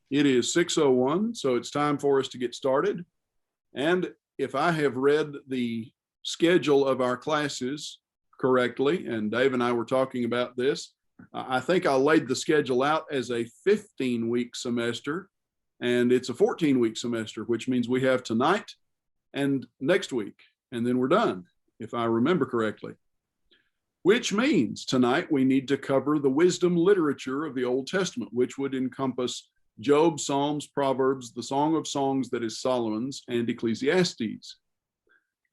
It is 6:01, so it's time for us to get started. And if I have read the schedule of our classes correctly, and Dave and I were talking about this, I think I laid the schedule out as a 15-week semester, and it's a 14-week semester, which means we have tonight and next week, and then we're done, if I remember correctly. Which means tonight we need to cover the wisdom literature of the Old Testament, which would encompass Job, Psalms, Proverbs, the Song of Songs that is Solomon's, and Ecclesiastes.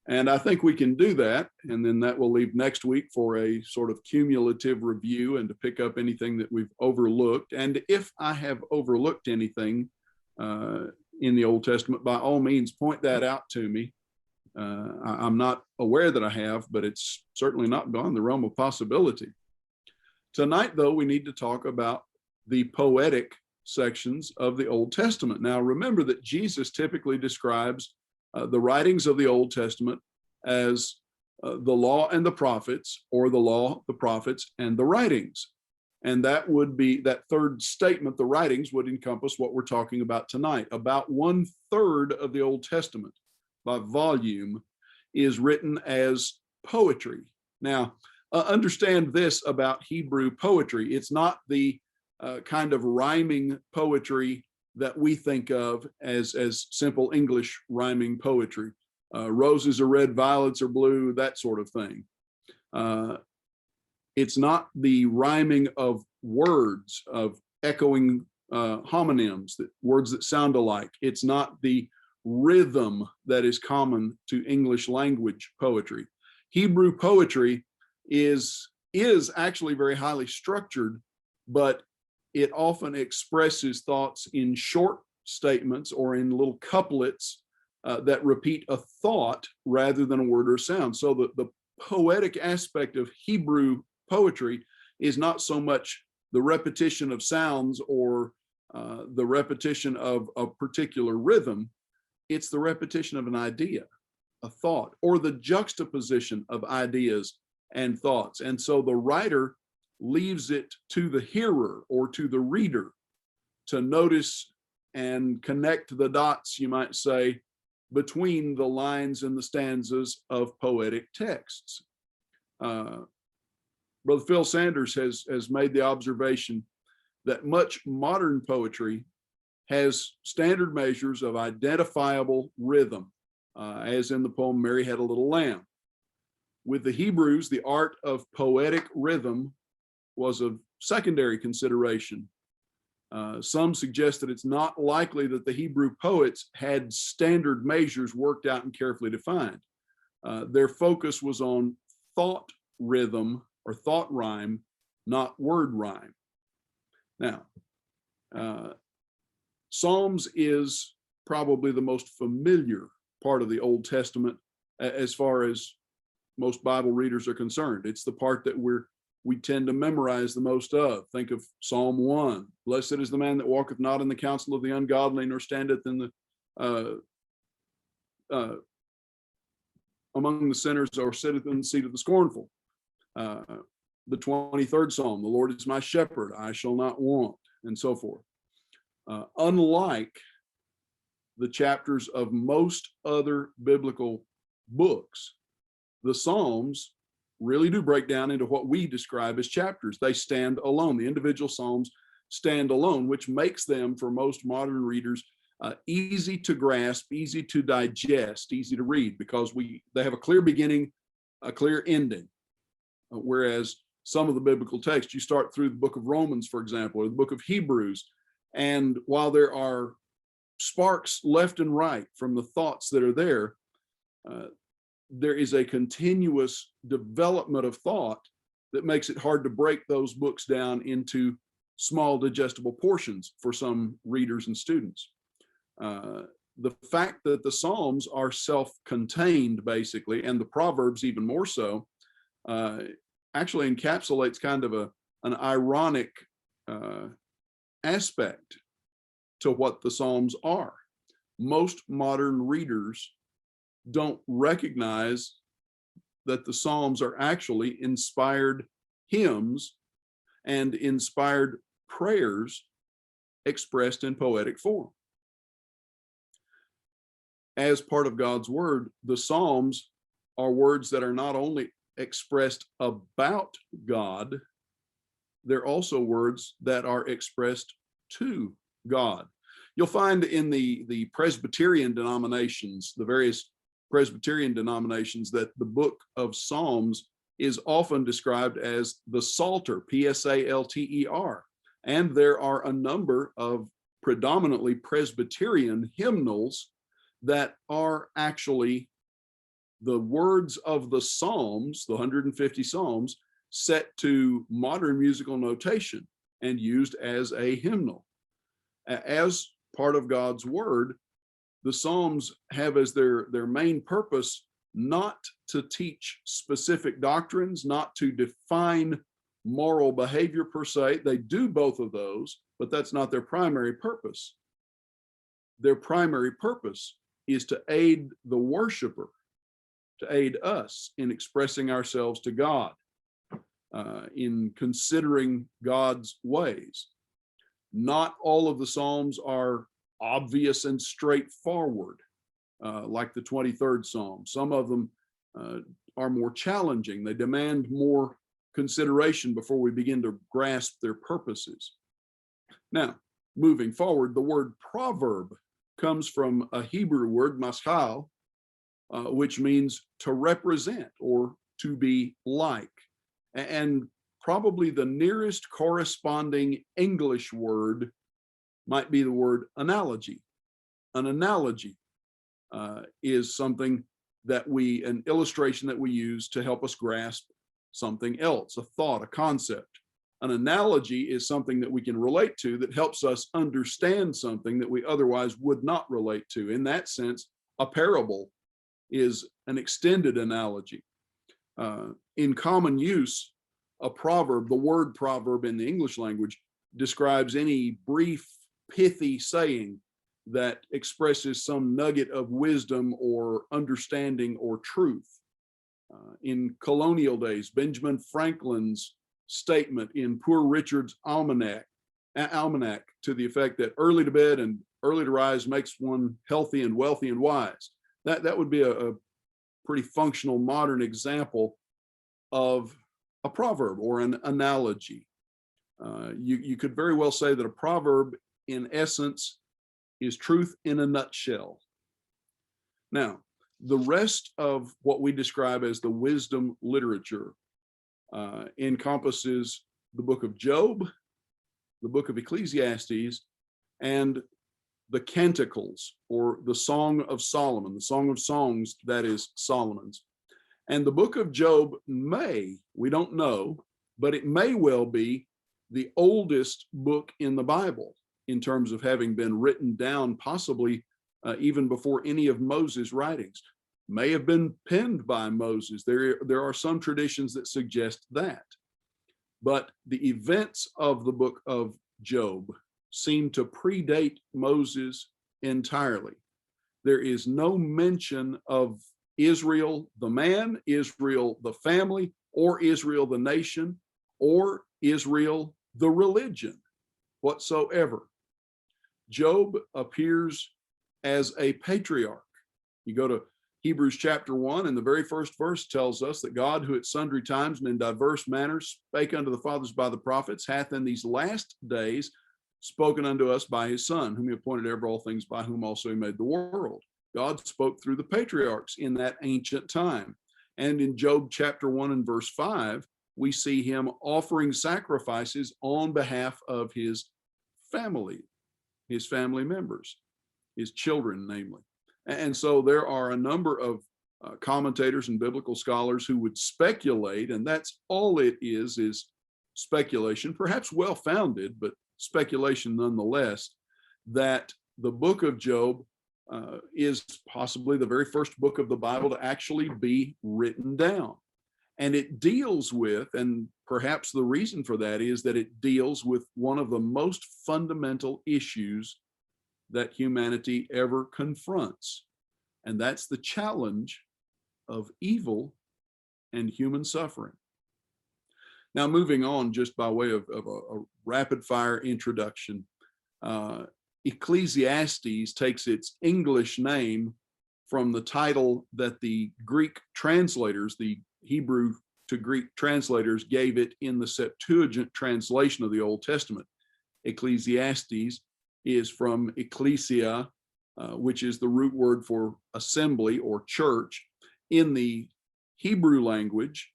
And I think we can do that, and then that will leave next week for a sort of cumulative review and to pick up anything that we've overlooked. And if I have overlooked anything in the Old Testament, by all means, point that out to me. I'm not aware that I have, but it's certainly not beyond the realm of possibility. Tonight, though, we need to talk about the poetic sections of the Old Testament. Now, remember that Jesus typically describes the writings of the Old Testament as the law and the prophets, or the law, the prophets, and the writings. And that would be, that third statement, the writings, would encompass what we're talking about tonight. About 1/3 of the Old Testament by volume is written as poetry. Now, understand this about Hebrew poetry. It's not the kind of rhyming poetry that we think of as simple English rhyming poetry. Roses are red, violets are blue, that sort of thing. It's not the rhyming of words, of echoing homonyms, words that sound alike. It's not the rhythm that is common to English language poetry. Hebrew poetry is actually very highly structured, but it often expresses thoughts in short statements or in little couplets that repeat a thought rather than a word or sound. So the poetic aspect of Hebrew poetry is not so much the repetition of sounds or the repetition of a particular rhythm. It's the repetition of an idea, a thought, or the juxtaposition of ideas and thoughts. And so the writer leaves it to the hearer or to the reader to notice and connect the dots, you might say, between the lines and the stanzas of poetic texts. Brother Phil Sanders has made the observation that much modern poetry has standard measures of identifiable rhythm, as in the poem Mary Had a Little Lamb. With the Hebrews, the art of poetic rhythm was of secondary consideration. Some suggest that it's not likely that the Hebrew poets had standard measures worked out and carefully defined. Their focus was on thought rhythm or thought rhyme, not word rhyme. Now, Psalms is probably the most familiar part of the Old Testament as far as most Bible readers are concerned. It's the part that we tend to memorize the most of. Think of Psalm 1. Blessed is the man that walketh not in the counsel of the ungodly, nor standeth in the among the sinners, or sitteth in the seat of the scornful. The 23rd Psalm, the Lord is my shepherd, I shall not want, and so forth. Unlike the chapters of most other biblical books, the Psalms really do break down into what we describe as chapters. They stand alone. The individual Psalms stand alone, which makes them, for most modern readers, easy to grasp, easy to digest, easy to read, because they have a clear beginning, a clear ending. Whereas some of the biblical texts, you start through the book of Romans, for example, or the book of Hebrews, and while there are sparks left and right from the thoughts that are there, there is a continuous development of thought that makes it hard to break those books down into small digestible portions for some readers and students. The fact that the Psalms are self-contained, basically, and the Proverbs even more so, actually encapsulates kind of an ironic aspect to what the Psalms are. Most modern readers don't recognize that the Psalms are actually inspired hymns and inspired prayers expressed in poetic form. As part of God's word, the Psalms are words that are not only expressed about God, they're also words that are expressed to God. You'll find in the Presbyterian denominations, the various Presbyterian denominations, that the book of Psalms is often described as the Psalter, Psalter. And there are a number of predominantly Presbyterian hymnals that are actually the words of the Psalms, the 150 Psalms, set to modern musical notation and used as a hymnal. As part of God's word, the Psalms have as their main purpose not to teach specific doctrines, not to define moral behavior per se. They do both of those, but that's not their primary purpose. Their primary purpose is to aid the worshiper, to aid us in expressing ourselves to God, in considering God's ways. Not all of the Psalms are obvious and straightforward, like the 23rd Psalm. Some of them are more challenging. They demand more consideration before we begin to grasp their purposes. Now, moving forward, the word proverb comes from a Hebrew word, maschal, which means to represent or to be like. And probably the nearest corresponding English word might be the word analogy. An analogy is something that an illustration that we use to help us grasp something else, a thought, a concept. An analogy is something that we can relate to that helps us understand something that we otherwise would not relate to. In that sense, a parable is an extended analogy. In common use, a proverb, the word proverb in the English language, describes any brief, pithy saying that expresses some nugget of wisdom or understanding or truth. In colonial days, Benjamin Franklin's statement in Poor Richard's Almanac to the effect that early to bed and early to rise makes one healthy and wealthy and wise. That would be a pretty functional modern example of a proverb or an analogy. You could very well say that a proverb, in essence, is truth in a nutshell. Now, the rest of what we describe as the wisdom literature encompasses the book of Job, the book of Ecclesiastes, and the Canticles, or the Song of Solomon, the Song of Songs, that is Solomon's. And the book of Job we don't know, but it may well be the oldest book in the Bible in terms of having been written down, possibly even before any of Moses' writings. May have been penned by Moses. There are some traditions that suggest that. But the events of the book of Job seem to predate Moses entirely. There is no mention of Israel the man, Israel the family, or Israel the nation, or Israel the religion whatsoever. Job appears as a patriarch. You go to Hebrews chapter 1, and the very first verse tells us that God, who at sundry times and in diverse manners spake unto the fathers by the prophets, hath in these last days spoken unto us by his Son, whom he appointed over all things, by whom also he made the world. God spoke through the patriarchs in that ancient time. And in Job chapter 1 and verse 5, we see him offering sacrifices on behalf of his family members, his children, namely. And so there are a number of commentators and biblical scholars who would speculate, and that's all it is speculation, perhaps well-founded, but speculation nonetheless, that the book of Job is possibly the very first book of the Bible to actually be written down. And it deals with, and perhaps the reason for that is that it deals with one of the most fundamental issues that humanity ever confronts. And that's the challenge of evil and human suffering. Now, moving on, just by way of a rapid fire introduction, Ecclesiastes takes its English name from the title that the Greek translators, the Hebrew to Greek translators, gave it in the Septuagint translation of the Old Testament. Ecclesiastes is from ecclesia, which is the root word for assembly or church. In the Hebrew language,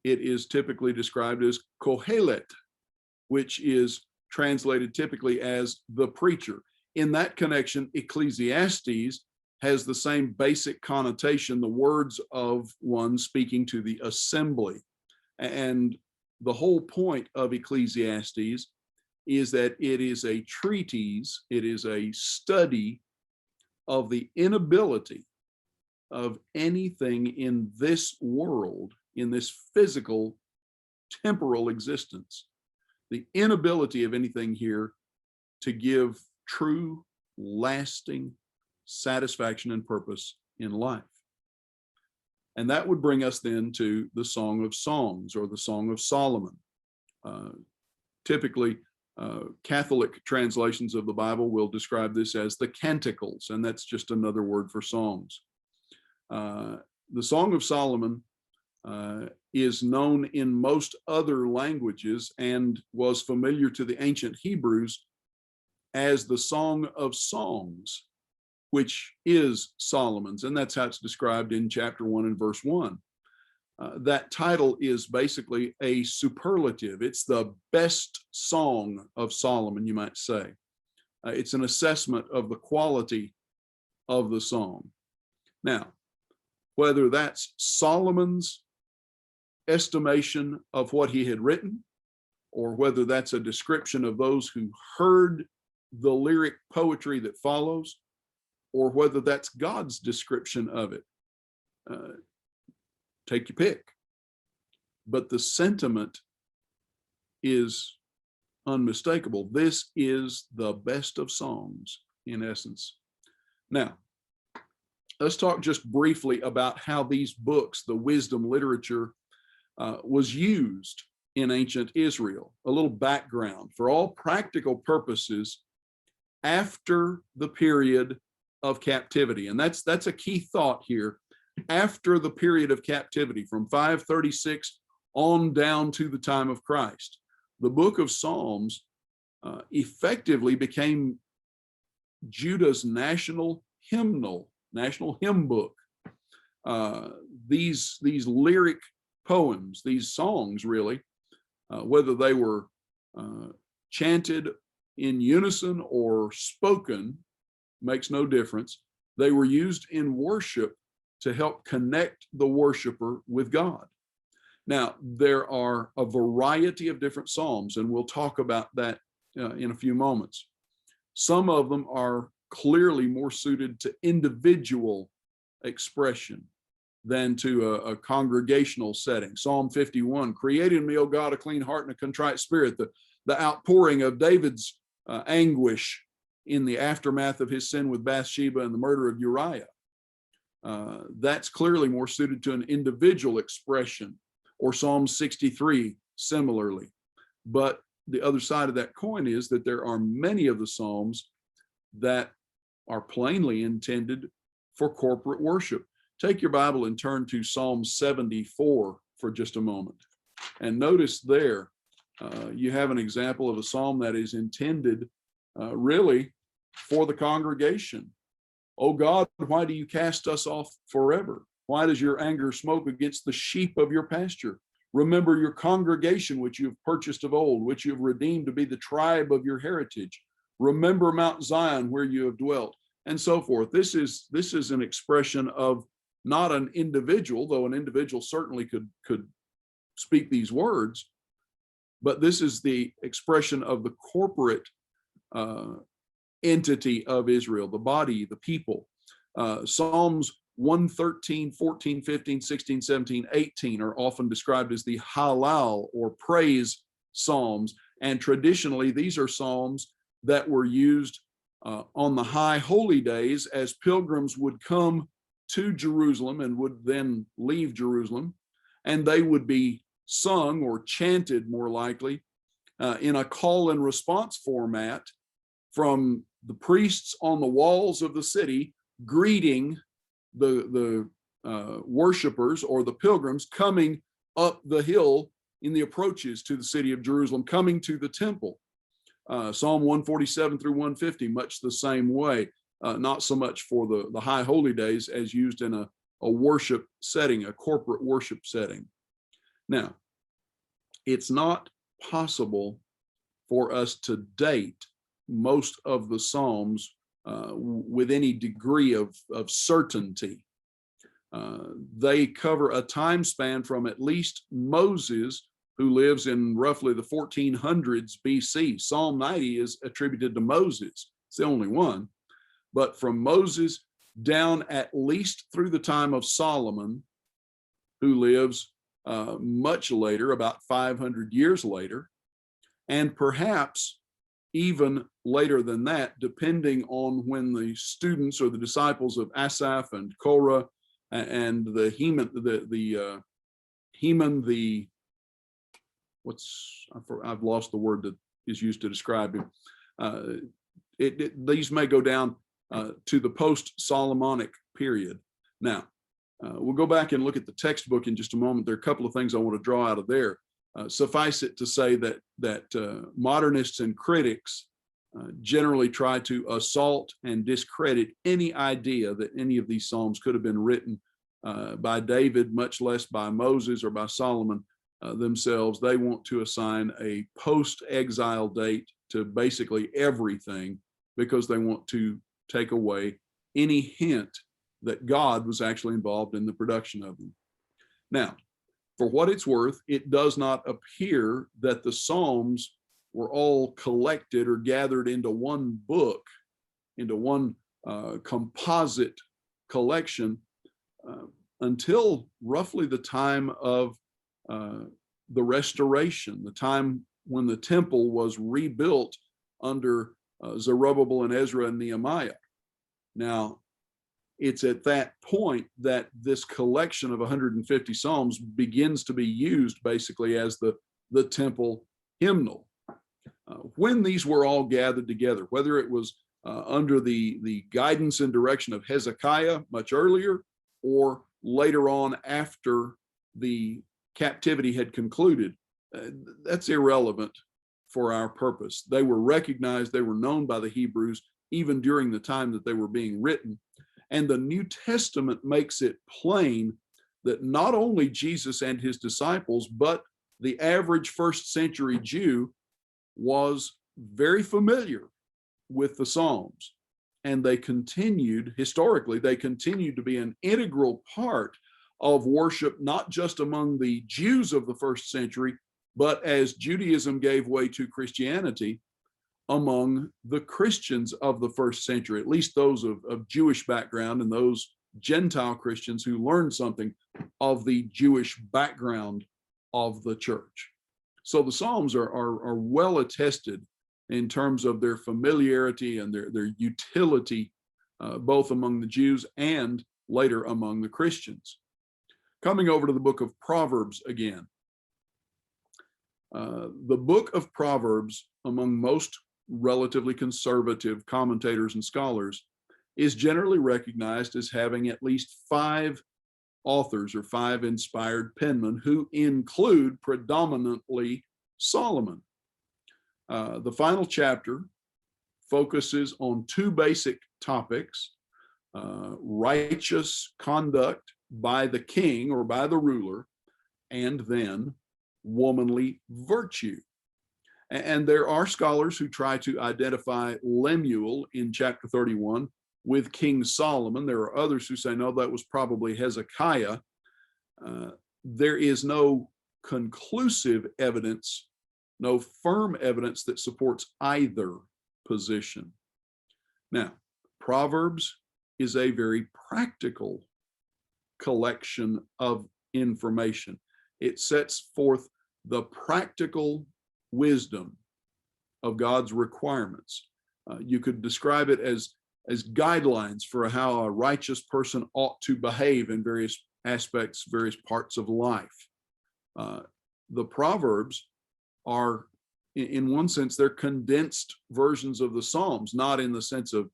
it is typically described as Kohelet, which is translated typically as the preacher. In that connection, Ecclesiastes has the same basic connotation, the words of one speaking to the assembly. And the whole point of Ecclesiastes is that it is a treatise, it is a study of the inability of anything in this world, in this physical, temporal existence, the inability of anything here to give true, lasting satisfaction and purpose in life. And that would bring us then to the Song of Songs, or the Song of Solomon. Typically, Catholic translations of the Bible will describe this as the Canticles, and that's just another word for songs. The Song of Solomon is known in most other languages and was familiar to the ancient Hebrews as the Song of Songs, which is Solomon's, and that's how it's described in chapter 1 and verse 1. That title is basically a superlative. It's the best song of Solomon, you might say. It's an assessment of the quality of the song. Now, whether that's Solomon's estimation of what he had written, or whether that's a description of those who heard the lyric poetry that follows, or whether that's God's description of it, take your pick. But the sentiment is unmistakable. This is the best of songs, in essence. Now, let's talk just briefly about how these books, the wisdom literature, was used in ancient Israel. A little background. For all practical purposes, after the period of captivity, and that's a key thought here, after the period of captivity from 536 on down to the time of Christ, the book of Psalms effectively became Judah's national hymn book. These lyric poems, these songs really, whether they were chanted in unison or spoken, makes no difference. They were used in worship to help connect the worshiper with God. Now, there are a variety of different psalms, and we'll talk about that in a few moments. Some of them are clearly more suited to individual expression than to a congregational setting. Psalm 51, create in me, O God, a clean heart and a contrite spirit, the outpouring of David's anguish in the aftermath of his sin with Bathsheba and the murder of Uriah. That's clearly more suited to an individual expression, or Psalm 63 similarly. But the other side of that coin is that there are many of the Psalms that are plainly intended for corporate worship. Take your Bible and turn to Psalm 74 for just a moment. And notice there, you have an example of a psalm that is intended really for the congregation. Oh God, why do you cast us off forever? Why does your anger smoke against the sheep of your pasture? Remember your congregation, which you have purchased of old, which you have redeemed to be the tribe of your heritage. Remember Mount Zion, where you have dwelt, and so forth. This is an expression of not an individual, though an individual certainly could speak these words, but this is the expression of the corporate entity of Israel, the body, the people. Psalms 113, 14, 15, 16, 17, 18 are often described as the halal or praise psalms. And traditionally, these are psalms that were used on the high holy days as pilgrims would come to Jerusalem and would then leave Jerusalem, and they would be sung or chanted more likely in a call and response format from the priests on the walls of the city greeting the worshipers or the pilgrims coming up the hill in the approaches to the city of Jerusalem, coming to the temple. Psalm 147 through 150, much the same way, not so much for the high holy days as used in a worship setting, a corporate worship setting. Now, it's not possible for us to date most of the Psalms with any degree of certainty. They cover a time span from at least Moses, who lives in roughly the 1400s BC. Psalm 90 is attributed to Moses. It's the only one. But from Moses down at least through the time of Solomon, who lives much later, about 500 years later, and perhaps even later than that, depending on when the students or the disciples of Asaph and Korah and the Heman, I've lost the word that is used to describe him. These may go down to the post-Solomonic period. Now, we'll go back and look at the textbook in just a moment. There are a couple of things I want to draw out of there. Suffice it to say that modernists and critics generally try to assault and discredit any idea that any of these Psalms could have been written by David, much less by Moses or by Solomon themselves. They want to assign a post-exile date to basically everything because they want to take away any hint that God was actually involved in the production of them. Now, for what it's worth, it does not appear that the Psalms were all collected or gathered into one book, into one composite collection until roughly the time of the restoration, the time when the temple was rebuilt under Zerubbabel and Ezra and Nehemiah. Now, it's at that point that this collection of 150 Psalms begins to be used basically as the temple hymnal. When these were all gathered together, whether it was under the guidance and direction of Hezekiah much earlier or later on after the captivity had concluded, that's irrelevant for our purpose. They were recognized, they were known by the Hebrews even during the time that they were being written. And the New Testament makes it plain that not only Jesus and his disciples, but the average first century Jew was very familiar with the Psalms. And they continued, historically, they continued to be an integral part of worship, not just among the Jews of the first century, but as Judaism gave way to Christianity, among the Christians of the first century, at least those of Jewish background and those Gentile Christians who learned something of the Jewish background of the church. So the Psalms are well attested in terms of their familiarity and their utility, both among the Jews and later among the Christians. Coming over to the book of Proverbs again. The book of Proverbs, among most relatively conservative commentators and scholars, is generally recognized as having at least 5 authors or 5 inspired penmen who include predominantly Solomon. The final chapter focuses on 2 basic topics: righteous conduct by the king or by the ruler, and then womanly virtue. And there are scholars who try to identify Lemuel in chapter 31 with King Solomon. There are others who say, no, that was probably Hezekiah. There is no conclusive evidence, no firm evidence that supports either position. Now, Proverbs is a very practical collection of information. It sets forth the practical wisdom of God's requirements. You could describe it as guidelines for how a righteous person ought to behave in various aspects, various parts of life. The Proverbs are in one sense, they're condensed versions of the Psalms, not in the sense of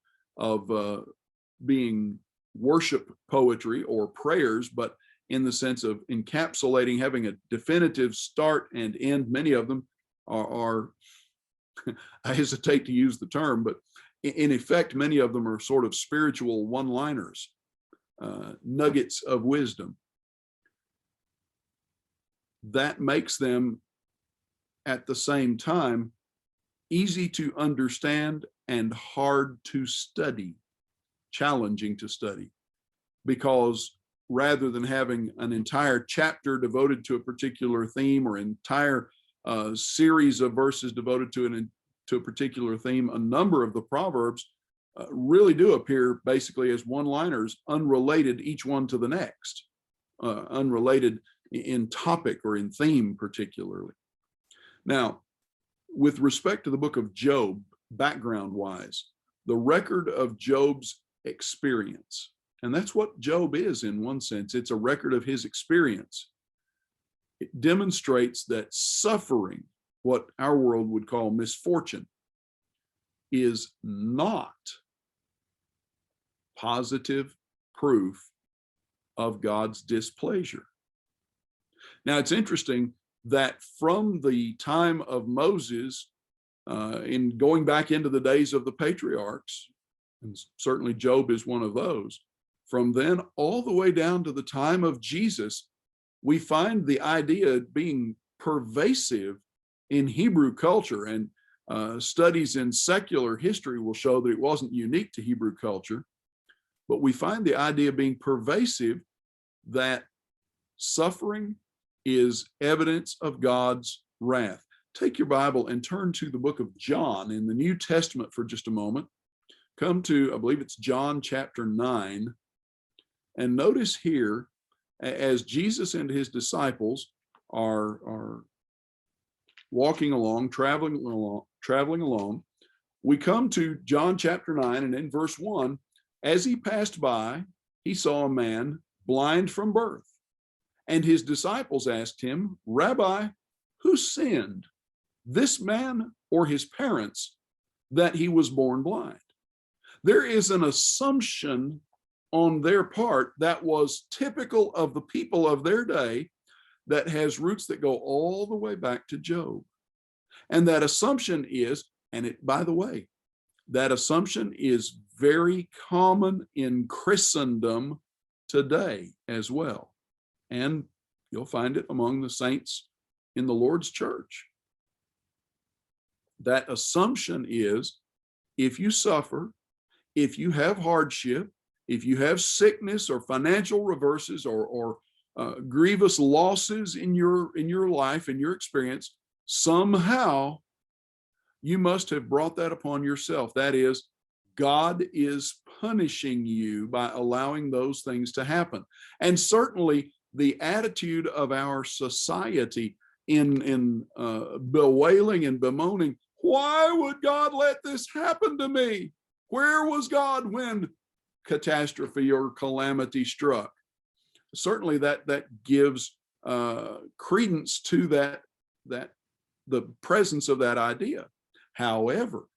being worship poetry or prayers, but in the sense of encapsulating, having a definitive start and end. Many of them are I hesitate to use the term, but in effect, many of them are sort of spiritual one-liners, nuggets of wisdom. That makes them, at the same time, easy to understand and hard to study, challenging to study, because rather than having an entire chapter devoted to a particular theme or entire series of verses devoted to a particular theme, a number of the Proverbs really do appear basically as one-liners, unrelated each one to the next, unrelated in topic or in theme particularly. Now, with respect to the book of Job, background-wise, the record of Job's experience, and that's what Job is in one sense, it's a record of his experience. It demonstrates that suffering, what our world would call misfortune, is not positive proof of God's displeasure. Now, it's interesting that from the time of Moses, in going back into the days of the patriarchs, and certainly Job is one of those, from then all the way down to the time of Jesus, we find the idea being pervasive in Hebrew culture, and studies in secular history will show that it wasn't unique to Hebrew culture, but we find the idea being pervasive that suffering is evidence of God's wrath. Take your Bible and turn to the book of John in the New Testament for just a moment. Come to, I believe it's John chapter 9, and notice here, as Jesus and his disciples are walking along, traveling along, we come to John chapter 9, and in verse 1, as he passed by, he saw a man blind from birth. And his disciples asked him, Rabbi, who sinned, this man or his parents, that he was born blind? There is an assumption on their part that was typical of the people of their day, that has roots that go all the way back to Job. And that assumption is, and it, by the way, that assumption is very common in Christendom today as well. And you'll find it among the saints in the Lord's church. That assumption is, if you suffer, if you have hardship, if you have sickness or financial reverses or grievous losses in your life, in your experience, somehow you must have brought that upon yourself. That is, God is punishing you by allowing those things to happen. And certainly the attitude of our society in bewailing and bemoaning, why would God let this happen to me? Where was God when catastrophe or calamity struck? Certainly that gives credence to that the presence of that idea. However,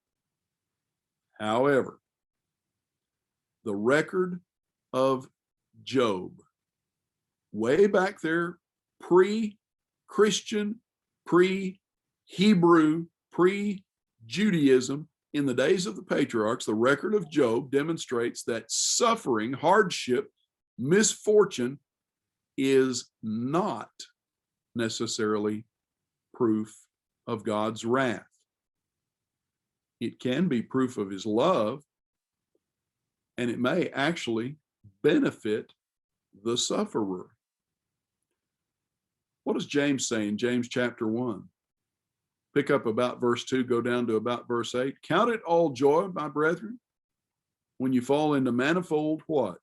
the record of Job, way back there, pre-Christian, pre-Hebrew, pre-Judaism, in the days of the patriarchs, the record of Job demonstrates that suffering, hardship, misfortune is not necessarily proof of God's wrath. It can be proof of his love, and it may actually benefit the sufferer. What does James say in James chapter 1? Pick up about verse 2, go down to about verse 8. Count it all joy, my brethren, when you fall into manifold what?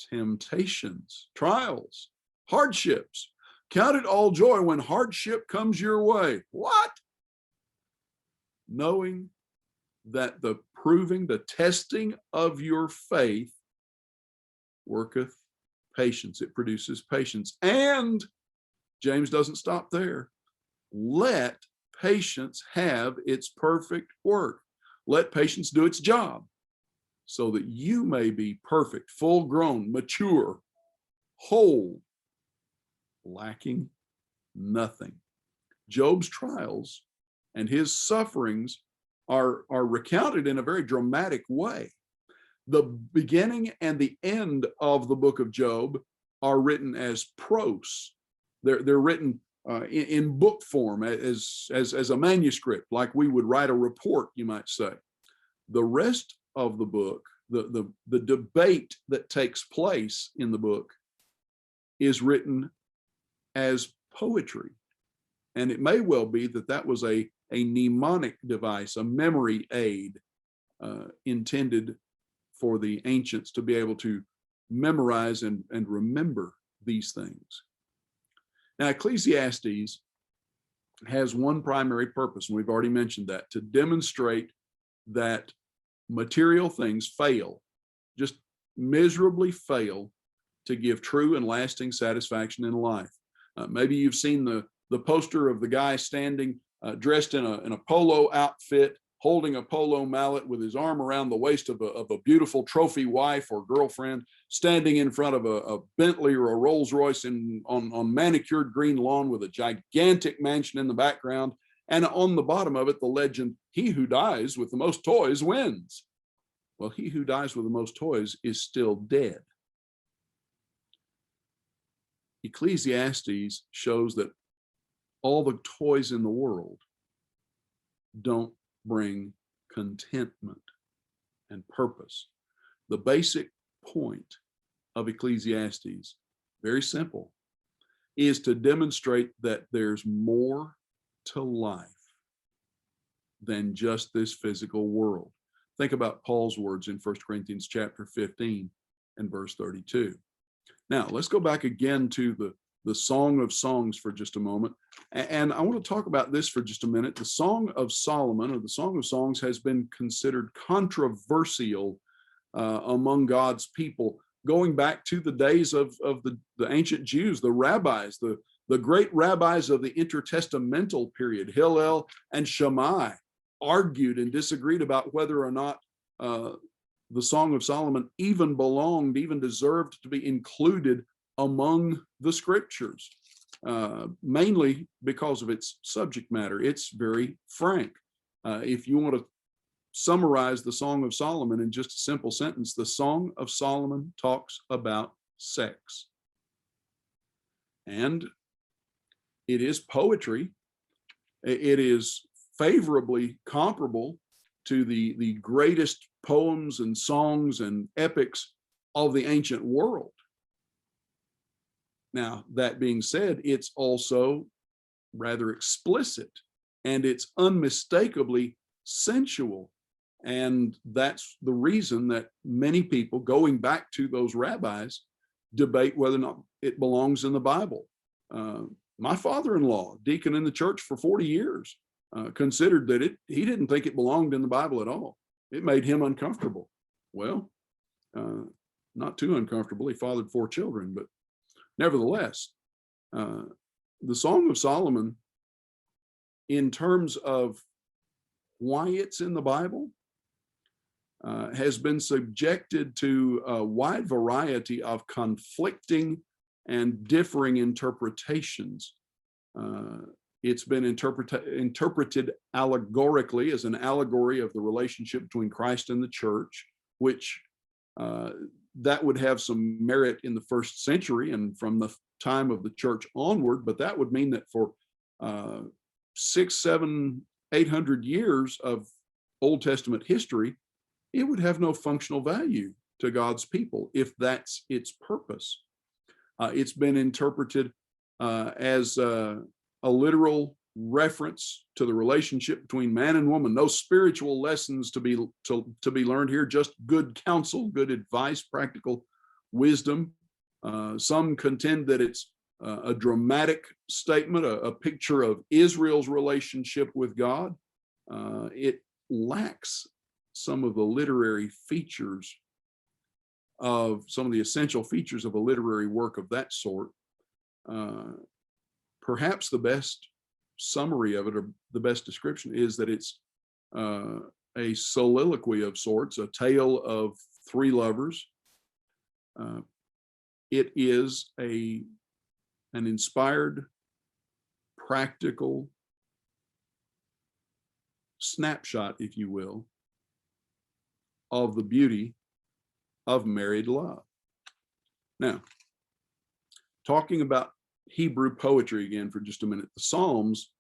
Temptations, trials, hardships. Count it all joy when hardship comes your way. What? Knowing that the proving, the testing of your faith worketh patience. It produces patience. And James doesn't stop there. Let patience have its perfect work. Let patience do its job, so that you may be perfect, full grown, mature, whole, lacking nothing. Job's trials and his sufferings are recounted in a very dramatic way. The beginning and the end of the book of Job are written as prose. They're written in book form as a manuscript, like we would write a report, you might say. The rest of the book, the debate that takes place in the book, is written as poetry. And it may well be that that was a mnemonic device, a memory aid intended for the ancients to be able to memorize and remember these things. Now, Ecclesiastes has one primary purpose, and we've already mentioned that, to demonstrate that material things fail, just miserably fail to give true and lasting satisfaction in life. Maybe you've seen the poster of the guy standing dressed in a polo outfit, holding a polo mallet with his arm around the waist of a beautiful trophy wife or girlfriend, standing in front of a Bentley or a Rolls Royce on manicured green lawn with a gigantic mansion in the background. And on the bottom of it, the legend, "He who dies with the most toys wins." Well, he who dies with the most toys is still dead. Ecclesiastes shows that all the toys in the world don't bring contentment and purpose. The basic point of Ecclesiastes, very simple, is to demonstrate that there's more to life than just this physical world. Think about Paul's words in 1 Corinthians chapter 15 and verse 32. Now, let's go back again to the Song of Songs for just a moment. And I want to talk about this for just a minute. The Song of Solomon, or the Song of Songs, has been considered controversial among God's people, going back to the days of the ancient Jews, the rabbis, the great rabbis of the intertestamental period. Hillel and Shammai argued and disagreed about whether or not the Song of Solomon even belonged, even deserved to be included among the scriptures, mainly because of its subject matter. It's very frank. If you want to summarize the Song of Solomon in just a simple sentence, the Song of Solomon talks about sex. And it is poetry. It is favorably comparable to the greatest poems and songs and epics of the ancient world. Now, that being said, it's also rather explicit, and it's unmistakably sensual. And that's the reason that many people, going back to those rabbis, debate whether or not it belongs in the Bible. My father-in-law, deacon in the church for 40 years, considered that he didn't think it belonged in the Bible at all. It made him uncomfortable. Well, not too uncomfortable. He fathered 4 children, but nevertheless, the Song of Solomon, in terms of why it's in the Bible, has been subjected to a wide variety of conflicting and differing interpretations. It's been interpreted allegorically as an allegory of the relationship between Christ and the church, which that would have some merit in the first century and from the time of the church onward, but that would mean that for 600, 700, 800 years of Old Testament history, it would have no functional value to God's people if that's its purpose. It's been interpreted as a literal reference to the relationship between man and woman. No spiritual lessons to be learned here, just good counsel, good advice, practical wisdom. Some contend that it's a dramatic statement, a picture of Israel's relationship with God. It lacks some of the literary features of some of the essential features of a literary work of that sort. Perhaps the best summary of it, or the best description, is that it's a soliloquy of sorts, a tale of three lovers. It is an inspired, practical snapshot, if you will, of the beauty of married love. Now, talking about Hebrew poetry again for just a minute, the Psalms,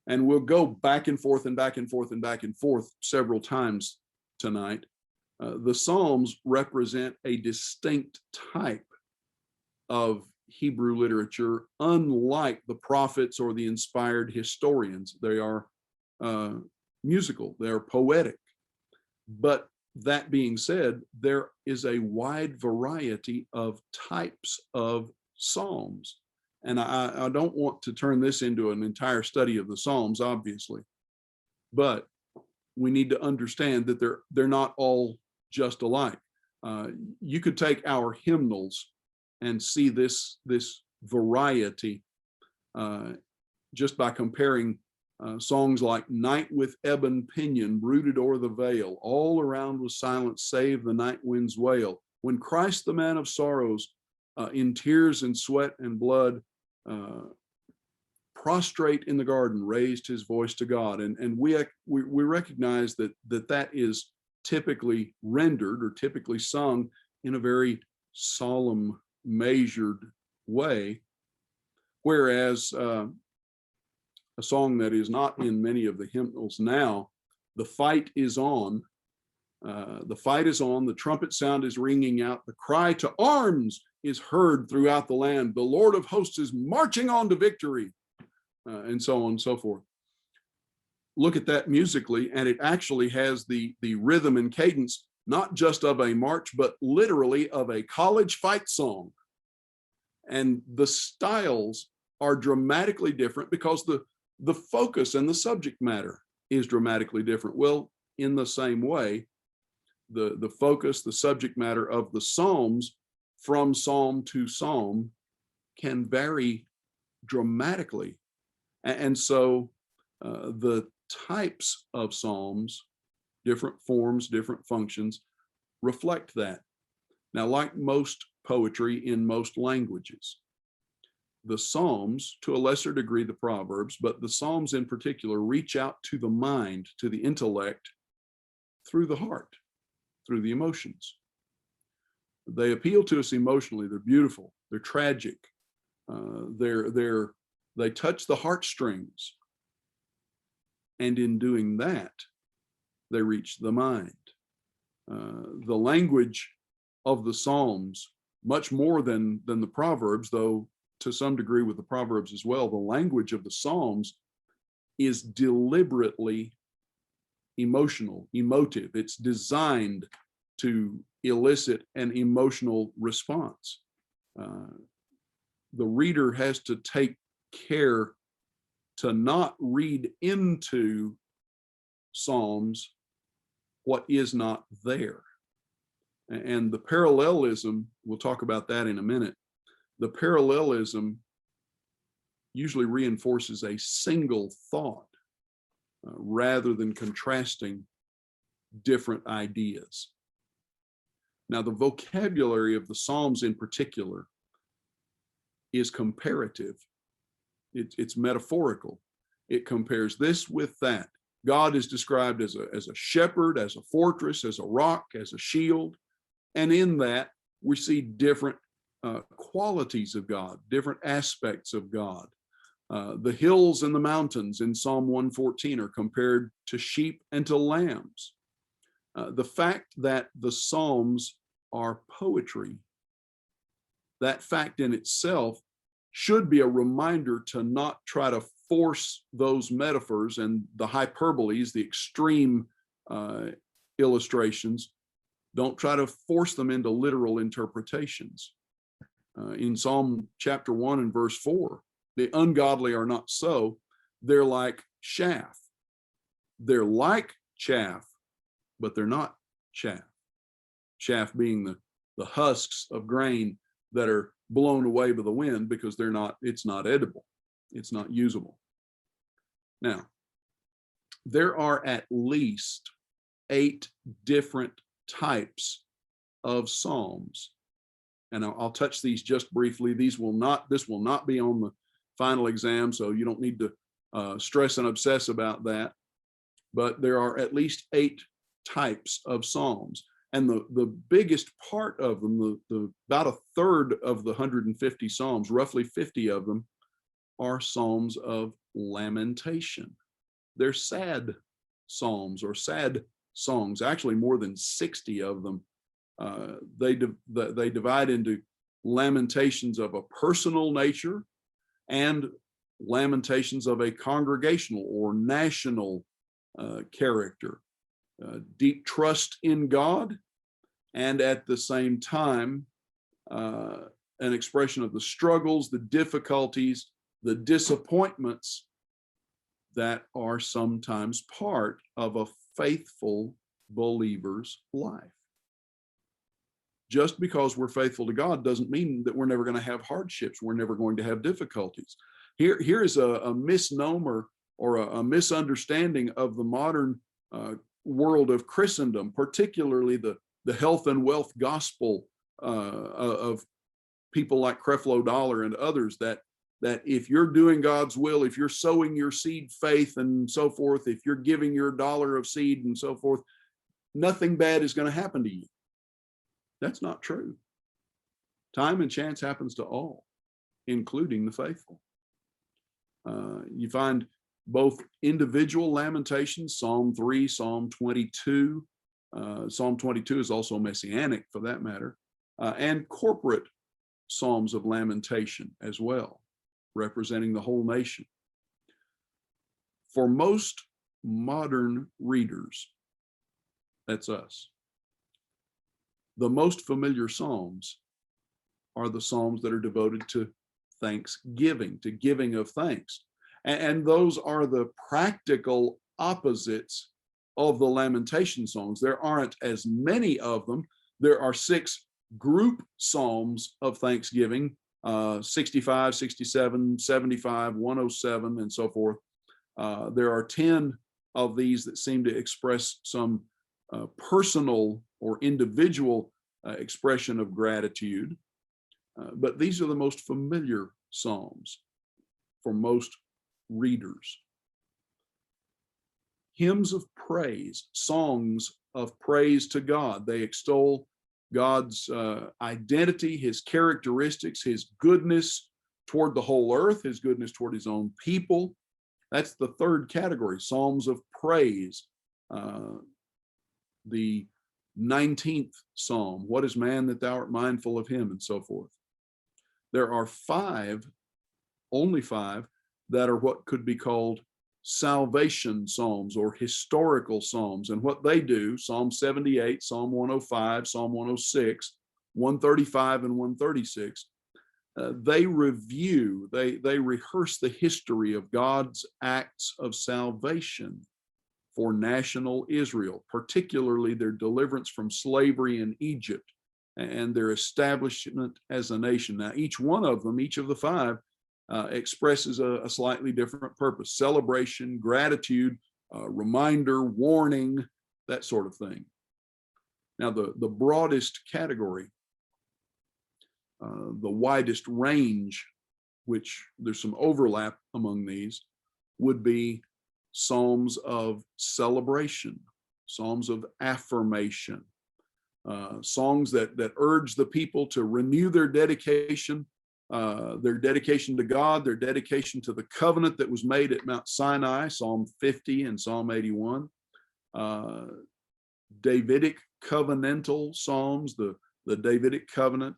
and we'll go back and forth and back and forth and back and forth several times tonight. The Psalms represent a distinct type of Hebrew literature, unlike the prophets or the inspired historians. They are musical, they are poetic. But that being said, there is a wide variety of types of Psalms. And I don't want to turn this into an entire study of the Psalms, obviously, but we need to understand that they're not all just alike. You could take our hymnals and see this variety just by comparing songs like "Night with Ebon Pinion brooded o'er the vale, all around was silence save the night wind's wail. When Christ the man of sorrows, in tears and sweat and blood, prostrate in the garden, raised his voice to God." And we recognize that is typically rendered or typically sung in a very solemn, measured way, whereas a song that is not in many of the hymnals now, "The fight is on." The fight is on, the trumpet sound is ringing out, the cry to arms is heard throughout the land, the Lord of hosts is marching on to victory, and so on and so forth. Look at that musically, and it actually has the rhythm and cadence, not just of a march, but literally of a college fight song. And the styles are dramatically different because the focus and the subject matter is dramatically different. Well, in the same way, the focus, the subject matter of the Psalms from psalm to psalm can vary dramatically. And so the types of Psalms, different forms, different functions, reflect that. Now, like most poetry in most languages, the Psalms, to a lesser degree the Proverbs, but the Psalms in particular, reach out to the mind, to the intellect, through the heart, through the emotions. They appeal to us emotionally. They're beautiful. They're tragic. They touch the heartstrings. And in doing that, they reach the mind. The language of the Psalms, much more than the Proverbs, though to some degree with the Proverbs as well, the language of the Psalms is deliberately emotional, emotive. It's designed to elicit an emotional response. The reader has to take care to not read into Psalms what is not there. And the parallelism, we'll talk about that in a minute, the parallelism usually reinforces a single thought rather than contrasting different ideas. Now, the vocabulary of the Psalms in particular is comparative. It's metaphorical. It compares this with that. God is described as a shepherd, as a fortress, as a rock, as a shield. And in that, we see different qualities of God, different aspects of God. The hills and the mountains in Psalm 114 are compared to sheep and to lambs. The fact that the Psalms are poetry, that fact in itself should be a reminder to not try to force those metaphors and the hyperboles, the extreme illustrations. Don't try to force them into literal interpretations. In Psalm chapter 1 and verse 4, the ungodly are not so. They're like chaff. They're like chaff, but they're not chaff. Chaff being the husks of grain that are blown away by the wind because it's not edible. It's not usable. Now, there are at least 8 different types of psalms. And I'll touch these just briefly. This will not be on the final exam, so you don't need to stress and obsess about that. But there are at least 8 types of psalms. And the biggest part of them, about a third of the 150 psalms, roughly 50 of them, are psalms of lamentation. They're sad psalms or sad songs, actually more than 60 of them. They divide into lamentations of a personal nature and lamentations of a congregational or national character. Deep trust in God, and at the same time, an expression of the struggles, the difficulties, the disappointments that are sometimes part of a faithful believer's life. Just because we're faithful to God doesn't mean that we're never going to have hardships. We're never going to have difficulties. Here is a misnomer or a misunderstanding of the modern world of Christendom, particularly the health and wealth gospel of people like Creflo Dollar and others, that if you're doing God's will, if you're sowing your seed faith and so forth, if you're giving your dollar of seed and so forth, nothing bad is going to happen to you. That's not true. Time and chance happens to all, including the faithful. You find both individual lamentations, Psalm 3, Psalm 22. Psalm 22 is also messianic for that matter, and corporate psalms of lamentation as well, representing the whole nation. For most modern readers, that's us, the most familiar psalms are the psalms that are devoted to thanksgiving, to giving of thanks. And those are the practical opposites of the lamentation songs. There aren't as many of them. There are 6 group psalms of thanksgiving, 65, 67, 75, 107, and so forth. There are 10 of these that seem to express some personal or individual expression of gratitude. But these are the most familiar psalms for most readers. Hymns of praise, songs of praise to God. They extol God's identity, his characteristics, his goodness toward the whole earth, his goodness toward his own people. That's the third category, psalms of praise. The 19th psalm, what is man that thou art mindful of him, and so forth. There are 5, only 5, that are what could be called salvation psalms or historical psalms. And what they do, Psalm 78, Psalm 105, Psalm 106, 135, and 136, they review, they rehearse the history of God's acts of salvation for national Israel, particularly their deliverance from slavery in Egypt and their establishment as a nation. Now, each one of them, each of the 5, expresses a slightly different purpose: celebration, gratitude, reminder, warning, that sort of thing. Now, the broadest category, the widest range, which there's some overlap among these, would be psalms of celebration, psalms of affirmation, songs that urge the people to renew their dedication to God, their dedication to the covenant that was made at Mount Sinai, Psalm 50 and Psalm 81, Davidic covenantal psalms, the Davidic covenant,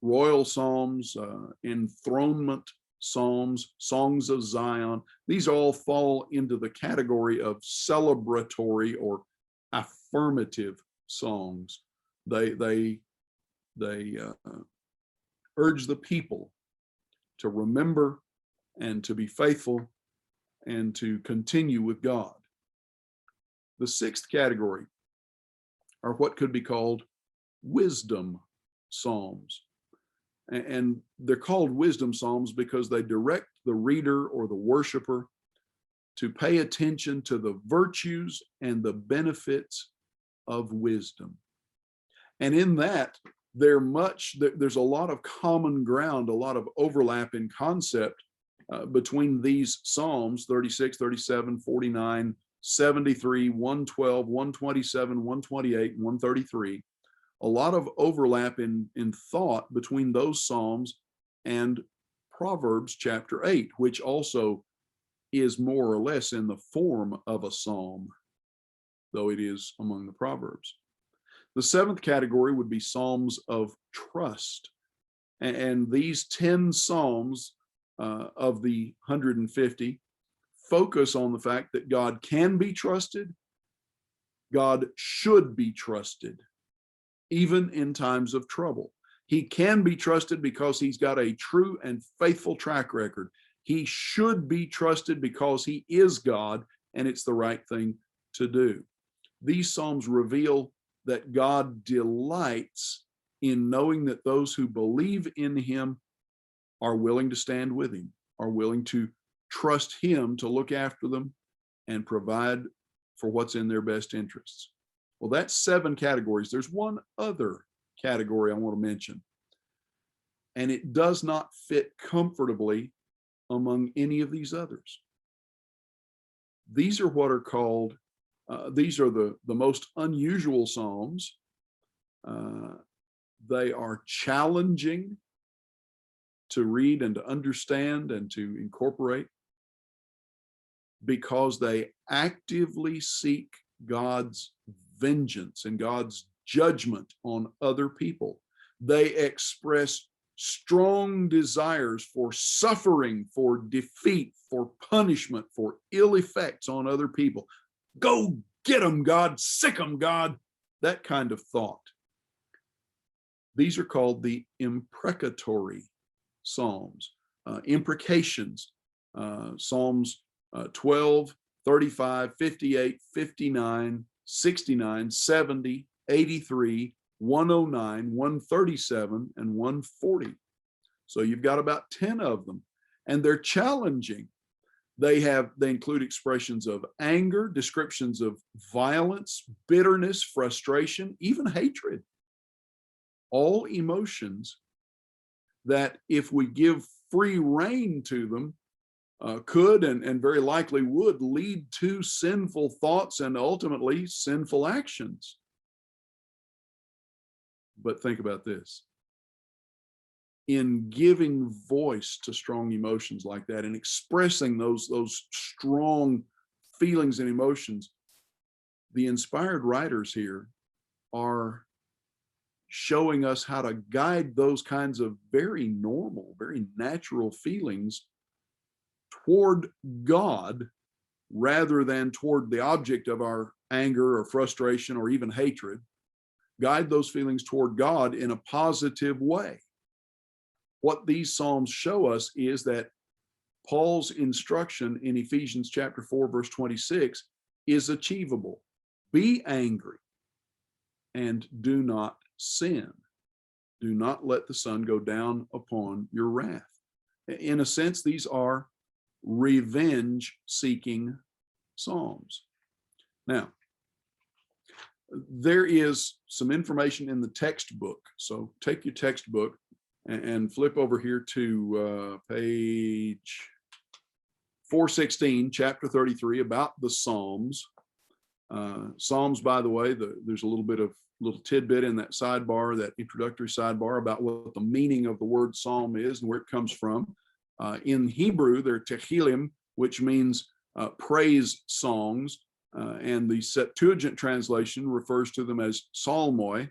royal psalms, enthronement psalms, songs of Zion. These all fall into the category of celebratory or affirmative songs. They urge the people to remember and to be faithful and to continue with God. The 6th category are what could be called wisdom psalms. And they're called wisdom psalms because they direct the reader or the worshiper to pay attention to the virtues and the benefits of wisdom. And in that, there's a lot of common ground, a lot of overlap in concept between these Psalms, 36, 37, 49, 73, 112, 127, 128, and 133. A lot of overlap in thought between those Psalms and Proverbs chapter 8, which also is more or less in the form of a psalm, though it is among the Proverbs. The seventh category would be Psalms of trust. And these 10 Psalms of the 150 focus on the fact that God can be trusted, God should be trusted, even in times of trouble. He can be trusted because he's got a true and faithful track record. He should be trusted because he is God, and it's the right thing to do. These Psalms reveal that God delights in knowing that those who believe in him are willing to stand with him, are willing to trust him to look after them and provide for what's in their best interests. Well, that's 7 categories. There's one other category I want to mention, and it does not fit comfortably among any of these others. These are what are called, these are the most unusual Psalms. They are challenging to read and to understand and to incorporate because they actively seek God's vengeance and God's judgment on other people. They express strong desires for suffering, for defeat, for punishment, for ill effects on other people. Go get them, God, sick them, God, that kind of thought. These are called the imprecatory Psalms, imprecations, Psalms 12, 35, 58, 59, 69, 70, 83, 109, 137, and 140. So you've got about 10 of them, and they're challenging. They include expressions of anger, descriptions of violence, bitterness, frustration, even hatred. All emotions that, if we give free rein to them, could and very likely would lead to sinful thoughts and ultimately sinful actions. But think about this. In giving voice to strong emotions like that and expressing those strong feelings and emotions, the inspired writers here are showing us how to guide those kinds of very normal, very natural feelings toward God rather than toward the object of our anger or frustration or even hatred. Guide those feelings toward God in a positive way. What these Psalms show us is that Paul's instruction in Ephesians chapter 4, verse 26 is achievable. Be angry and do not sin. Do not let the sun go down upon your wrath. In a sense, these are revenge-seeking Psalms. Now, there is some information in the textbook. So take your textbook and flip over here to page 416, chapter 33, about the Psalms. Psalms, by the way, there's a little tidbit in that sidebar, that introductory sidebar, about what the meaning of the word psalm is and where it comes from. In Hebrew, they're tehillim, which means praise songs, and the Septuagint translation refers to them as psalmoi,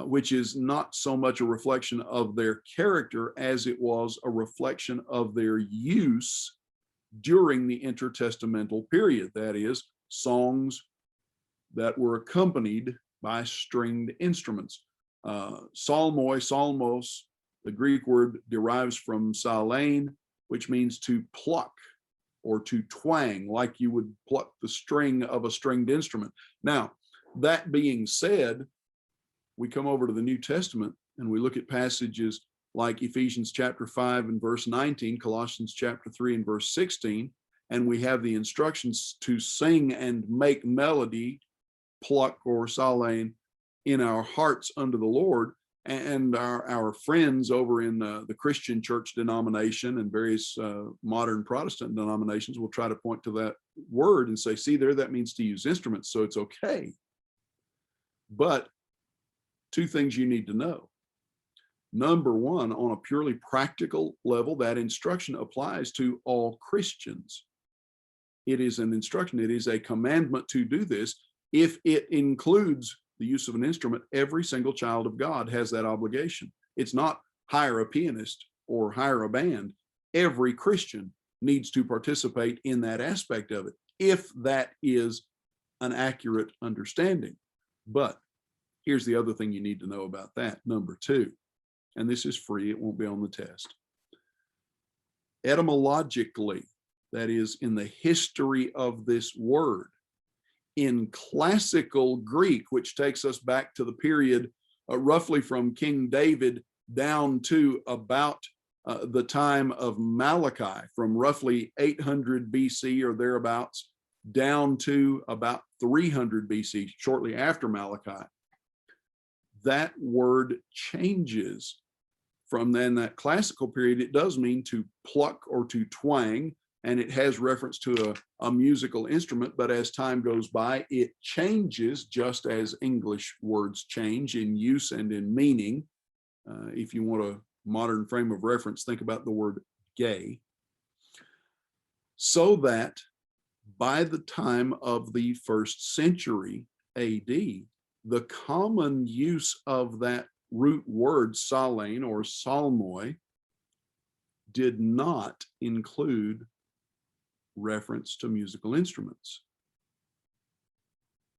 which is not so much a reflection of their character as it was a reflection of their use during the intertestamental period. That is, songs that were accompanied by stringed instruments. Psalmoi, psalmos, the Greek word derives from psalane, which means to pluck or to twang, like you would pluck the string of a stringed instrument. Now, that being said, we come over to the New Testament and we look at passages like Ephesians chapter 5 and verse 19, Colossians chapter 3 and verse 16, and we have the instructions to sing and make melody, pluck or psalane, in our hearts unto the Lord. And our friends over in the Christian church denomination and various modern Protestant denominations will try to point to that word and say, see there, that means to use instruments, so it's okay. But two things you need to know. Number one, on a purely practical level, that instruction applies to all Christians. It is an instruction, it is a commandment to do this. If it includes the use of an instrument, every single child of God has that obligation. It's not hire a pianist or hire a band. Every Christian needs to participate in that aspect of it, if that is an accurate understanding. But here's the other thing you need to know about that. Number two, and this is free, it won't be on the test. Etymologically, that is, in the history of this word, in classical Greek, which takes us back to the period roughly from King David down to about the time of Malachi, from roughly 800 BC or thereabouts down to about 300 BC, shortly after Malachi. That word changes from then that classical period. It does mean to pluck or to twang, and it has reference to a musical instrument, but as time goes by, it changes, just as English words change in use and in meaning. If you want a modern frame of reference, think about the word gay. So that by the time of the 1st century AD, the common use of that root word psalane or psalmoi did not include reference to musical instruments.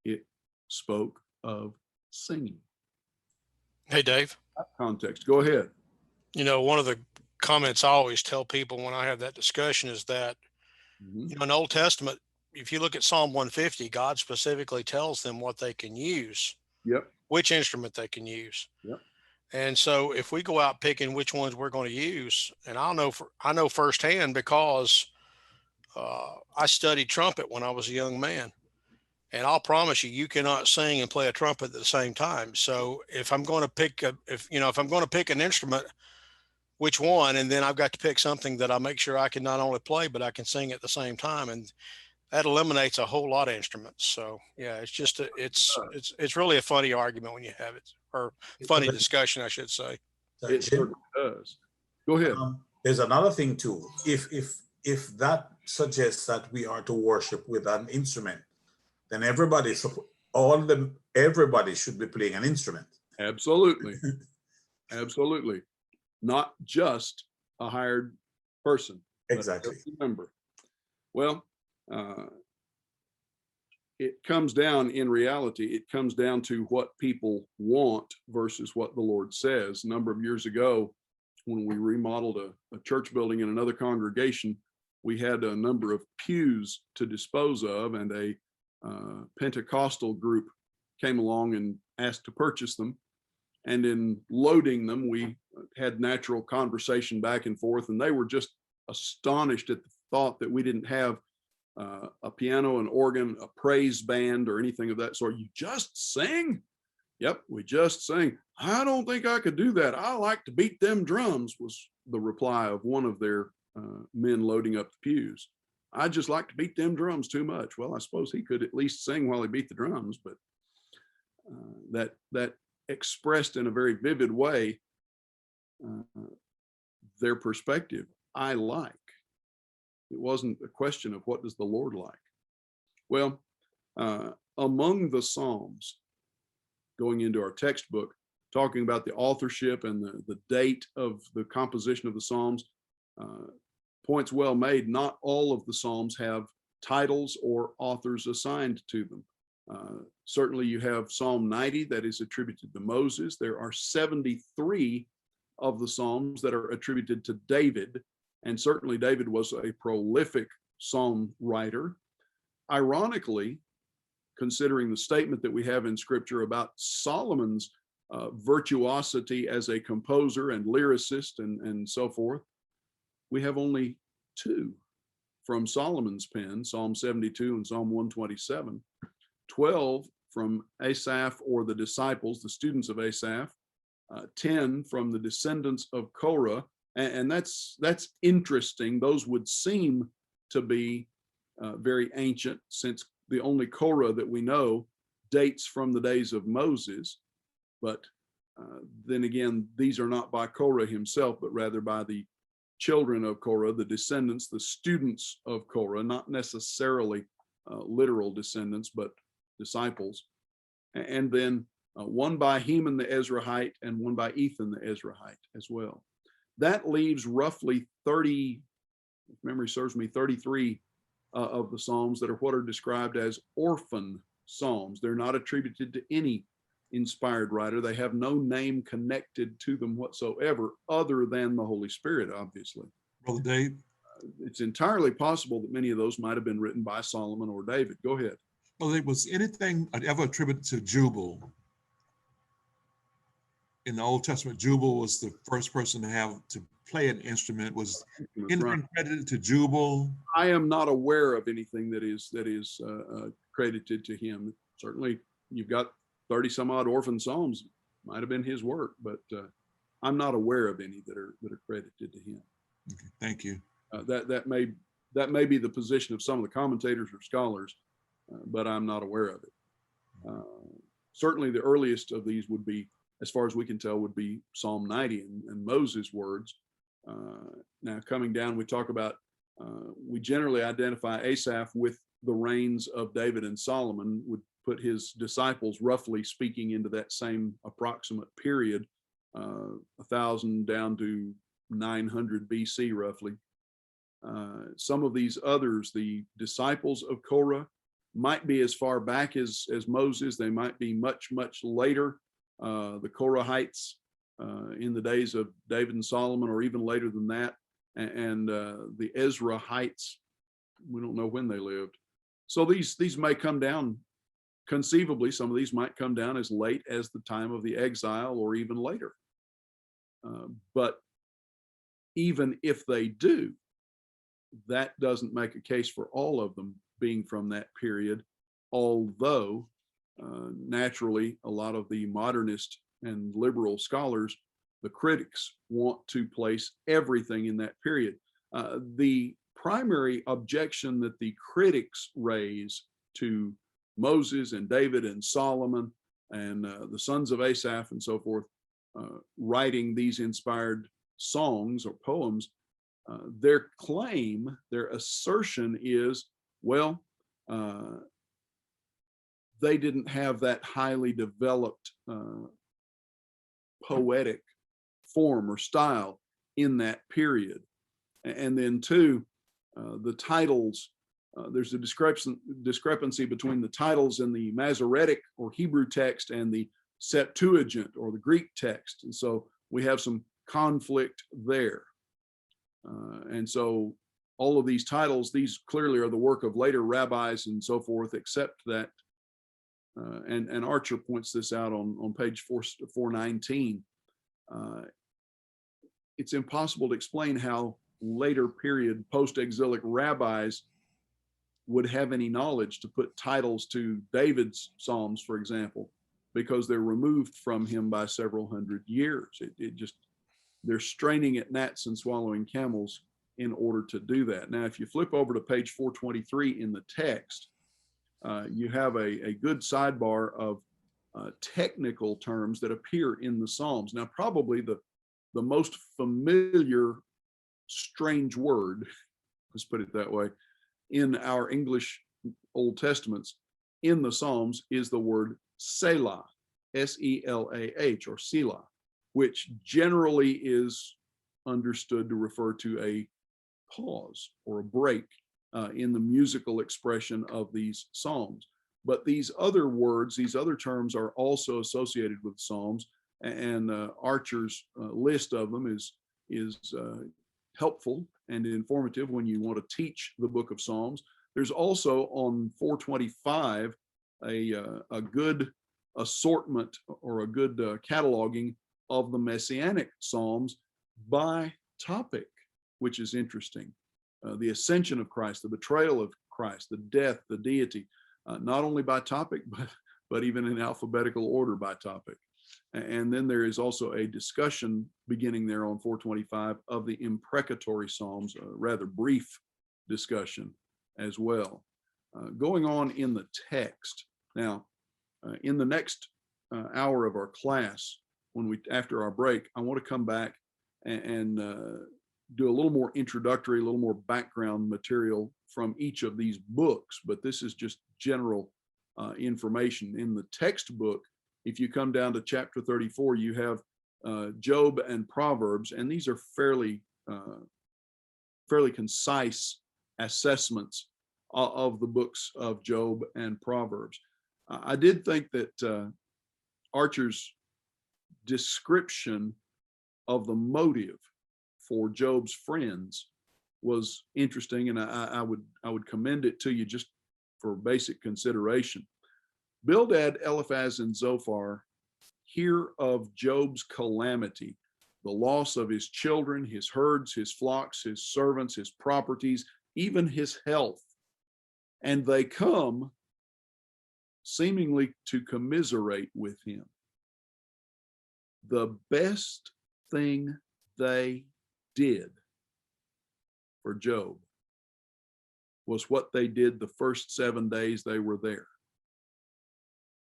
It spoke of singing. Hey, Dave. Context. Go ahead. You know, one of the comments I always tell people when I have that discussion is that, you know, in the Old Testament, if you look at Psalm 150, God specifically tells them what they can use. Yep. Which instrument they can use. Yep. And so if we go out picking which ones we're going to use, and I know firsthand because I studied trumpet when I was a young man, and I'll promise you, you cannot sing and play a trumpet at the same time. So if I'm going to pick if I'm going to pick an instrument, which one? And then I've got to pick something that I make sure I can not only play, but I can sing at the same time. And that eliminates a whole lot of instruments. So yeah, it's just it's really a funny argument when you have it, or funny discussion, I should say. It certainly does. Go ahead. There's another thing too. If that suggests that we are to worship with an instrument, then everybody should be playing an instrument. Absolutely. Absolutely. Not just a hired person. Exactly. Remember. Well, it comes down, in reality, it comes down to what people want versus what the Lord says. A number of years ago, when we remodeled a church building in another congregation, we had a number of pews to dispose of, and a Pentecostal group came along and asked to purchase them. And in loading them, we had natural conversation back and forth, and they were just astonished at the thought that we didn't have a piano, an organ, a praise band, or anything of that sort. You just sing? Yep, we just sing. I don't think I could do that. I like to beat them drums, was the reply of one of their men loading up the pews. I just like to beat them drums too much. Well, I suppose he could at least sing while he beat the drums, but that expressed in a very vivid way their perspective. I like. It wasn't a question of what does the Lord like. Well, among the Psalms, going into our textbook, talking about the authorship and the date of the composition of the Psalms, points well made. Not all of the Psalms have titles or authors assigned to them. Certainly you have Psalm 90 that is attributed to Moses. There are 73 of the Psalms that are attributed to David, and certainly David was a prolific psalm writer. Ironically, considering the statement that we have in Scripture about Solomon's virtuosity as a composer and lyricist and so forth. We have only 2 from Solomon's pen, Psalm 72 and Psalm 127, 12 from Asaph or the disciples, the students of Asaph, 10 from the descendants of Korah. And that's interesting. Those would seem to be very ancient, since the only Korah that we know dates from the days of Moses. But then again, these are not by Korah himself, but rather by the children of Korah, the descendants, the students of Korah, not necessarily literal descendants, but disciples. And then 1 by Heman the Ezrahite and 1 by Ethan the Ezrahite as well. That leaves roughly 30, if memory serves me, 33 of the Psalms that are what are described as orphan Psalms. They're not attributed to any inspired writer. They have no name connected to them whatsoever, other than the Holy Spirit, obviously. Brother Dave? It's entirely possible that many of those might have been written by Solomon or David. Go ahead. Well, was anything ever attributed to Jubal? In the Old Testament, Jubal was the first person to have to play an instrument. Was anything credited to Jubal? I am not aware of anything that is credited to him. Certainly, you've got 30 some odd orphan psalms. Might have been his work, but I'm not aware of any that are credited to him. Okay, thank you. That may be the position of some of the commentators or scholars, but I'm not aware of it. Certainly, the earliest of these would be, as far as we can tell, would be Psalm 90 and Moses' words. Now, coming down, we talk about, we generally identify Asaph with the reigns of David and Solomon, would put his disciples, roughly speaking, into that same approximate period, 1000 down to 900 BC, roughly. Some of these others, the disciples of Korah, might be as far back as Moses. They might be much, much later. The Korahites in the days of David and Solomon, or even later than that. And the Ezrahites, we don't know when they lived. So these may come down, conceivably, some of these might come down as late as the time of the exile or even later. But even if they do, that doesn't make a case for all of them being from that period, although naturally a lot of the modernist and liberal scholars, the critics, want to place everything in that period. The primary objection that the critics raise to Moses and David and Solomon and the sons of Asaph and so forth writing these inspired songs or poems, their claim, their assertion is, well, they didn't have that highly developed poetic form or style in that period. And then two, the titles, there's a discrepancy between the titles in the Masoretic or Hebrew text and the Septuagint or the Greek text. And so we have some conflict there. And so all of these titles, these clearly are the work of later rabbis and so forth, except that, and Archer points this out on page 419. It's impossible to explain how later period post-exilic rabbis would have any knowledge to put titles to David's Psalms, for example, because they're removed from him by several hundred years. It just, they're straining at gnats and swallowing camels in order to do that. Now, if you flip over to page 423 in the text, you have a good sidebar of technical terms that appear in the Psalms. Now, probably the most familiar strange word, let's put it that way, in our English Old Testaments in the Psalms is the word Selah, S-E-L-A-H, or Selah, which generally is understood to refer to a pause or a break in the musical expression of these Psalms. But these other words, these other terms are also associated with Psalms, and Archer's list of them is helpful and informative when you want to teach the book of Psalms. There's also on 425 a good assortment or a good cataloging of the messianic psalms by topic, which is interesting. The ascension of Christ, the betrayal of Christ, the death, the deity, not only by topic, but even in alphabetical order by topic. And then there is also a discussion beginning there on 425 of the imprecatory psalms, a rather brief discussion as well. Going on in the text. Now, in the next hour of our class, after our break, I want to come back and do a little more introductory, a little more background material from each of these books, but this is just general information. In the textbook, if you come down to chapter 34, you have Job and Proverbs, and these are fairly concise assessments of the books of Job and Proverbs. I did think that Archer's description of the motive for Job's friends was interesting, and I would commend it to you just for basic consideration. Bildad, Eliphaz, and Zophar hear of Job's calamity, the loss of his children, his herds, his flocks, his servants, his properties, even his health, and they come seemingly to commiserate with him. The best thing they did for Job was what they did the first 7 days they were there.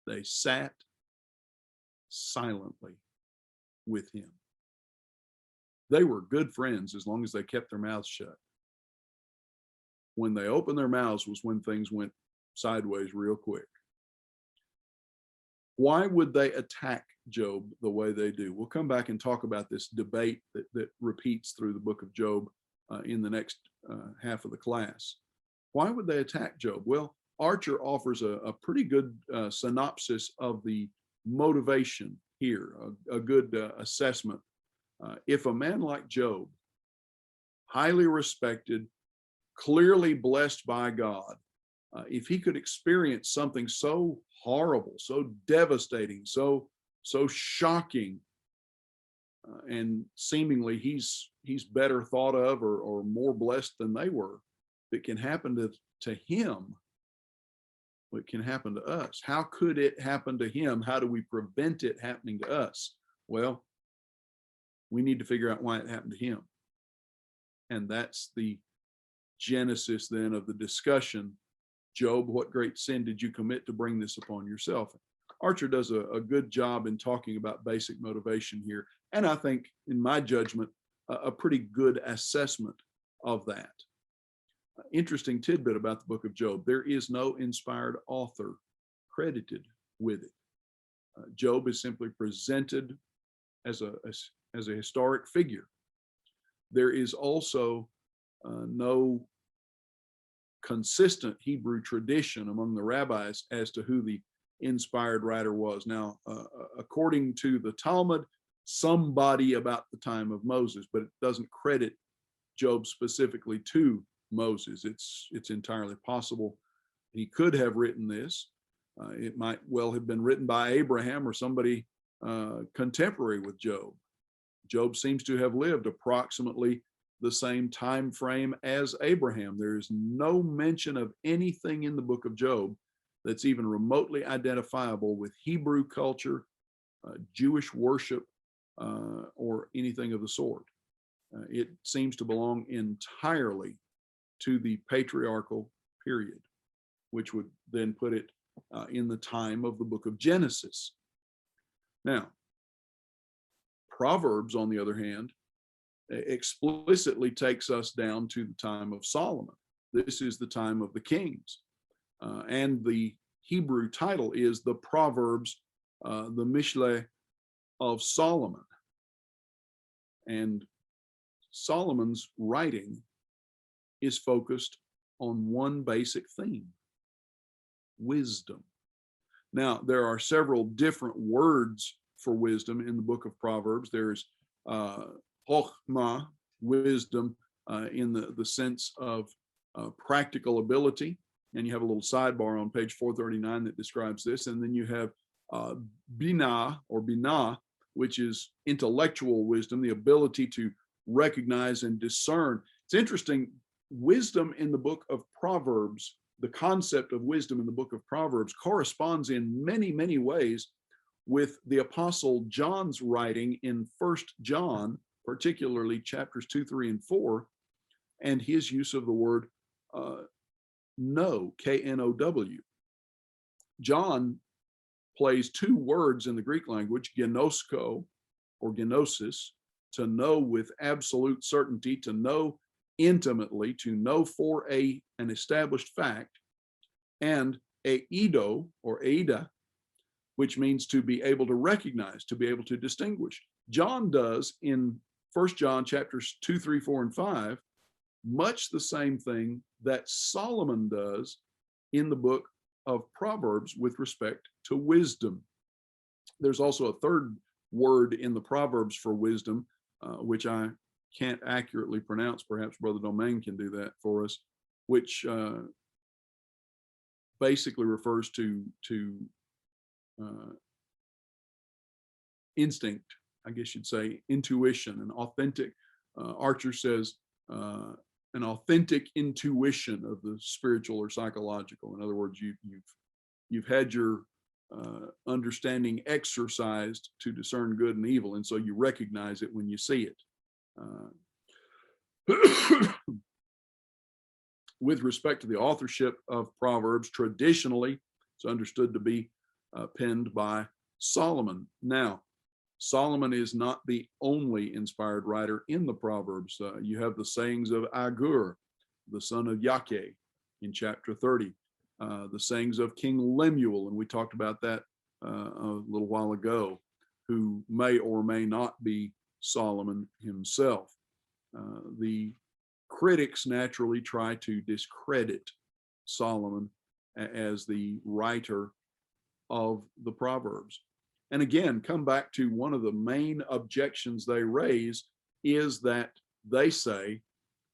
They sat silently with him. They were good friends as long as they kept their mouths shut. When they opened their mouths was when things went sideways real quick. Why would they attack Job the way they do? We'll come back and talk about this debate that repeats through the book of Job in the next half of the class. Why would they attack Job? Well, Archer offers a pretty good synopsis of the motivation here, a good assessment. If a man like Job, highly respected, clearly blessed by God, if he could experience something so horrible, so devastating, so shocking, and seemingly he's better thought of or more blessed than they were, that can happen to him, what can happen to us? How could it happen to him? How do we prevent it happening to us? Well, we need to figure out why it happened to him. And that's the genesis then of the discussion. Job, what great sin did you commit to bring this upon yourself? Archer does a good job in talking about basic motivation here. And I think, in my judgment, a pretty good assessment of that. Interesting tidbit about the book of Job. There is no inspired author credited with it. Job is simply presented as a historic figure. There is also no consistent Hebrew tradition among the rabbis as to who the inspired writer was. Now, according to the Talmud, somebody about the time of Moses, but it doesn't credit Job specifically to Moses. It's entirely possible he could have written this. It might well have been written by Abraham or somebody contemporary with Job. Job seems to have lived approximately the same time frame as Abraham. There is no mention of anything in the book of Job that's even remotely identifiable with Hebrew culture, Jewish worship, or anything of the sort. It seems to belong entirely to the patriarchal period, which would then put it in the time of the book of Genesis. Now, Proverbs, on the other hand, explicitly takes us down to the time of Solomon. This is the time of the kings. And the Hebrew title is the Proverbs, the Mishle of Solomon. And Solomon's writing is focused on one basic theme: wisdom. Now, there are several different words for wisdom in the book of Proverbs. There's chokhmah, wisdom, in the sense of practical ability. And you have a little sidebar on page 439 that describes this. And then you have Binah or Binah, which is intellectual wisdom, the ability to recognize and discern. It's interesting, wisdom in the book of Proverbs, the concept of wisdom in the book of Proverbs corresponds in many, many ways with the Apostle John's writing in 1 John, particularly chapters 2, 3, and 4, and his use of the word know, K-N-O-W. John plays two words in the Greek language, gnosko or gnosis, to know with absolute certainty, to know intimately, to know for an established fact, and eido or eida, which means to be able to recognize, to be able to distinguish. John does in 1 John chapters 2, 3, 4, and 5, much the same thing that Solomon does in the book of Proverbs with respect to wisdom. There's also a third word in the Proverbs for wisdom, which I can't accurately pronounce. Perhaps Brother Domain can do that for us, which basically refers to instinct, I guess you'd say, intuition, an authentic. Archer says an authentic intuition of the spiritual or psychological. In other words, you've had your understanding exercised to discern good and evil, and so you recognize it when you see it. With respect to the authorship of Proverbs, traditionally it's understood to be penned by Solomon. Now, Solomon is not the only inspired writer in the Proverbs. You have the sayings of Agur, the son of Yake, in chapter 30. The sayings of King Lemuel, and we talked about that a little while ago, who may or may not be Solomon himself. The critics naturally try to discredit Solomon as the writer of the Proverbs. And again, come back to one of the main objections they raise is that they say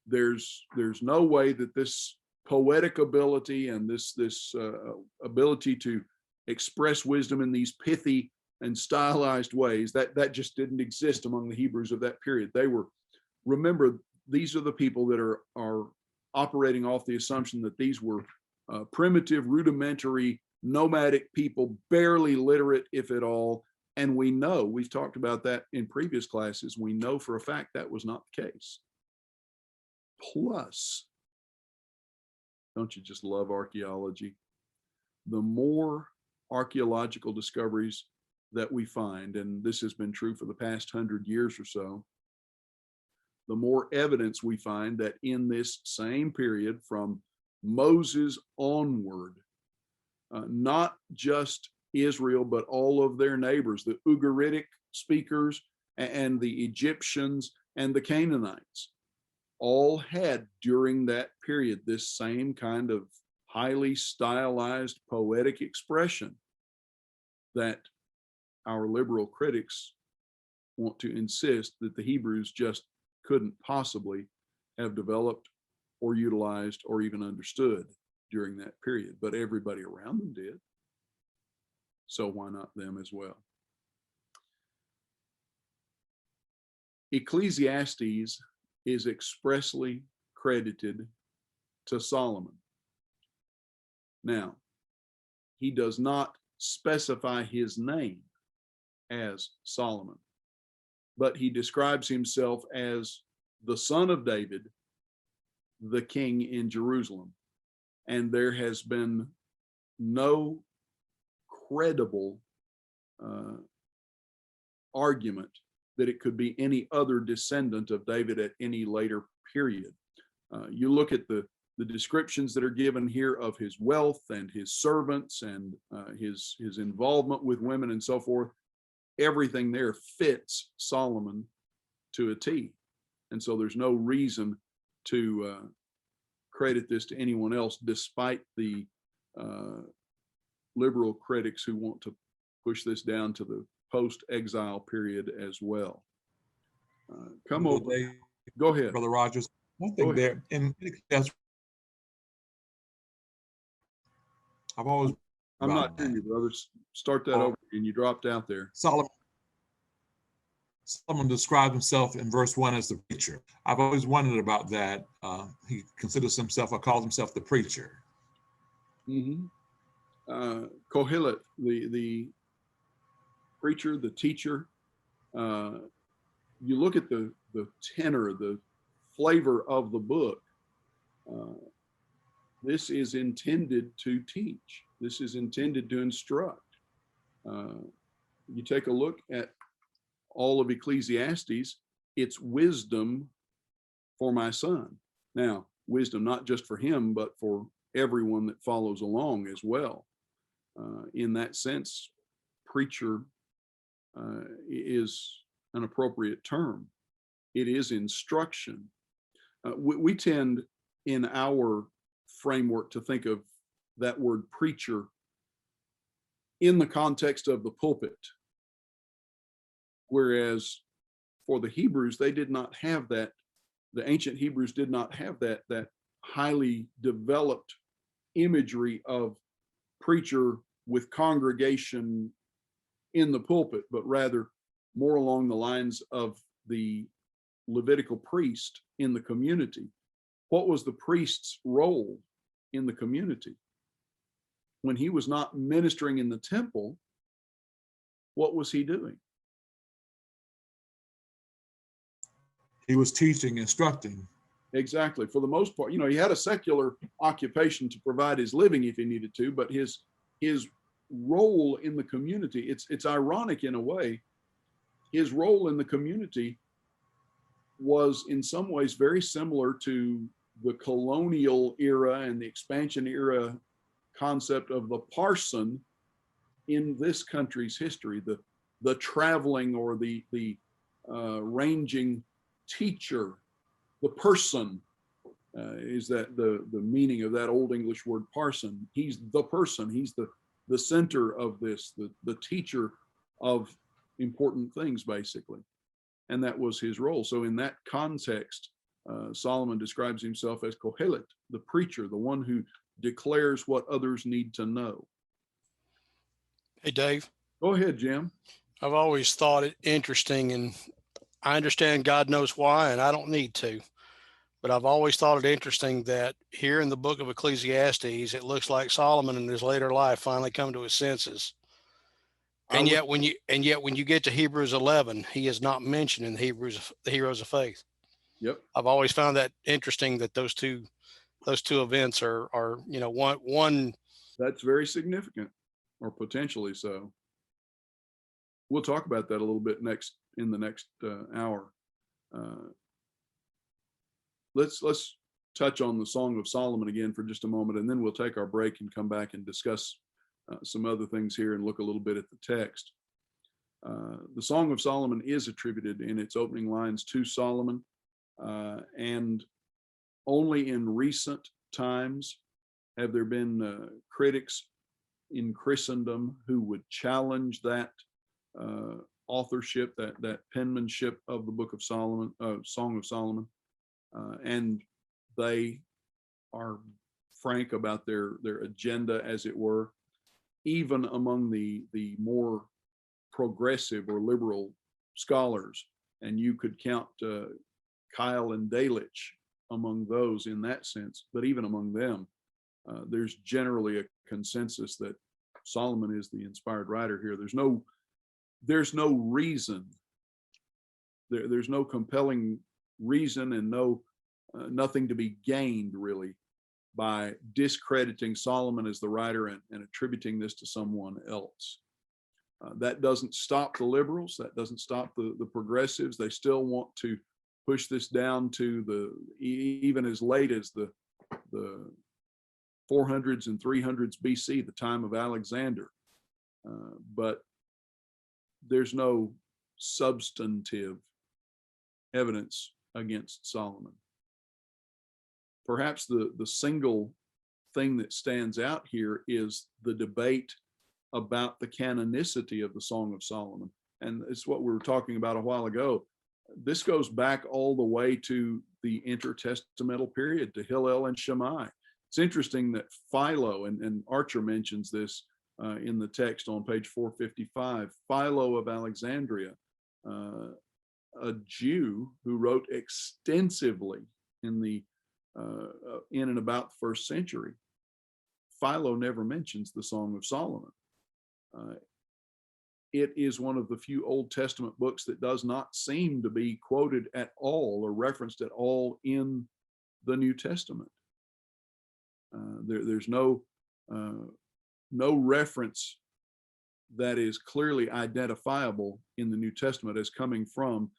there's no way that this poetic ability and this ability to express wisdom in these pithy and stylized ways, that just didn't exist among the Hebrews of that period. They were, remember, these are the people that are operating off the assumption that these were primitive, rudimentary, nomadic people, barely literate, if at all. And we know, we've talked about that in previous classes, we know for a fact that was not the case. Plus, don't you just love archaeology? The more archaeological discoveries that we find, and this has been true for the past 100 years or so, the more evidence we find that in this same period from Moses onward, not just Israel, but all of their neighbors, the Ugaritic speakers and the Egyptians and the Canaanites, all had during that period this same kind of highly stylized poetic expression that our liberal critics want to insist that the Hebrews just couldn't possibly have developed or utilized or even understood during that period, but everybody around them did. So why not them as well? Ecclesiastes is expressly credited to Solomon. Now, he does not specify his name as Solomon, but he describes himself as the son of David, the king in Jerusalem. And there has been no credible argument that it could be any other descendant of David at any later period. You look at the descriptions that are given here of his wealth and his servants and his involvement with women and so forth. Everything there fits Solomon to a T. And so there's no reason to credit this to anyone else, despite the liberal critics who want to push this down to the post-exile period as well. Come over. Go ahead. Brother Rogers. One thing there, in Ecclesiastes, I've always... I'm not hearing you, brothers. start that over, and you dropped out there. Solomon described himself in verse 1 as the preacher. I've always wondered about that. He considers himself, or calls himself, the preacher. Mm-hmm. Kohelet, the preacher, the teacher. You look at the tenor, the flavor of the book. This is intended to teach. This is intended to instruct. You take a look at all of Ecclesiastes, it's wisdom for my son. Now, wisdom not just for him, but for everyone that follows along as well. In that sense, preacher is an appropriate term. It is instruction. We tend in our framework to think of that word preacher in the context of the pulpit. Whereas for the Hebrews, they did not have that. The ancient Hebrews did not have that highly developed imagery of preacher with congregation in the pulpit, but rather more along the lines of the Levitical priest in the community. What was the priest's role in the community? When he was not ministering in the temple, what was he doing? He was teaching, instructing. Exactly. For the most part, he had a secular occupation to provide his living if he needed to, but his role in the community, it's ironic in a way, his role in the community was in some ways very similar to the colonial era and the expansion era concept of the parson in this country's history, the traveling or the ranging teacher. The person is that the meaning of that Old English word parson. He's the person. He's the center of this, the teacher of important things, basically. And that was his role. So in that context, Solomon describes himself as Kohelet, the preacher, the one who declares what others need to know. Hey, Dave. Go ahead, Jim. I've always thought it interesting, and I understand God knows why, and I don't need to, but I've always thought it interesting that here in the book of Ecclesiastes, it looks like Solomon in his later life finally come to his senses. And yet when you get to Hebrews 11, he is not mentioned in the heroes of faith. Yep. I've always found that interesting that those two events are one. That's very significant, or potentially so. We'll talk about that a little bit in the next hour. Let's touch on the Song of Solomon again for just a moment, and then we'll take our break and come back and discuss some other things here and look a little bit at the text. The Song of Solomon is attributed in its opening lines to Solomon, and only in recent times have there been critics in Christendom who would challenge that authorship, that penmanship of the Book of Solomon, Song of Solomon, and they are frank about their agenda, as it were, even among the more progressive or liberal scholars. And you could count Kyle and Delitzsch among those in that sense, but even among them, there's generally a consensus that Solomon is the inspired writer here. There's no reason, there's no compelling reason, and nothing to be gained really by discrediting Solomon as the writer and attributing this to someone else. That doesn't stop the liberals. That doesn't stop the progressives. They still want to push this down to even as late as the 400s and 300s BC, the time of Alexander. But there's no substantive evidence against Solomon. Perhaps the single thing that stands out here is the debate about the canonicity of the Song of Solomon. And it's what we were talking about a while ago. This goes back all the way to the intertestamental period, to Hillel and Shammai. It's interesting that Philo, and Archer mentions this, in the text on page 455. Philo of Alexandria, a Jew who wrote extensively in and about the first century. Philo never mentions the Song of Solomon. It is one of the few Old Testament books that does not seem to be quoted at all or referenced at all in the New Testament. There's no reference that is clearly identifiable in the New Testament as coming from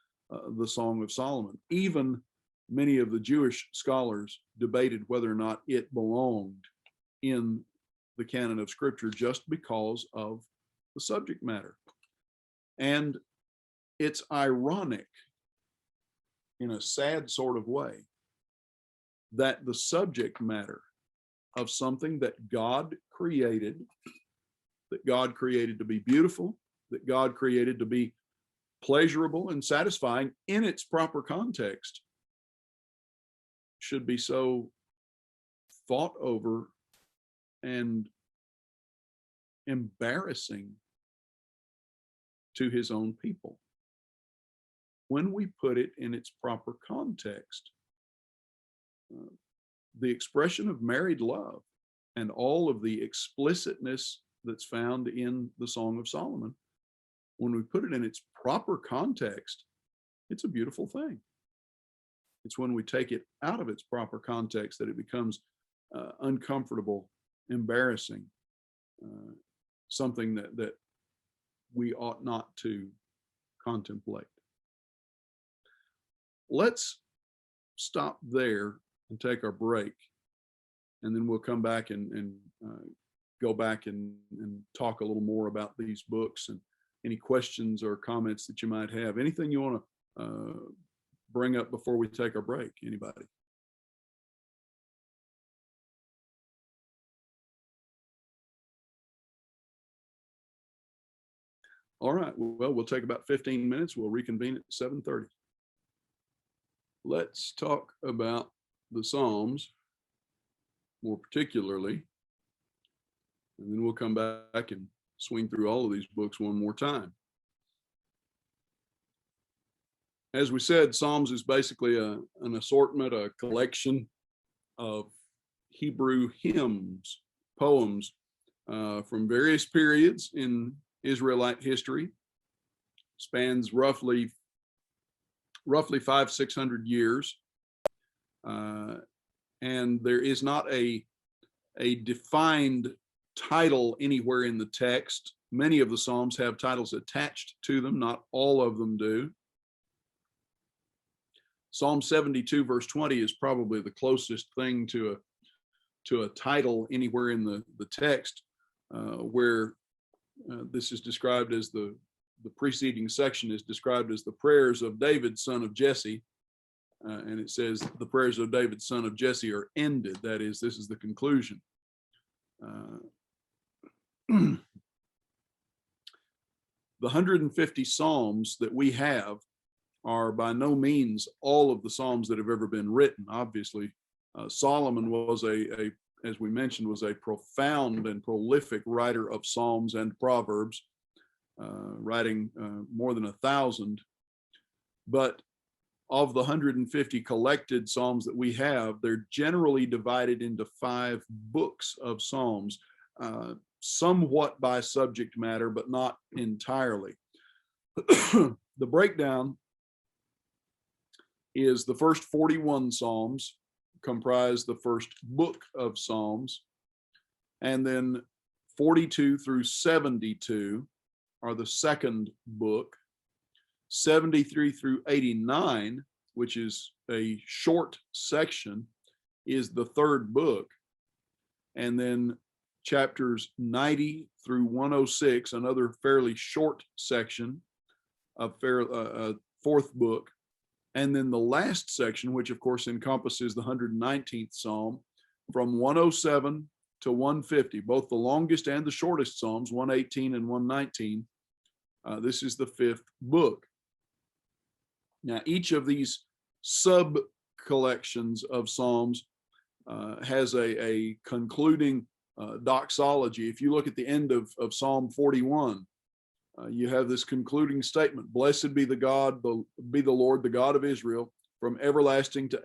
the Song of Solomon. Even many of the Jewish scholars debated whether or not it belonged in the canon of Scripture just because of the subject matter. And it's ironic, in a sad sort of way, that the subject matter of something that God created to be beautiful, that God created to be pleasurable and satisfying in its proper context, should be so fought over and embarrassing to his own people. When we put it in its proper context, the expression of married love and all of the explicitness that's found in the Song of Solomon, when we put it in its proper context, it's a beautiful thing. It's when we take it out of its proper context that it becomes uncomfortable, embarrassing, something that we ought not to contemplate. Let's stop there and take our break, and then we'll come back and go back and talk a little more about these books and any questions or comments that you might have. Anything you want to bring up before we take our break? Anybody? All right, well, we'll take about 15 minutes. We'll reconvene at 7:30. Let's talk about the Psalms more particularly, and then we'll come back and swing through all of these books one more time. As we said, Psalms is basically an assortment, a collection of Hebrew hymns, poems from various periods in Israelite history. Spans roughly 500-600 years, and there is not a defined title anywhere in the text. Many of the Psalms have titles attached to them, not all of them do. Psalm 72 verse 20 is probably the closest thing to a title anywhere in the text, where this is described as the preceding section is described as the prayers of David, son of Jesse. And it says the prayers of David, son of Jesse, are ended. That is, this is the conclusion. The 150 Psalms that we have are by no means all of the Psalms that have ever been written. Obviously, Solomon was as we mentioned, was a profound and prolific writer of Psalms and Proverbs, writing more than 1,000. But of the 150 collected Psalms that we have, they're generally divided into 5 books of Psalms, somewhat by subject matter, but not entirely. The breakdown is the first 41 Psalms comprise the first book of Psalms, and then 42 through 72 are the second book. 73 through 89, which is a short section, is the third book. And then chapters 90 through 106, another fairly short section of fourth book. And then the last section, which of course encompasses the 119th Psalm, from 107 to 150, both the longest and the shortest Psalms, 118 and 119. This is the 5th book. Now, each of these sub-collections of Psalms has a concluding doxology. If you look at the end of Psalm 41, you have this concluding statement: "Blessed be the Lord, the God of Israel, from everlasting to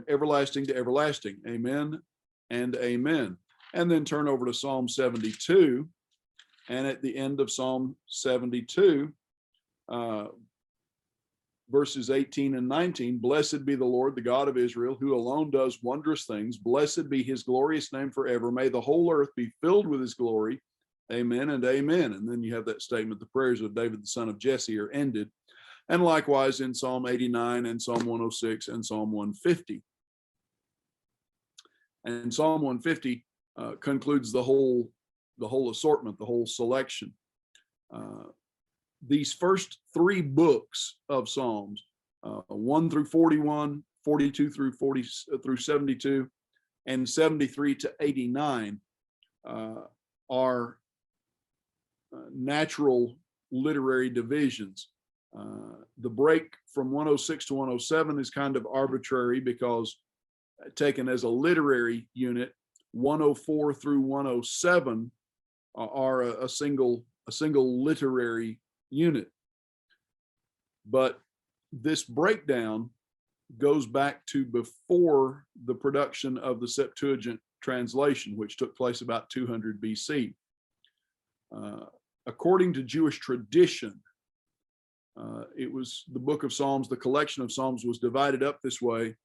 everlasting. Amen and amen." And then turn over to Psalm 72, and at the end of Psalm 72, verses 18 and 19, "Blessed be the Lord, the God of Israel, who alone does wondrous things. Blessed be his glorious name forever. May the whole earth be filled with his glory. Amen and amen." And then you have that statement: "The prayers of David, the son of Jesse, are ended." And likewise in Psalm 89 and Psalm 106 and Psalm 150. And Psalm 150 concludes the whole assortment, the whole selection. These first three books of Psalms, 1 through 41, 42 through 72, and 73 to 89, are natural literary divisions. The break from 106 to 107 is kind of arbitrary, because taken as a literary unit, 104 through 107 are a single literary unit. But this breakdown goes back to before the production of the Septuagint translation, which took place about 200 BC. According to Jewish tradition, it was the book of Psalms, the collection of Psalms was divided up this way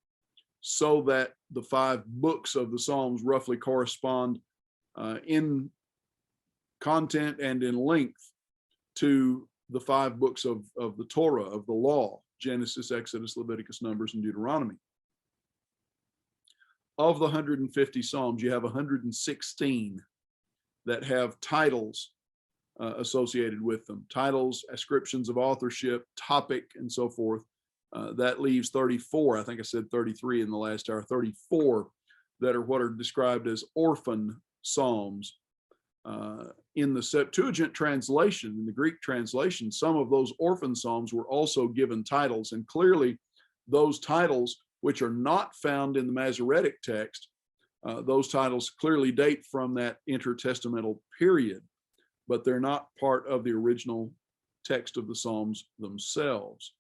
so that the 5 books of the Psalms roughly correspond in content and in length to the 5 books of the Torah, of the law: Genesis, Exodus, Leviticus, Numbers, and Deuteronomy. Of the 150 Psalms, you have 116 that have titles associated with them: titles, ascriptions of authorship, topic, and so forth. That leaves 34. I think I said 33 in the last hour. 34 that are what are described as orphan Psalms. In the Septuagint translation, in the Greek translation, some of those orphan Psalms were also given titles, and clearly those titles, which are not found in the Masoretic text, those titles clearly date from that intertestamental period, but they're not part of the original text of the Psalms themselves.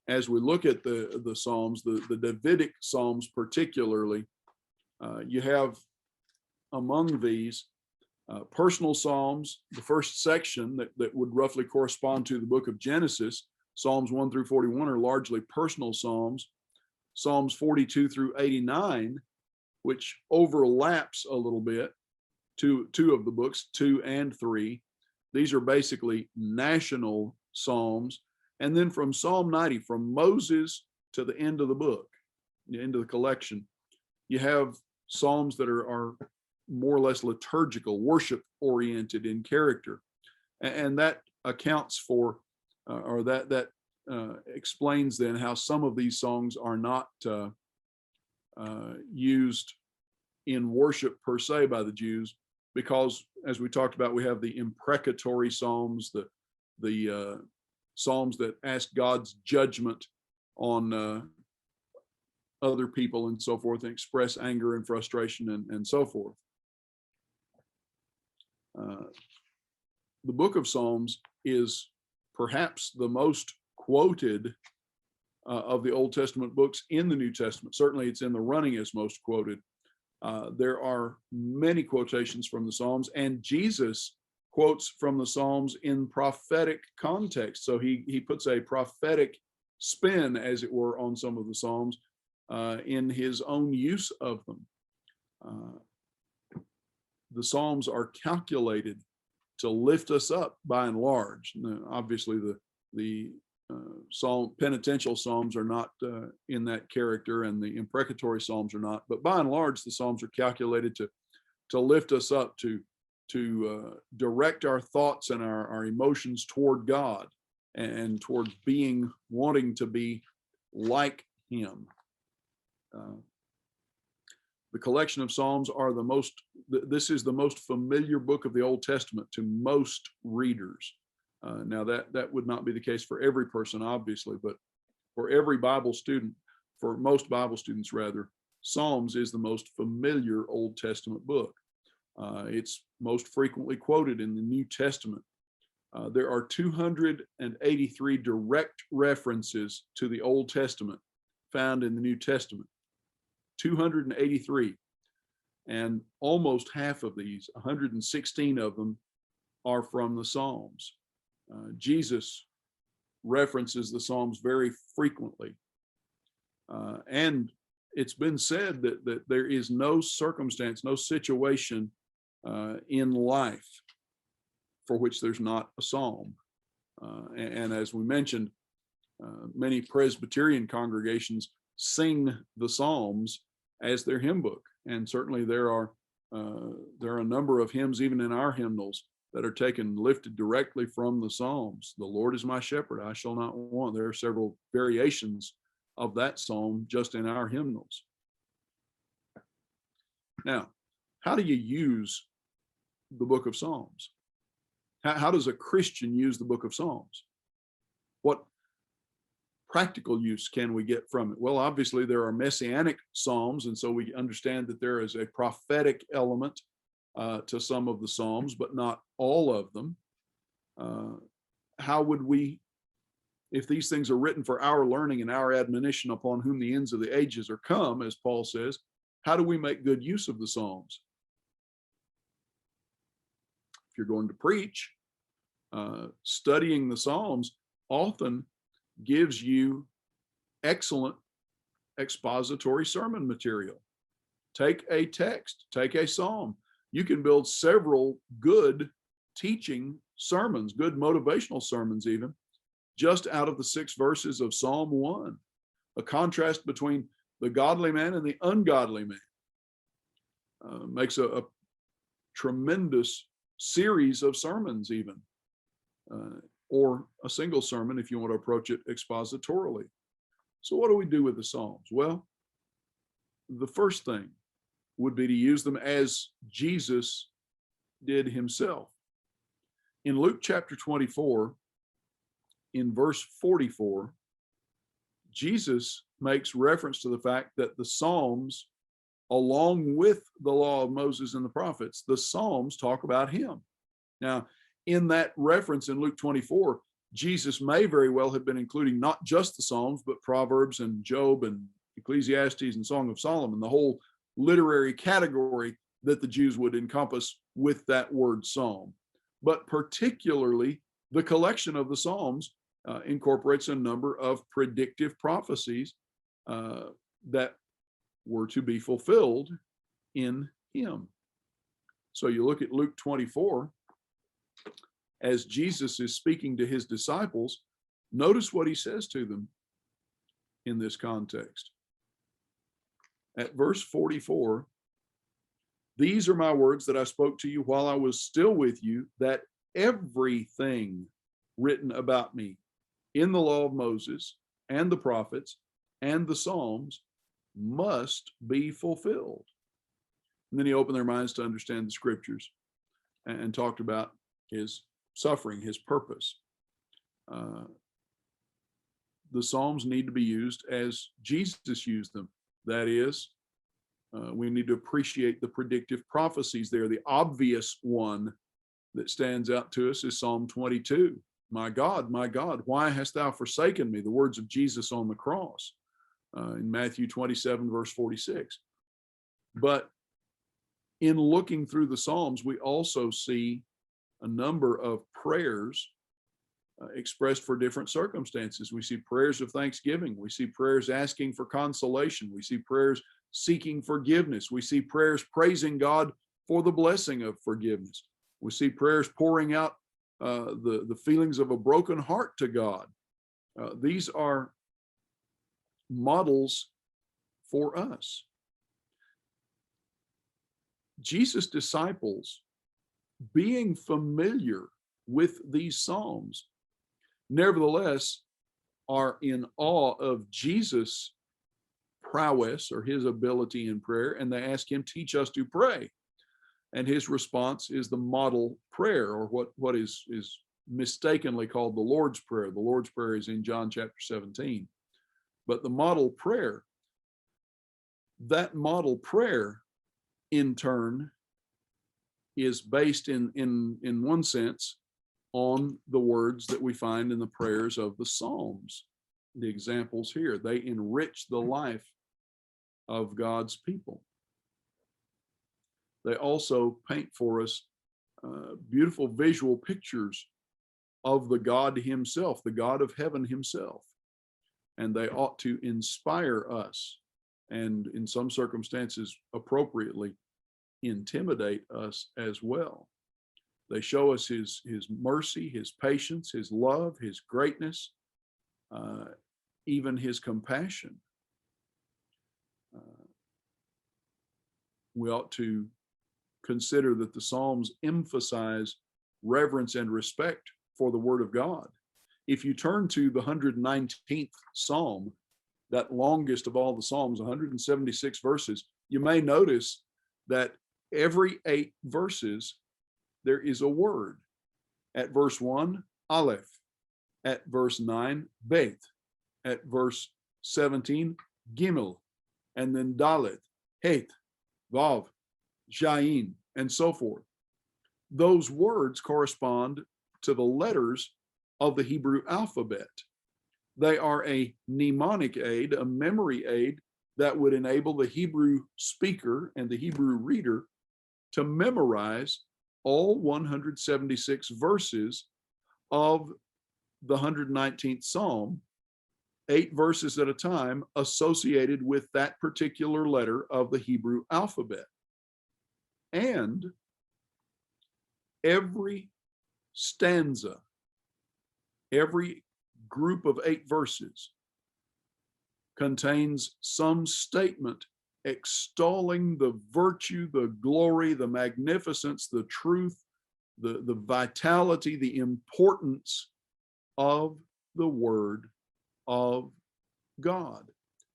As we look at the Psalms, the Davidic Psalms particularly, you have among these personal Psalms. The first section that would roughly correspond to the book of Genesis, Psalms 1 through 41, are largely personal Psalms. Psalms 42 through 89, which overlaps a little bit, two of the books, 2 and 3. These are basically national Psalms. And then from Psalm 90, from Moses to the end of the book, the end of the collection, you have Psalms that are more or less liturgical, worship oriented in character. And that accounts for, or that explains then how some of these songs are not used in worship per se by the Jews, because, as we talked about, we have the imprecatory Psalms, the Psalms that ask God's judgment on other people and so forth, and express anger and frustration and so forth. The book of Psalms is perhaps the most quoted of the Old Testament books in the New Testament. Certainly it's in the running as most quoted. There are many quotations from the Psalms, and Jesus quotes from the Psalms in prophetic context. So he puts a prophetic spin, as it were, on some of the Psalms in his own use of them. The Psalms are calculated to lift us up by and large. Now, obviously, the penitential Psalms are not in that character, and the imprecatory Psalms are not. But by and large, the Psalms are calculated to lift us up, to direct our thoughts and our emotions toward God, and toward wanting to be like Him. The collection of Psalms are this is the most familiar book of the Old Testament to most readers. Now that would not be the case for every person, obviously, but for every Bible student, for most Bible students rather, Psalms is the most familiar Old Testament book. It's most frequently quoted in the New Testament. There are 283 direct references to the Old Testament found in the New Testament. 283. And almost half of these, 116 of them, are from the Psalms. Jesus references the Psalms very frequently. And it's been said that there is no circumstance, no situation in life for which there's not a psalm. And as we mentioned, many Presbyterian congregations sing the Psalms as their hymn book. And certainly there are a number of hymns, even in our hymnals, that are lifted directly from the Psalms. The Lord is my shepherd, I shall not want. There are several variations of that psalm just in our hymnals. Now, how do you use the book of Psalms? How does a Christian use the book of Psalms? What practical use can we get from it? Well, obviously there are messianic Psalms, and so we understand that there is a prophetic element to some of the Psalms, but not all of them. How would we, if these things are written for our learning and our admonition, upon whom the ends of the ages are come, as Paul says, how do we make good use of the Psalms? If you're going to preach, studying the Psalms often gives you excellent expository sermon material. Take a text, take a psalm. You can build several good teaching sermons, good motivational sermons even, just out of the 6 verses of Psalm 1, a contrast between the godly man and the ungodly man. Makes a tremendous series of sermons even, or a single sermon if you want to approach it expositorily. So what do we do with the Psalms? Well, the first thing would be to use them as Jesus did himself. In Luke chapter 24, in verse 44, Jesus makes reference to the fact that the Psalms, along with the law of Moses and the prophets, the Psalms talk about him. Now, in that reference in Luke 24, Jesus may very well have been including not just the Psalms, but Proverbs and Job and Ecclesiastes and Song of Solomon, the whole literary category that the Jews would encompass with that word psalm. But particularly the collection of the Psalms incorporates a number of predictive prophecies that were to be fulfilled in him. So you look at Luke 24, as Jesus is speaking to his disciples, notice what he says to them in this context. At verse 44, these are my words that I spoke to you while I was still with you, that everything written about me in the law of Moses and the prophets and the Psalms must be fulfilled. And then he opened their minds to understand the scriptures and talked about his suffering, his purpose. The Psalms need to be used as Jesus used them. That is, we need to appreciate the predictive prophecies there. The obvious one that stands out to us is Psalm 22. My God, why hast thou forsaken me? The words of Jesus on the cross in Matthew 27, verse 46. But in looking through the Psalms, we also see a number of prayers expressed for different circumstances. We see prayers of thanksgiving. We see prayers asking for consolation. We see prayers seeking forgiveness. We see prayers praising God for the blessing of forgiveness. We see prayers pouring out the feelings of a broken heart to God. These are models for us. Jesus' disciples, being familiar with these Psalms, nevertheless are in awe of Jesus' prowess or his ability in prayer, and they ask him, teach us to pray. And his response is the model prayer, or what is mistakenly called the Lord's Prayer. The Lord's Prayer is in John chapter 17. But the model prayer, That model prayer, in turn, is based in one sense on the words that we find in the prayers of the Psalms. The examples here, they enrich the life of God's people. They also paint for us beautiful visual pictures of the God himself, the God of heaven himself. And they ought to inspire us, and in some circumstances appropriately intimidate us as well. They show us his mercy, his patience, his love, his greatness, even his compassion. We ought to consider that the Psalms emphasize reverence and respect for the Word of God. If you turn to the 119th Psalm, that longest of all the Psalms, 176 verses, you may notice that every 8 verses, there is a word. At verse 1, Aleph. At verse 9, Beth. At verse 17, Gimel. And then Dalet, Het, Vav, Shain, and so forth. Those words correspond to the letters of the Hebrew alphabet. They are a mnemonic aid, a memory aid that would enable the Hebrew speaker and the Hebrew reader to memorize all 176 verses of the 119th Psalm, 8 verses at a time, associated with that particular letter of the Hebrew alphabet. And every stanza, every group of 8 verses contains some statement extolling the virtue, the glory, the magnificence, the truth, the vitality, the importance of the Word of God.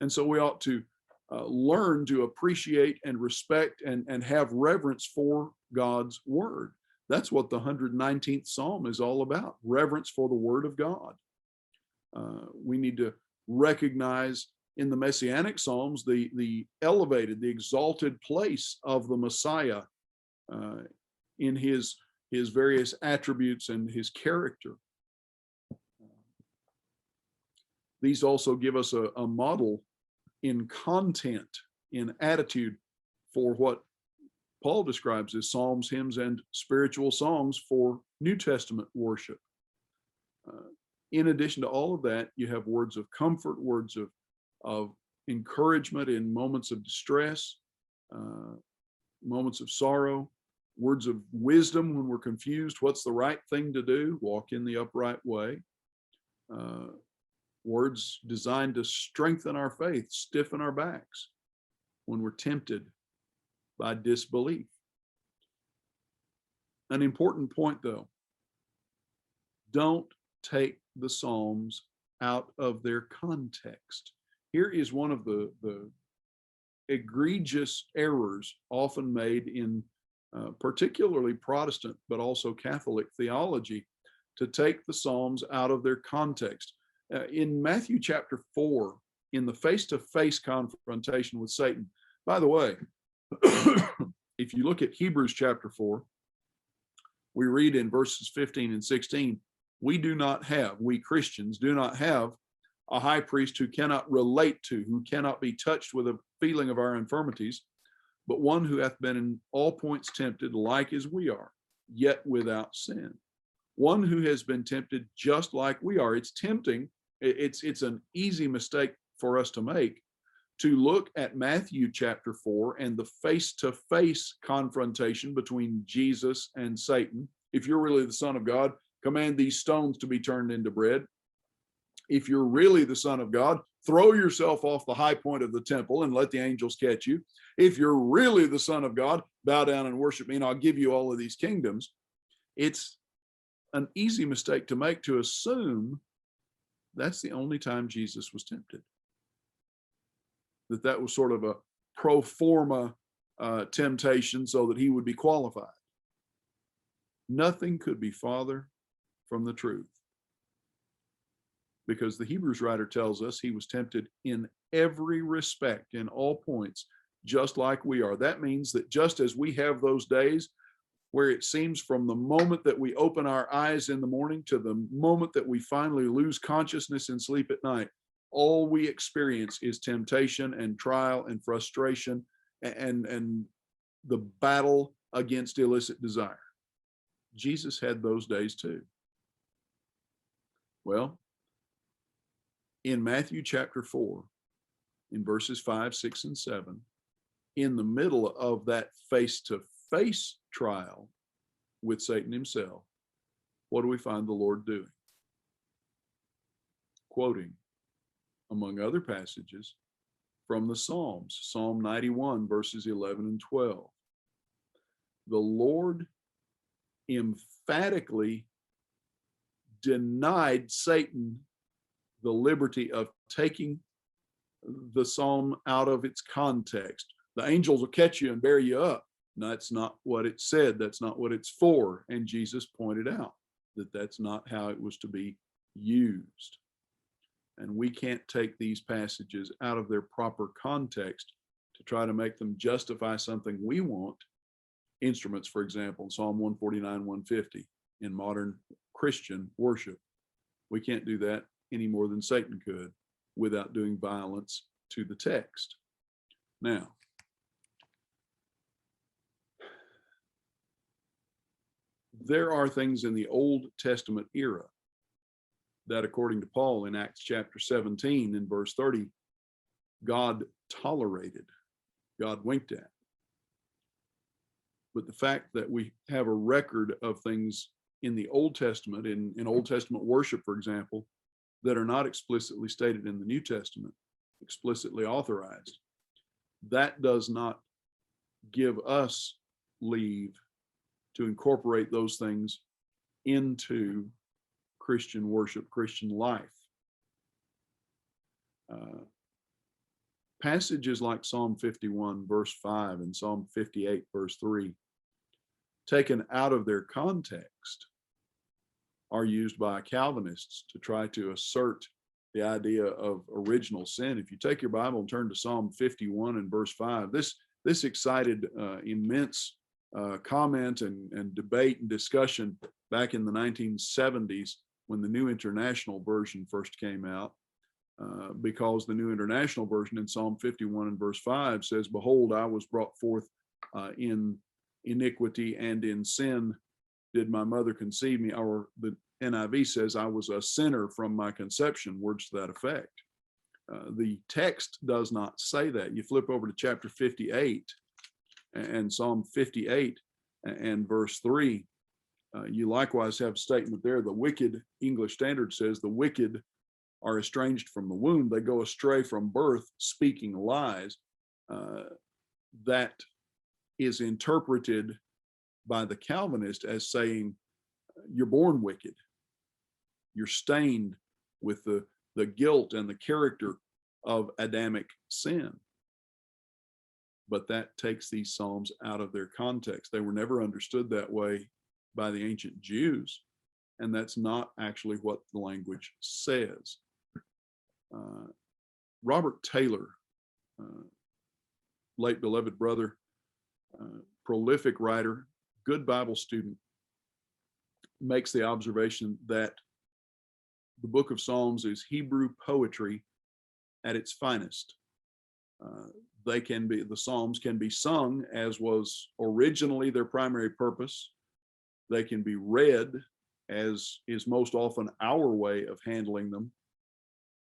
And so we ought to learn to appreciate and respect and have reverence for God's Word. That's what the 119th Psalm is all about, reverence for the Word of God. We need to recognize in the Messianic Psalms the elevated, the exalted place of the Messiah in his various attributes and his character. These also give us a model in content, in attitude, for what Paul describes as psalms, hymns, and spiritual songs for New Testament worship. In addition to all of that, you have words of comfort, words of encouragement in moments of distress, moments of sorrow, words of wisdom when we're confused. What's the right thing to do? Walk in the upright way. Words designed to strengthen our faith, stiffen our backs when we're tempted by disbelief. An important point, though, don't take the Psalms out of their context. Here is one of the egregious errors often made in particularly Protestant, but also Catholic theology, to take the Psalms out of their context. In Matthew chapter 4, in the face-to-face confrontation with Satan, by the way, if you look at Hebrews chapter 4, we read in verses 15 and 16, we Christians do not have a high priest who cannot relate to, who cannot be touched with a feeling of our infirmities, but one who hath been in all points tempted like as we are, yet without sin. One who has been tempted just like we are. It's tempting. It's an easy mistake for us to make, to look at Matthew chapter 4 and the face-to-face confrontation between Jesus and Satan. If you're really the Son of God, command these stones to be turned into bread. If you're really the Son of God, throw yourself off the high point of the temple and let the angels catch you. If you're really the Son of God, bow down and worship me, and I'll give you all of these kingdoms. It's an easy mistake to make, to assume that's the only time Jesus was tempted. That was sort of a pro forma temptation so that he would be qualified. Nothing could be farther from the truth. because the Hebrews writer tells us he was tempted in every respect, in all points, just like we are. That means that just as we have those days where it seems from the moment that we open our eyes in the morning to the moment that we finally lose consciousness and sleep at night, all we experience is temptation and trial and frustration and the battle against illicit desire. Jesus had those days too. Well, in Matthew chapter 4, in verses 5, 6, and 7, in the middle of that face-to-face trial with Satan himself, what do we find the Lord doing? Quoting, among other passages, from the Psalms, Psalm 91, verses 11 and 12. The Lord emphatically denied Satan the liberty of taking the psalm out of its context. The angels will catch you and bear you up. That's not what it said. That's not what it's for. And Jesus pointed out that that's not how it was to be used. And we can't take these passages out of their proper context to try to make them justify something we want. Instruments, for example, Psalm 149, 150 in modern Christian worship. We can't do that any more than Satan could without doing violence to the text. Now, there are things in the Old Testament era that, according to Paul in Acts chapter 17 in verse 30, God tolerated, God winked at. But the fact that we have a record of things in the Old Testament, in Old Testament worship, for example, that are not explicitly stated in the New Testament, explicitly authorized, that does not give us leave to incorporate those things into Christian worship, Christian life. Passages like Psalm 51, verse 5, and Psalm 58, verse 3, taken out of their context, are used by Calvinists to try to assert the idea of original sin. If you take your Bible and turn to Psalm 51 and verse 5, this excited immense comment and debate and discussion back in the 1970s when the New International Version first came out, because the New International Version in Psalm 51 and verse 5 says, "Behold, I was brought forth in iniquity, and in sin did my mother conceive me." Or the NIV says, "I was a sinner from my conception," words to that effect. The text does not say that. You flip over to chapter 58 and Psalm 58 and verse 3, you likewise have a statement there. The wicked, English Standard says, "The wicked are estranged from the womb. They go astray from birth, speaking lies." That is interpreted by the Calvinist as saying, you're born wicked. You're stained with the guilt and the character of Adamic sin. But that takes these Psalms out of their context. They were never understood that way by the ancient Jews, and that's not actually what the language says. Robert Taylor, late beloved brother, prolific writer, good Bible student, makes the observation that the book of Psalms is Hebrew poetry at its finest. The Psalms can be sung as was originally their primary purpose. They can be read as is most often our way of handling them.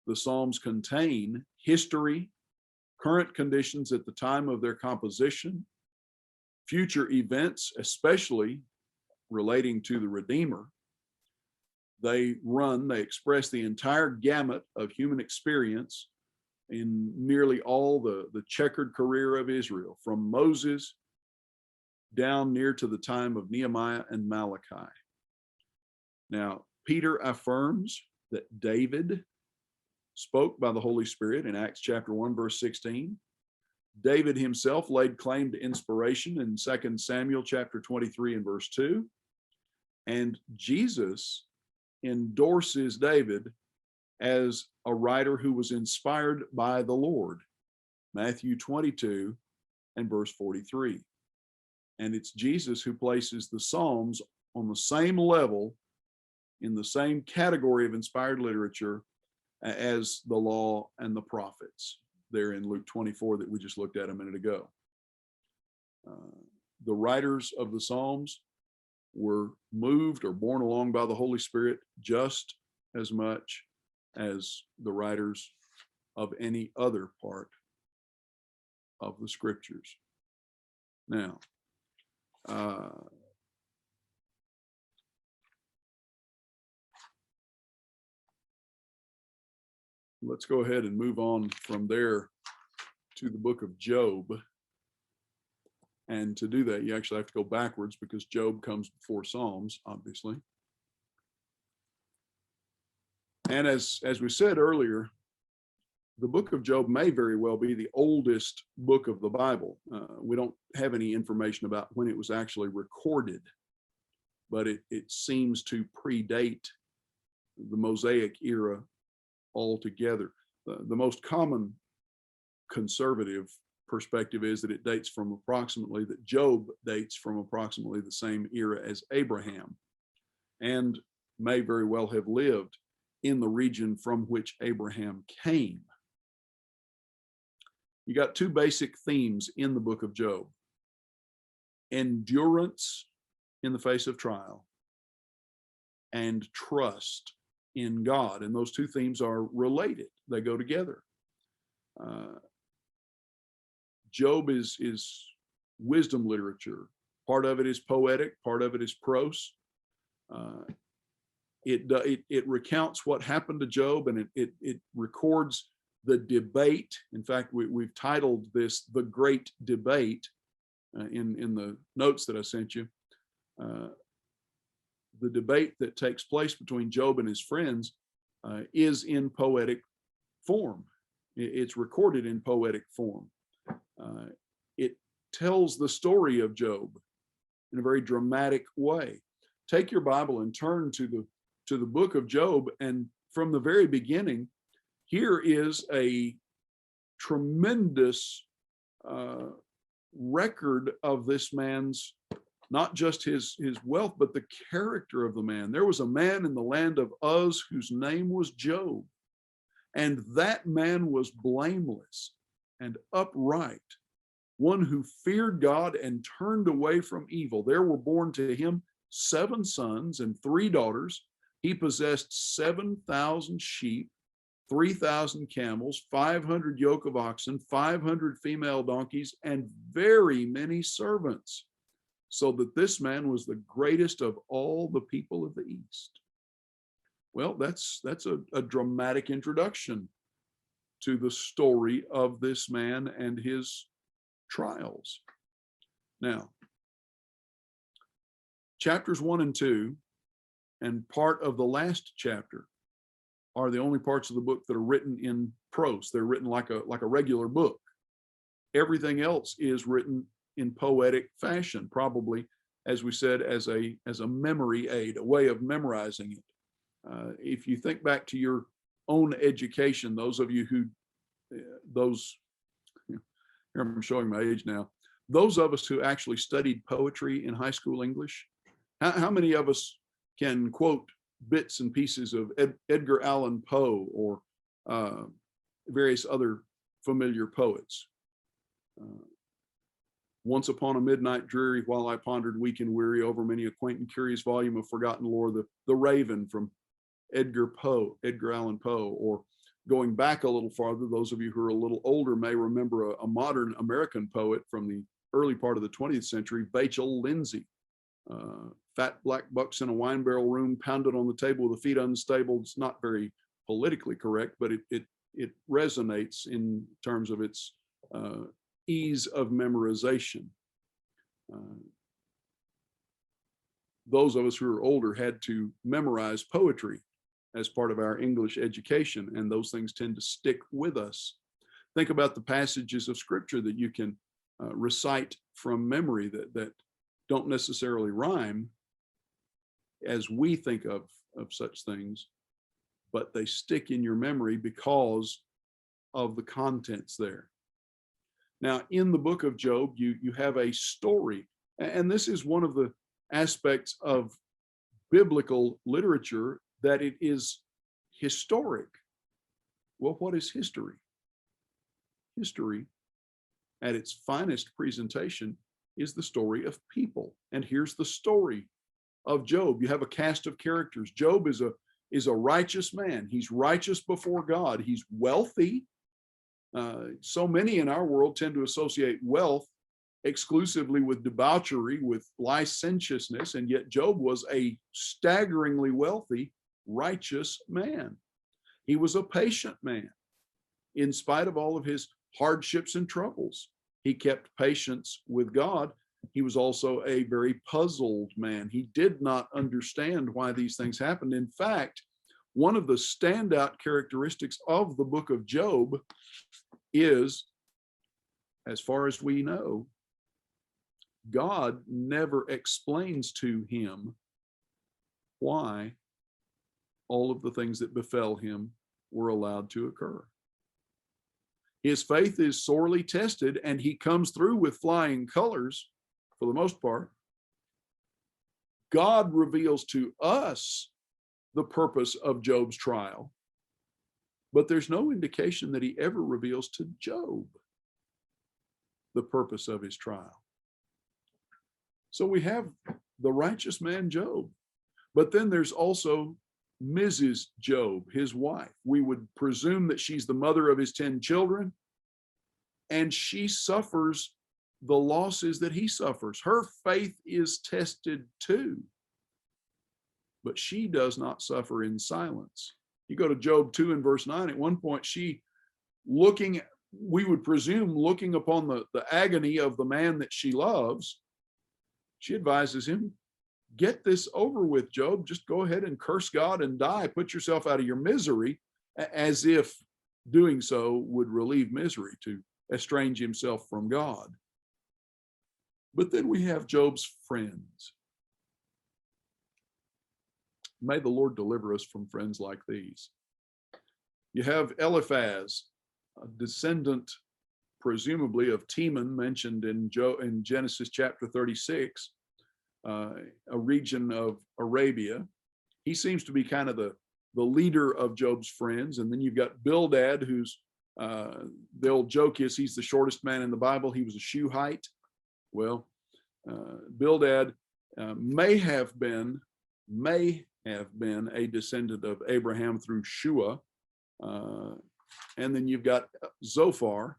The Psalms contain history, current conditions at the time of their composition, future events, especially relating to the Redeemer. They express the entire gamut of human experience in nearly all the checkered career of Israel, from Moses down near to the time of Nehemiah and Malachi. Now, Peter affirms that David spoke by the Holy Spirit in Acts chapter 1, verse 16. David himself laid claim to inspiration in 2 Samuel chapter 23 and verse 2. And Jesus endorses David as a writer who was inspired by the Lord. Matthew 22 and verse 43. And it's Jesus who places the Psalms on the same level, in the same category of inspired literature as the law and the prophets, there in Luke 24 that we just looked at a minute ago. The writers of the Psalms were moved or borne along by the Holy Spirit just as much as the writers of any other part of the scriptures. Now, let's go ahead and move on from there to the book of Job. And to do that, you actually have to go backwards because Job comes before Psalms, obviously. And as we said earlier, the book of Job may very well be the oldest book of the Bible. We don't have any information about when it was actually recorded, but it seems to predate the Mosaic era altogether. The most common conservative perspective is that it dates from approximately, that Job dates from approximately the same era as Abraham, and may very well have lived in the region from which Abraham came. You got two basic themes in the book of Job: endurance in the face of trial and trust in God. And those two themes are related. They go together. Job is wisdom literature. Part of it is poetic, part of it is prose. It recounts what happened to Job, and it records the debate. In fact, we've titled this "The Great Debate" in the notes that I sent you. The debate that takes place between Job and his friends is in poetic form. It's recorded in poetic form. It tells the story of Job in a very dramatic way. Take your Bible and turn to the book of Job, and from the very beginning, here is a tremendous record of this man's, not just his wealth, but the character of the man. There was a man in the land of Uz whose name was Job, and that man was blameless and upright, one who feared God and turned away from evil. There were born to him 7 sons and 3 daughters. He possessed 7,000 sheep, 3,000 camels, 500 yoke of oxen, 500 female donkeys, and very many servants, so that this man was the greatest of all the people of the East. Well, that's a dramatic introduction to the story of this man and his trials. Now, chapters 1 and 2 and part of the last chapter are the only parts of the book that are written in prose. They're written like a regular book. Everything else is written in poetic fashion, probably, as we said, as a memory aid, a way of memorizing it. If you think back to your own education, those of you who, here I'm showing my age now, those of us who actually studied poetry in high school English, how many of us can quote bits and pieces of Edgar Allan Poe or various other familiar poets? Once upon a midnight dreary, while I pondered weak and weary over many a quaint and curious volume of forgotten lore, the Raven from Edgar Allan Poe. Or going back a little farther, those of you who are a little older may remember a modern American poet from the early part of the 20th century, Vachel Lindsay. Fat black bucks in a wine barrel room, pounded on the table with the feet unstable. It's not very politically correct, but it resonates in terms of its ease of memorization. Those of us who are older had to memorize poetry as part of our English education, and those things tend to stick with us. Think about the passages of scripture that you can recite from memory that don't necessarily rhyme as we think of such things, but they stick in your memory because of the contents there. Now, in the book of Job, you have a story, and this is one of the aspects of biblical literature, that it is historic. Well, what is history? History, at its finest presentation, is the story of people. And here's the story of Job. You have a cast of characters. Job is a righteous man. He's righteous before God. He's wealthy. So many in our world tend to associate wealth exclusively with debauchery, with licentiousness, and yet Job was a staggeringly wealthy, righteous man. He was a patient man. In spite of all of his hardships and troubles, he kept patience with God. He was also a very puzzled man. He did not understand why these things happened. In fact, one of the standout characteristics of the book of Job is, as far as we know, God never explains to him why all of the things that befell him were allowed to occur. His faith is sorely tested, and he comes through with flying colors for the most part. God reveals to us the purpose of Job's trial, but there's no indication that he ever reveals to Job the purpose of his trial. So we have the righteous man Job, but then there's also Mrs. Job, his wife. We would presume that she's the mother of his 10 children, and she suffers the losses that he suffers. Her faith is tested too, but she does not suffer in silence. You go to Job 2 and verse 9, at one point she, we would presume, looking upon the agony of the man that she loves, she advises him, get this over with, Job. Just go ahead and curse God and die. Put yourself out of your misery, as if doing so would relieve misery, to estrange himself from God. But then we have Job's friends. May the Lord deliver us from friends like these. You have Eliphaz, a descendant presumably of Teman, mentioned in Genesis chapter 36, a region of Arabia. He seems to be kind of the leader of Job's friends. And then you've got Bildad, who's the old joke is he's the shortest man in the Bible. He was a shoe height. Well, Bildad may have been a descendant of Abraham through Shua. And then you've got Zophar,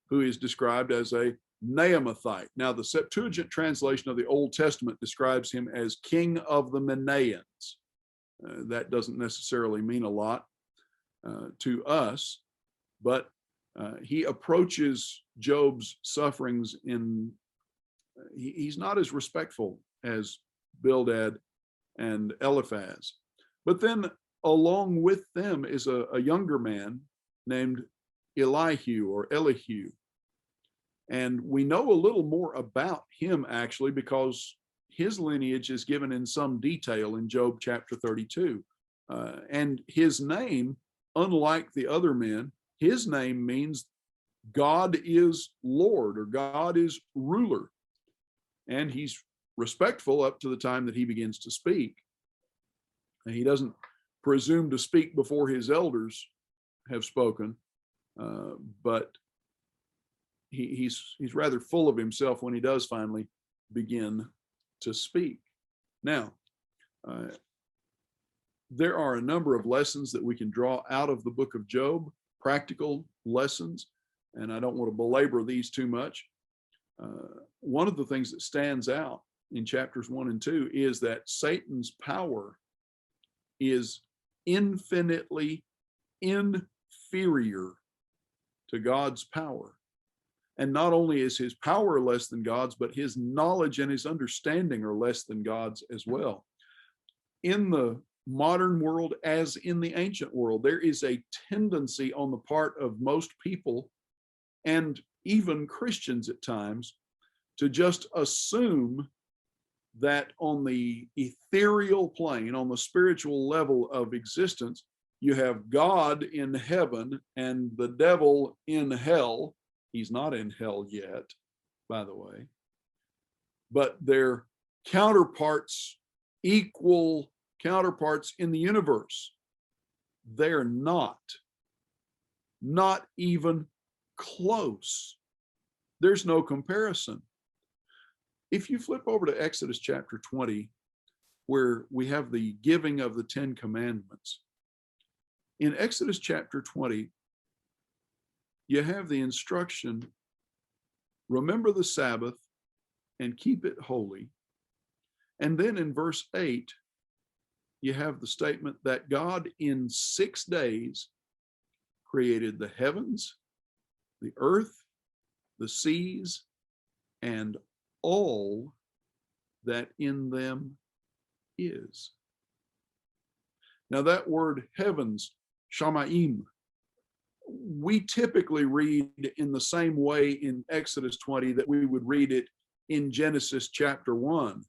who is described as a Naamathite. Now, the Septuagint translation of the Old Testament describes him as king of the Manaeans. That doesn't necessarily mean a lot to us, but he approaches Job's sufferings he's not as respectful as Bildad and Eliphaz. But then along with them is a younger man named Elihu. And we know a little more about him, actually, because his lineage is given in some detail in Job chapter 32. And his name, unlike the other men, his name means God is Lord, or God is ruler. And he's respectful up to the time that he begins to speak. And he doesn't presume to speak before his elders have spoken, but he's rather full of himself when he does finally begin to speak. Now, there are a number of lessons that we can draw out of the book of Job, practical lessons, and I don't want to belabor these too much. One of the things that stands out in chapters 1 and 2 is that Satan's power is infinitely inferior to God's power. And not only is his power less than God's, but his knowledge and his understanding are less than God's as well. In the modern world, as in the ancient world, there is a tendency on the part of most people, and even Christians at times, to just assume that on the ethereal plane, on the spiritual level of existence, You have God in heaven and the devil in hell. He's not in hell yet, by the way, but they're counterparts, equal counterparts in the universe. They're not even close. There's no comparison. If you flip over to Exodus chapter 20, where we have the giving of the 10 commandments, in Exodus chapter 20, you have the instruction, remember the Sabbath and keep it holy. And then in verse 8, you have the statement that God in 6 days created the heavens, the earth, the seas, and all that in them is. Now that word heavens, shamayim, we typically read in the same way in Exodus 20 that we would read it in Genesis chapter 1.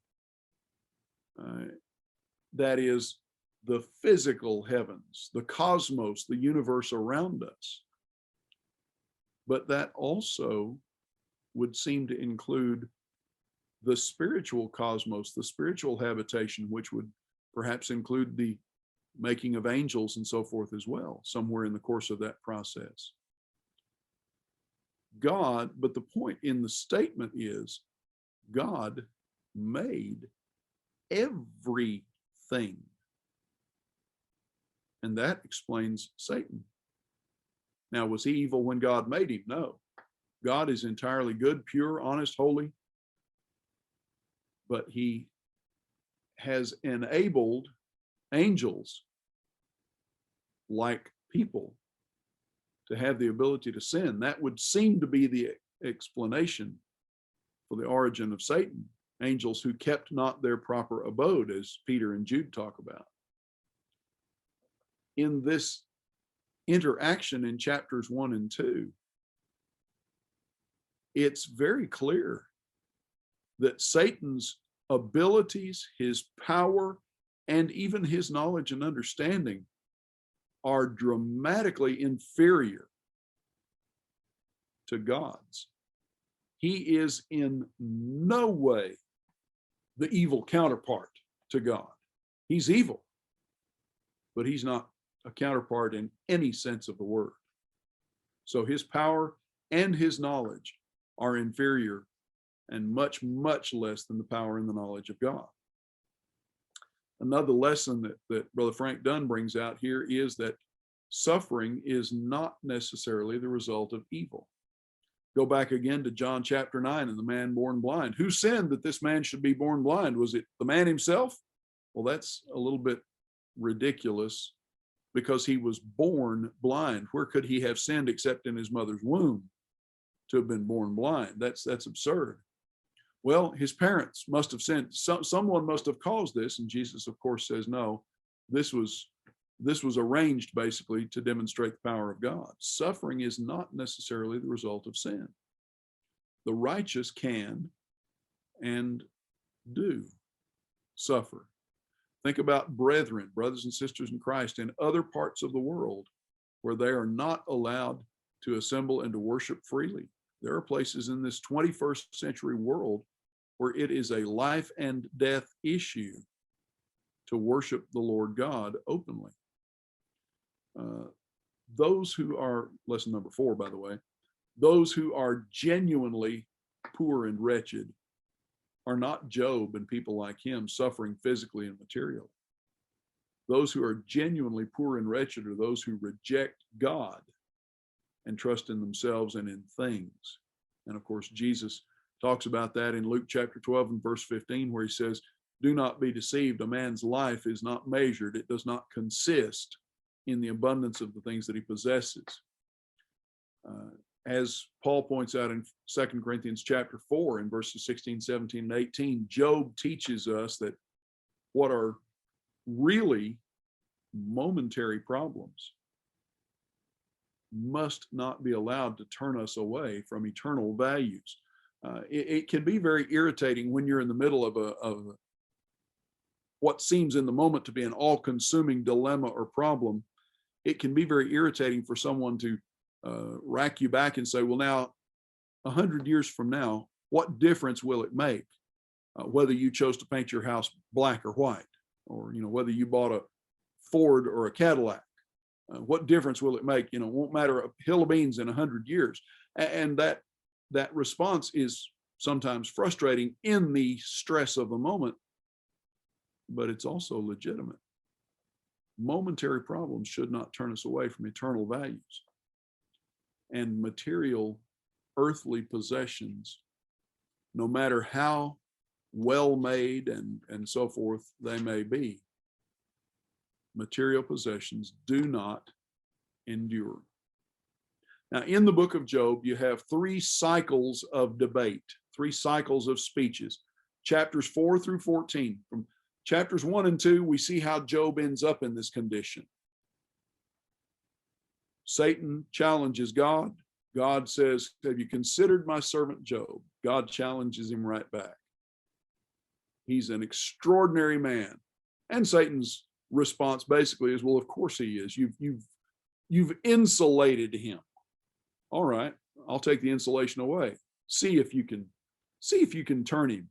That is the physical heavens, the cosmos, the universe around us. But that also would seem to include the spiritual cosmos, the spiritual habitation, which would perhaps include the making of angels and so forth as well, somewhere in the course of that process. God, but the point in the statement is God made everything. And that explains Satan. Now, was he evil when God made him? No. God is entirely good, pure, honest, holy. But he has enabled angels like people to have the ability to sin. That would seem to be the explanation for the origin of Satan. Angels who kept not their proper abode, as Peter and Jude talk about. In this interaction in chapters 1 and 2, it's very clear that Satan's abilities, his power, and even his knowledge and understanding are dramatically inferior to God's. He is in no way the evil counterpart to God. He's evil, but he's not a counterpart in any sense of the word. So his power and his knowledge are inferior and much, much less than the power and the knowledge of God. Another lesson that Brother Frank Dunn brings out here is that suffering is not necessarily the result of evil. Go back again to John chapter 9 and the man born blind. Who sinned that this man should be born blind? Was it the man himself? Well, that's a little bit ridiculous because he was born blind. Where could he have sinned except in his mother's womb to have been born blind? That's absurd. Well, his parents must have sinned. Someone must have caused this. And Jesus, of course, says, no, this was arranged basically to demonstrate the power of God. Suffering is not necessarily the result of sin. The righteous can and do suffer. Think about brethren, brothers and sisters in Christ in other parts of the world where they are not allowed to assemble and to worship freely. There are places in this 21st century world where it is a life and death issue to worship the Lord God openly. Those who are, lesson number 4, by the way, those who are genuinely poor and wretched are not Job and people like him suffering physically and materially. Those who are genuinely poor and wretched are those who reject God and trust in themselves and in things. And of course, Jesus talks about that in Luke chapter 12 and verse 15, where he says, do not be deceived. A man's life is not measured. It does not consist in the abundance of the things that he possesses. As Paul points out in 2 Corinthians chapter 4 in verses 16, 17, and 18, Job teaches us that what are really momentary problems must not be allowed to turn us away from eternal values. It can be very irritating when you're in the middle of what seems in the moment to be an all-consuming dilemma or problem, it can be very irritating for someone to rack you back and say, well, now 100 years from now, what difference will it make whether you chose to paint your house black or white, or whether you bought a Ford or a Cadillac? What difference will it make? It won't matter a hill of beans in 100 years. And that response is sometimes frustrating in the stress of the moment, but it's also legitimate. Momentary problems should not turn us away from eternal values. And material, earthly possessions, no matter how well made and so forth they may be, material possessions do not endure. Now, in the book of Job, you have 3 cycles of debate, 3 cycles of speeches, chapters 4 through 14. From chapters 1 and 2, we see how Job ends up in this condition. Satan challenges God. God says, have you considered my servant Job? God challenges him right back. He's an extraordinary man. And Satan's response basically is, well, of course he is. You've insulated him. All right, I'll take the insulation away. See if you can turn him.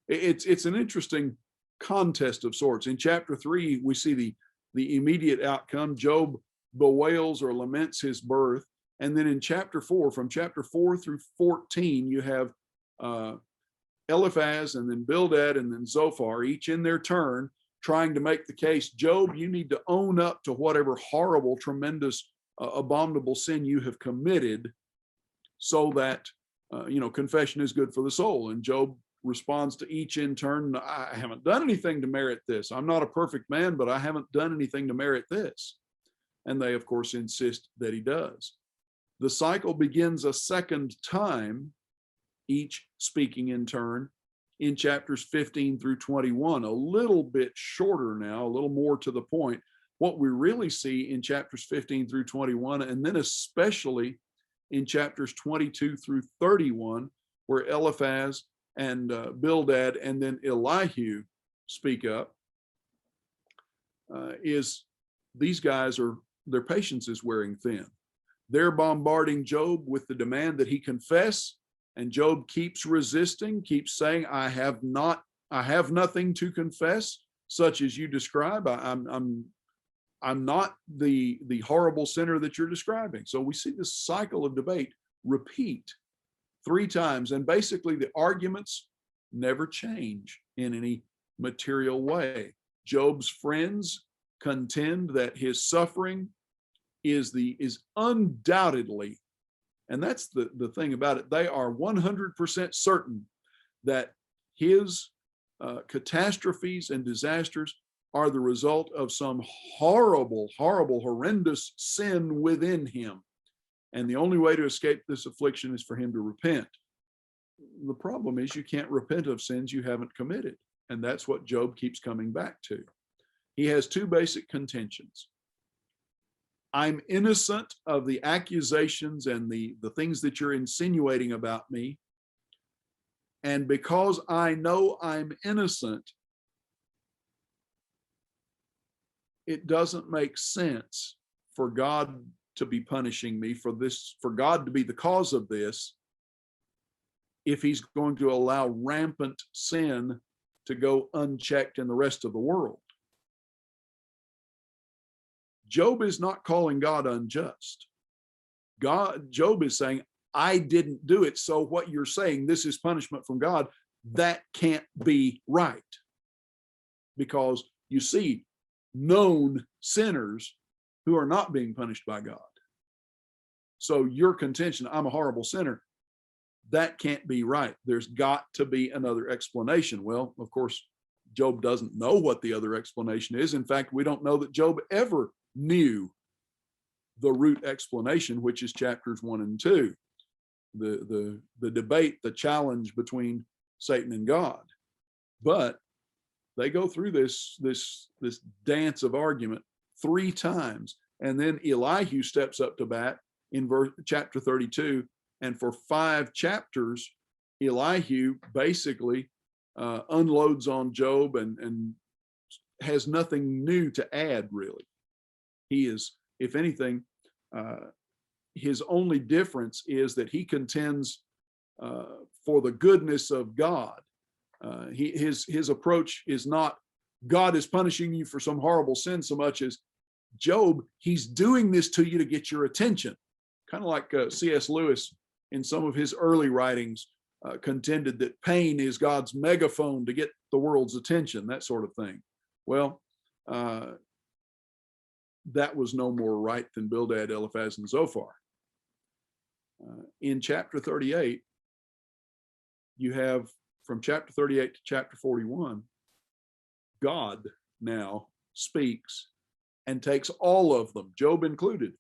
It's an interesting contest of sorts. In chapter 3, we see the immediate outcome. Job bewails or laments his birth. And then in chapter 4, from chapter 4 through 14, you have Eliphaz and then Bildad and then Zophar, each in their turn, trying to make the case, Job, you need to own up to whatever horrible, tremendous, abominable sin you have committed, so that, confession is good for the soul. And Job responds to each in turn, I haven't done anything to merit this. I'm not a perfect man, but I haven't done anything to merit this. And they, of course, insist that he does. The cycle begins a second time, each speaking in turn, in chapters 15 through 21, a little bit shorter now, a little more to the point. What we really see in chapters 15 through 21, and then especially in chapters 22 through 31, where Eliphaz and Bildad and then Elihu speak up, is these guys their patience is wearing thin. They're bombarding Job with the demand that he confess, and Job keeps resisting, keeps saying, I have nothing to confess, such as you describe. I'm not the horrible sinner that you're describing. So we see this cycle of debate repeat 3 times, and basically the arguments never change in any material way. Job's friends contend that his suffering is undoubtedly, and that's the thing about it, they are 100% certain that his catastrophes and disasters are the result of some horrible, horrendous sin within him. And the only way to escape this affliction is for him to repent. The problem is you can't repent of sins you haven't committed. And that's what Job keeps coming back to. He has 2 basic contentions. I'm innocent of the accusations and the things that you're insinuating about me. And because I know I'm innocent, it doesn't make sense for God to be punishing me for this, for God to be the cause of this, if he's going to allow rampant sin to go unchecked in the rest of the world. Job is not calling God unjust. Job is saying, I didn't do it. So what you're saying, this is punishment from God, that can't be right. Because you see known sinners who are not being punished by God. So your contention, I'm a horrible sinner, that can't be right. There's got to be another explanation. Well, of course, Job doesn't know what the other explanation is. In fact, we don't know that Job ever knew the root explanation, which is chapters 1 and 2, the debate, the challenge between Satan and God. But they go through this dance of argument 3 times, and then Elihu steps up to bat in chapter 32, and for 5 chapters, Elihu basically unloads on Job and has nothing new to add, really. He is, if anything, his only difference is that he contends for the goodness of God. His approach is not God is punishing you for some horrible sin so much as Job, he's doing this to you to get your attention. Kind of like C.S. Lewis in some of his early writings contended that pain is God's megaphone to get the world's attention, that sort of thing. Well, that was no more right than Bildad, Eliphaz, and Zophar. In chapter 38, you have from chapter 38 to chapter 41, God now speaks and takes all of them, Job included,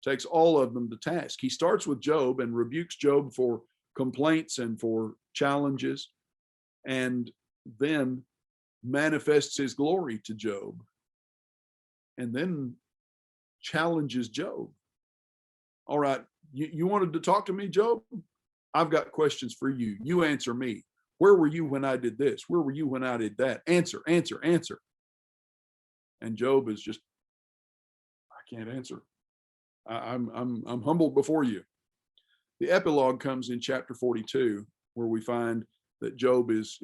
takes all of them to task. He starts with Job and rebukes Job for complaints and for challenges, and then manifests his glory to Job, and then challenges Job. All right, you wanted to talk to me, Job? I've got questions for you. You answer me. Where were you when I did this? Where were you when I did that? Answer, answer, answer. And Job is just, I can't answer. I'm humbled before you. The epilogue comes in chapter 42, where we find that Job is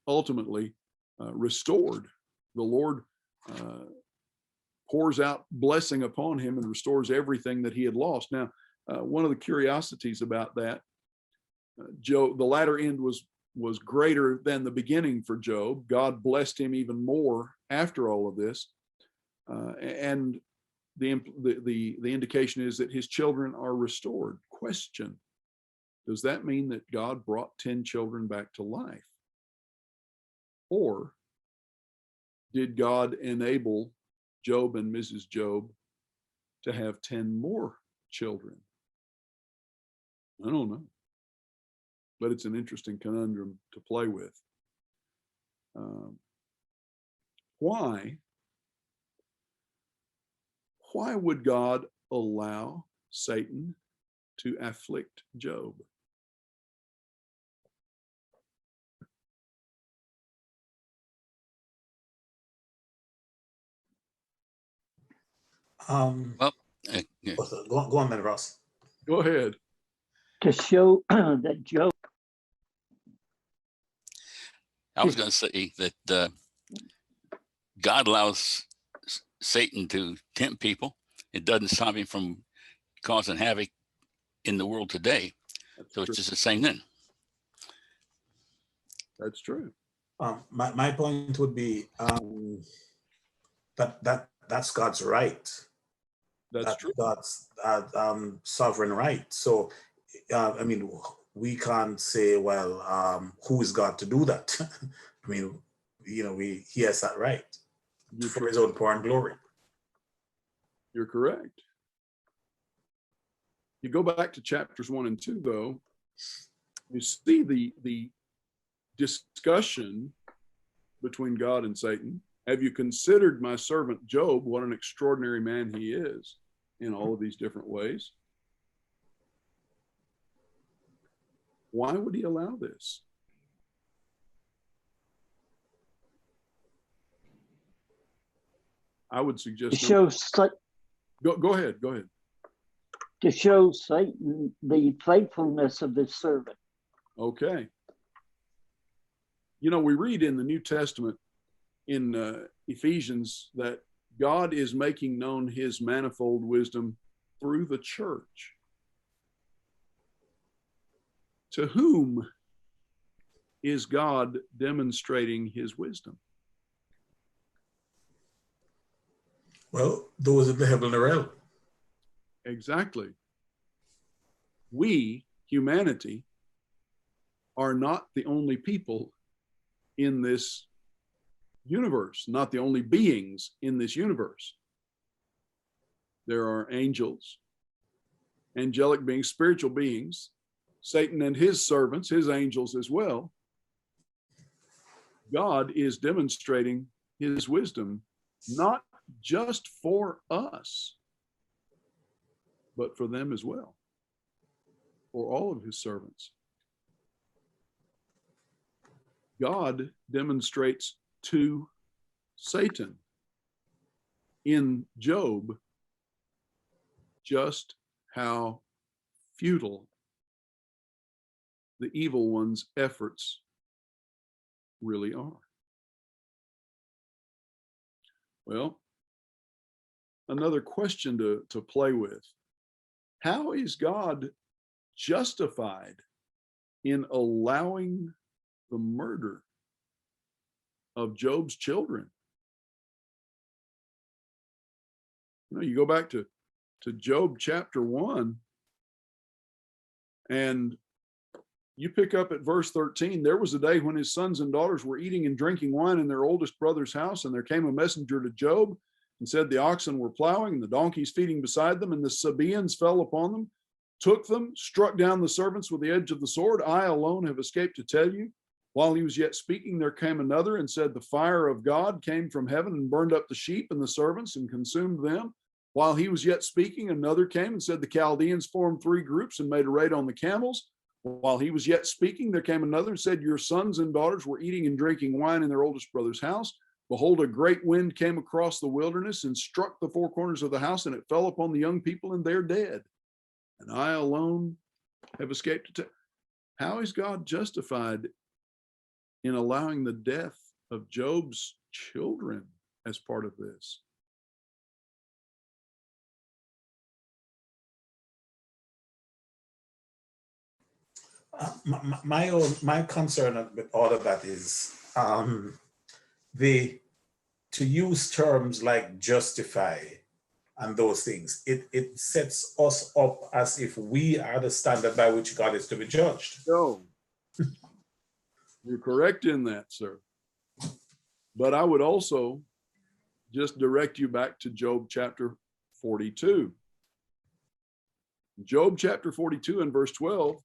ultimately restored. The Lord pours out blessing upon him and restores everything that he had lost. Now, one of the curiosities about that, Job, the latter end was greater than the beginning for Job. God blessed him even more after all of this, and the indication is that his children are restored. Question: does that mean that God brought 10 children back to life, or did God enable Job and Mrs. Job to have 10 more children? I don't know, but it's an interesting conundrum to play with. Why would God allow Satan to afflict Job? Well, Go on then, Ross. Go ahead. To show that Job. I was going to say that God allows Satan to tempt people. It doesn't stop him from causing havoc in the world today. That's So true. it's just the same thing. That's true. My point would be that's God's right. That's true. God's sovereign right. So, I mean, we can't say, well, who is God to do that? I mean, you know, he has that right for his own power and glory. You're correct. You go back to chapters 1 and 2, though, you see the discussion between God and Satan. Have you considered my servant Job? What an extraordinary man he is in all of these different ways. Why would he allow this? I would suggest go ahead. To show Satan the faithfulness of his servant. Okay. You know, we read in the New Testament in Ephesians that God is making known his manifold wisdom through the church. To whom is God demonstrating his wisdom? Well, those in the heavenly realm. Exactly. We, humanity, are not the only people in this universe, not the only beings in this universe. There are angels, angelic beings, spiritual beings, Satan and his servants, his angels as well. God is demonstrating his wisdom, not just for us, but for them as well, for all of his servants. God demonstrates to Satan in Job just how futile the evil one's efforts really are. Well, another question to play with. How is God justified in allowing the murder of Job's children? You go back to Job chapter 1, and you pick up at verse 13. There was a day when his sons and daughters were eating and drinking wine in their oldest brother's house, and there came a messenger to Job and said, the oxen were plowing and the donkeys feeding beside them, and the Sabaeans fell upon them, took them, struck down the servants with the edge of the sword. I alone have escaped to tell you. While he was yet speaking, there came another and said, the fire of God came from heaven and burned up the sheep and the servants and consumed them. While he was yet speaking, another came and said, the Chaldeans formed 3 groups and made a raid on the camels. While he was yet speaking, there came another and said, your sons and daughters were eating and drinking wine in their oldest brother's house. Behold, a great wind came across the wilderness and struck the 4 corners of the house, and it fell upon the young people, and they're dead. And I alone have escaped to tell. How is God justified in allowing the death of Job's children as part of this? My concern with all of that is to use terms like justify and those things. It sets us up as if we are the standard by which God is to be judged. No, you're correct in that, sir. But I would also just direct you back to Job chapter 42. Job chapter 42 and verse 12.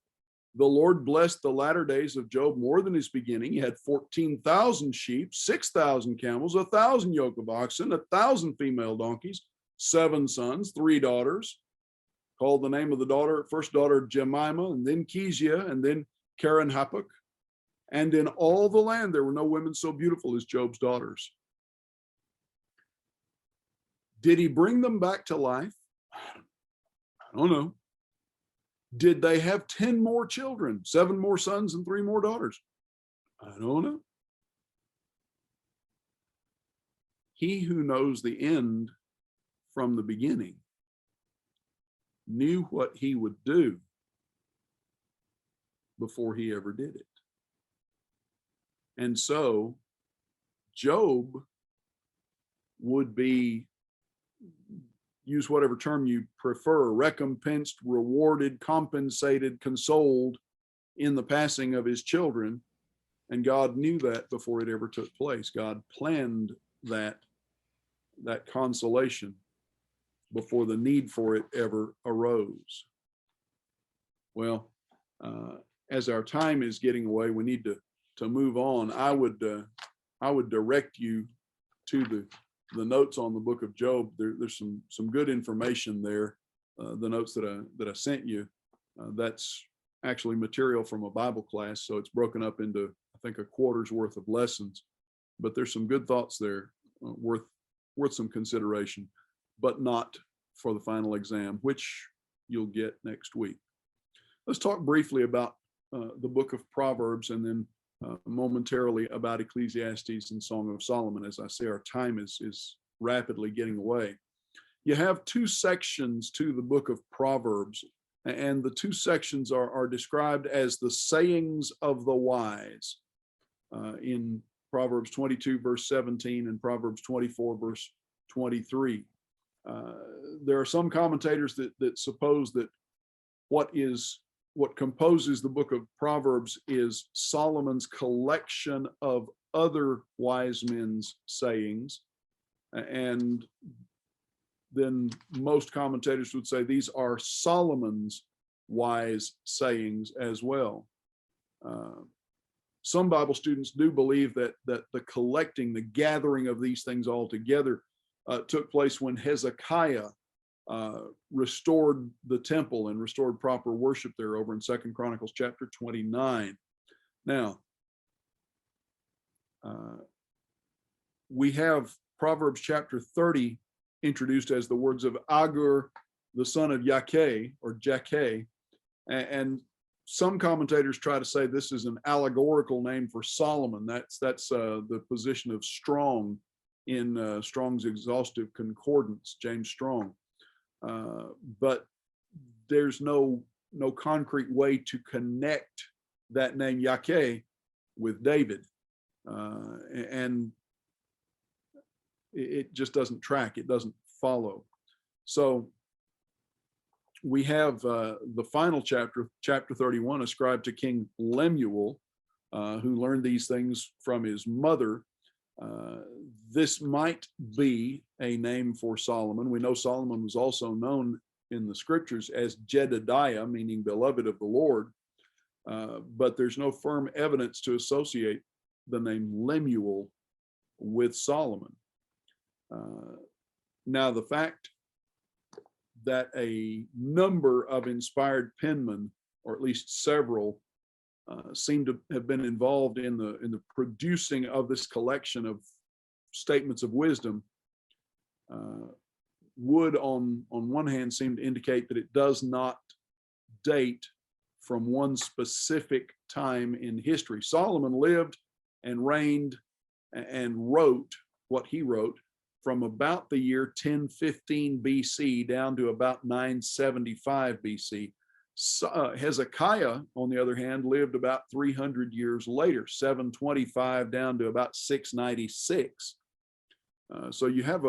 The Lord blessed the latter days of Job more than his beginning. He had 14,000 sheep, 6,000 camels, 1,000 yoke of oxen, 1,000 female donkeys, 7 sons, 3 daughters. Called the name of the first daughter Jemima, and then Kezia, and then Karen Hapuk. And in all the land there were no women so beautiful as Job's daughters. Did he bring them back to life? I don't know. Did they have 10 more children, 7 more sons and 3 more daughters? I don't know. He who knows the end from the beginning knew what he would do before he ever did it. And so Job would be, use whatever term you prefer, recompensed, rewarded, compensated, consoled in the passing of his children. And God knew that before it ever took place. God planned that consolation before the need for it ever arose. Well, as our time is getting away, we need to move on. I would direct you to the notes on the book of Job. There's some good information there. The notes that I sent you, that's actually material from a Bible class, so it's broken up into, I think, a quarter's worth of lessons. But there's some good thoughts there, worth some consideration, but not for the final exam, which you'll get next week. Let's talk briefly about the book of Proverbs, and then momentarily about Ecclesiastes and Song of Solomon. As I say, our time is rapidly getting away. You have 2 sections to the book of Proverbs, and the 2 sections are described as the sayings of the wise in Proverbs 22 verse 17 and Proverbs 24 verse 23. There are some commentators that suppose that what composes the book of Proverbs is Solomon's collection of other wise men's sayings. And then most commentators would say these are Solomon's wise sayings as well. Some Bible students do believe that the collecting, the gathering of these things all together took place when Hezekiah restored the temple and restored proper worship there over in 2 Chronicles chapter 29. Now, we have Proverbs chapter 30 introduced as the words of Agur the son of Yake or Jake. And some commentators try to say this is an allegorical name for Solomon. That's the position of Strong in Strong's Exhaustive Concordance, James Strong. But there's no concrete way to connect that name Yake with David. And it just doesn't track, it doesn't follow. So we have the final chapter, chapter 31, ascribed to King Lemuel, who learned these things from his mother. This might be a name for Solomon. We know Solomon was also known in the scriptures as Jedediah, meaning beloved of the Lord, but there's no firm evidence to associate the name Lemuel with Solomon. Now, the fact that a number of inspired penmen, or at least several, seem to have been involved in the producing of this collection of statements of wisdom, would on one hand seem to indicate that it does not date from one specific time in history. Solomon lived and reigned and wrote what he wrote from about the year 1015 BC down to about 975 BC. Hezekiah, on the other hand, lived about 300 years later, 725 down to about 696. So you have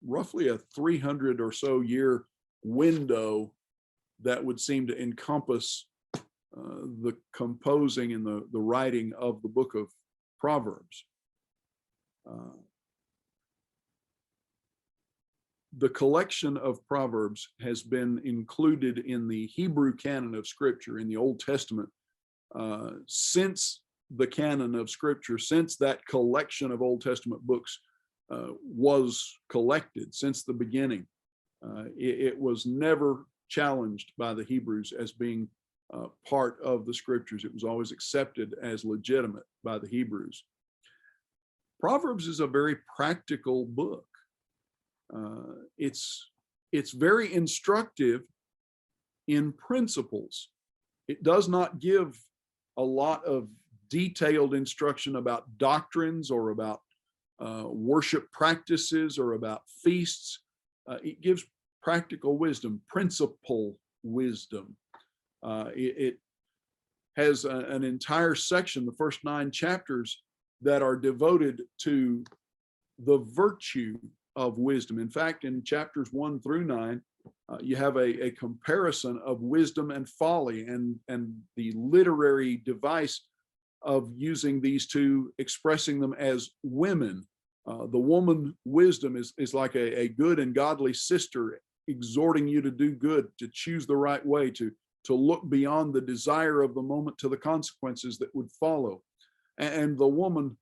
roughly a 300 or so year window that would seem to encompass the composing and the writing of the book of Proverbs. The collection of Proverbs has been included in the Hebrew canon of Scripture in the Old Testament since the canon of Scripture, since that collection of Old Testament books was collected, since the beginning. It was never challenged by the Hebrews as being part of the Scriptures. It was always accepted as legitimate by the Hebrews. Proverbs is a very practical book. It's very instructive in principles. It does not give a lot of detailed instruction about doctrines or about worship practices or about feasts. It gives practical wisdom, principle wisdom. It has an entire section, the first 9 chapters, that are devoted to the virtue of wisdom. In fact, in chapters 1 through 9, you have a comparison of wisdom and folly, and the literary device of using these two, expressing them as women. The woman wisdom is like a good and godly sister, exhorting you to do good, to choose the right way, to look beyond the desire of the moment to the consequences that would follow. And the woman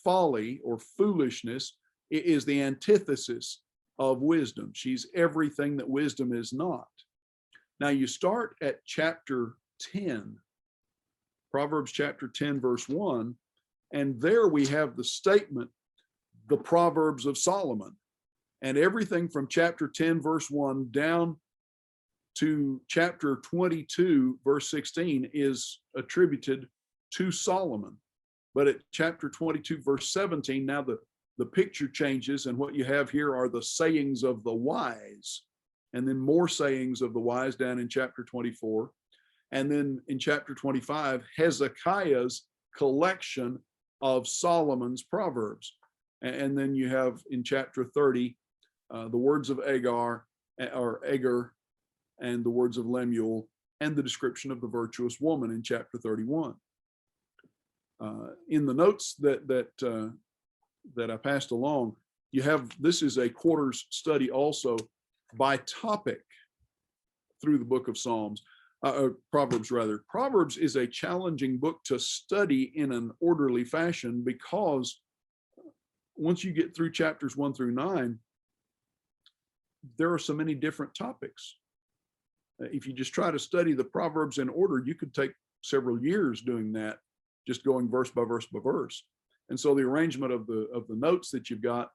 folly or foolishness is the antithesis of wisdom. She's everything that wisdom is not. Now you start at chapter 10, Proverbs chapter 10, verse 1, and there we have the statement, the Proverbs of Solomon. And everything from chapter 10, verse 1 down to chapter 22, verse 16 is attributed to Solomon. But at chapter 22, verse 17, now the picture changes, and what you have here are the sayings of the wise, and then more sayings of the wise down in chapter 24. And then in chapter 25, Hezekiah's collection of Solomon's Proverbs. And then you have in chapter 30, the words of Agar, and the words of Lemuel, and the description of the virtuous woman in chapter 31. In the notes that I passed along, you have, this is a quarters study also by topic through the book of Proverbs rather. Proverbs is a challenging book to study in an orderly fashion, because once you get through chapters 1 through 9, there are so many different topics. If you just try to study the Proverbs in order, you could take several years doing that, just going verse by verse by verse. And so the arrangement of the notes that you've got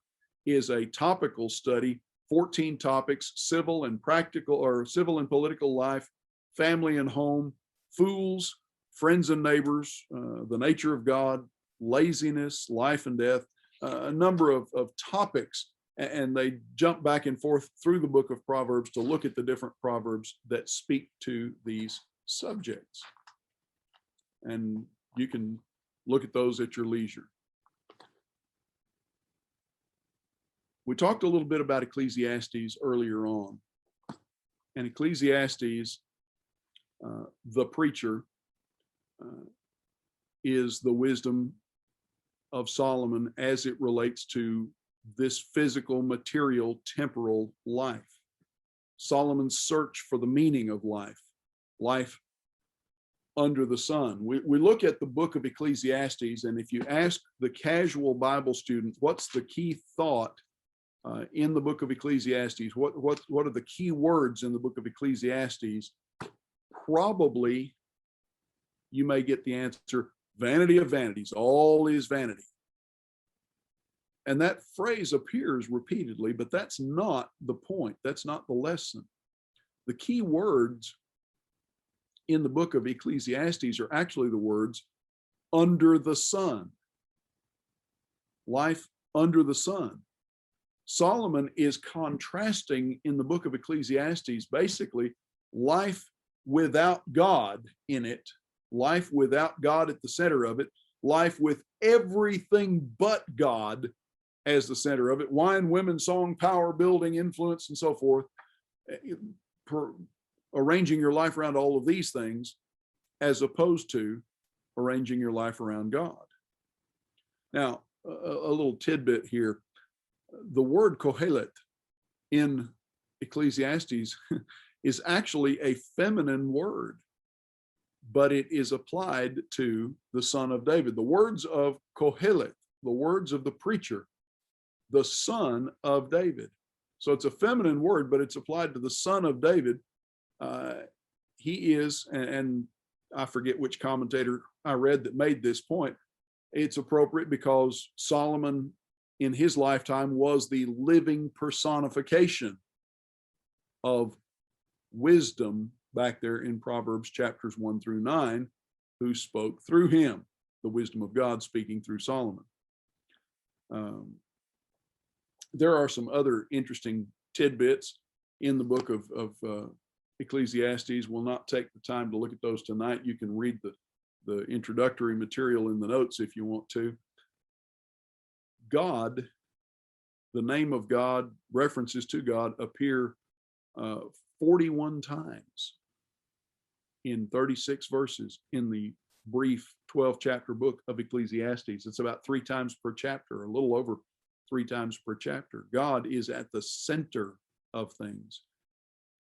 is a topical study 14 topics: civil and practical, or civil and political life, family and home, fools, friends and neighbors, the nature of God, laziness, life and death, a number of topics. And they jump back and forth through the book of Proverbs to look at the different proverbs that speak to these subjects. And you can look at those at your leisure. We talked a little bit about Ecclesiastes earlier on. And Ecclesiastes, the preacher, is the wisdom of Solomon as it relates to this physical, material, temporal life. Solomon's search for the meaning of life, life under the sun. We look at the book of Ecclesiastes, and if you ask the casual Bible student, what's the key thought in the book of Ecclesiastes? What are the key words in the book of Ecclesiastes? Probably you may get the answer, vanity of vanities, all is vanity. And that phrase appears repeatedly, but that's not the point. That's not the lesson. The key words in the book of Ecclesiastes are actually the words under the sun. Life under the sun. Solomon is contrasting in the book of Ecclesiastes basically life without God in it, life without God at the center of it, life with everything but God as the center of it, wine, women, song, power, building, influence, and so forth, arranging your life around all of these things, as opposed to arranging your life around God. Now, a little tidbit here. The word Kohelet in Ecclesiastes is actually a feminine word, but it is applied to the son of David. The words of Kohelet, the words of the preacher, the son of David. So it's a feminine word, but it's applied to the son of David. He is, and I forget which commentator I read that made this point. It's appropriate because Solomon in his lifetime was the living personification of wisdom back there in Proverbs chapters 1 through 9, who spoke through him, the wisdom of God speaking through Solomon. There are some other interesting tidbits in the book of Ecclesiastes. We'll not take the time to look at those tonight. You can read the introductory material in the notes if you want to. God, the name of God, references to God appear 41 times in 36 verses in the brief 12-chapter book of Ecclesiastes. It's about 3 times per chapter, a little over 3 times per chapter. God is at the center of things.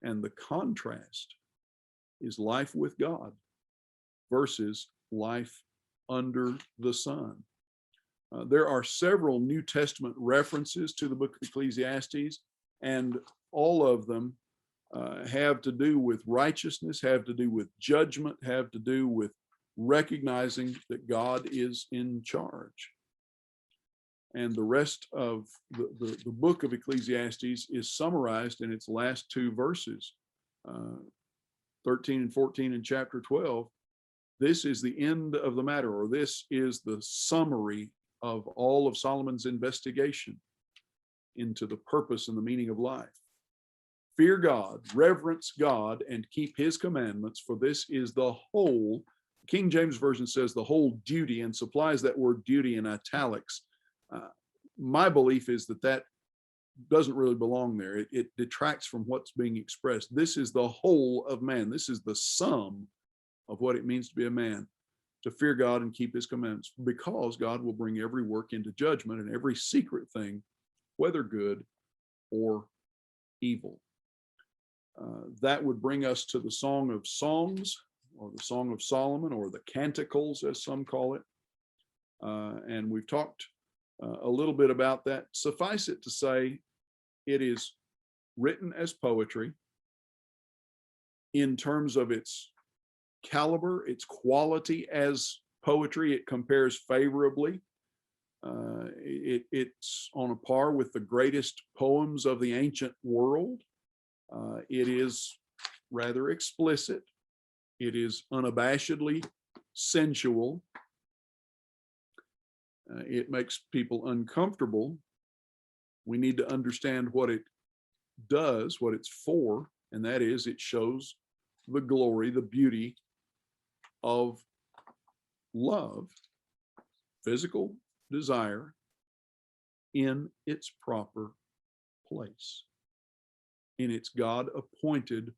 And the contrast is life with God versus life under the sun. There are several New Testament references to the book of Ecclesiastes, and all of them have to do with righteousness, have to do with judgment, have to do with recognizing that God is in charge. And the rest of the book of Ecclesiastes is summarized in its last 2 verses, 13 and 14 in chapter 12. This is the end of the matter, or this is the summary of all of Solomon's investigation into the purpose and the meaning of life. Fear God, reverence God, and keep his commandments, for this is the whole. King James Version says the whole duty, and supplies that word duty in italics. My belief is that doesn't really belong there. It detracts from what's being expressed. This is the whole of man. This is the sum of what it means to be a man, to fear God and keep his commandments, because God will bring every work into judgment and every secret thing, whether good or evil. That would bring us to the Song of Songs, or the Song of Solomon, or the Canticles, as some call it. And we've talked a little bit about that. Suffice it to say, it is written as poetry in terms of its caliber, its quality as poetry. It compares favorably It's on a par with the greatest poems of the ancient world. It is rather explicit. It is unabashedly sensual. It makes people uncomfortable. We need to understand what it does, what it's for, and that is it shows the glory, the beauty of love, physical desire, in its proper place, in its God-appointed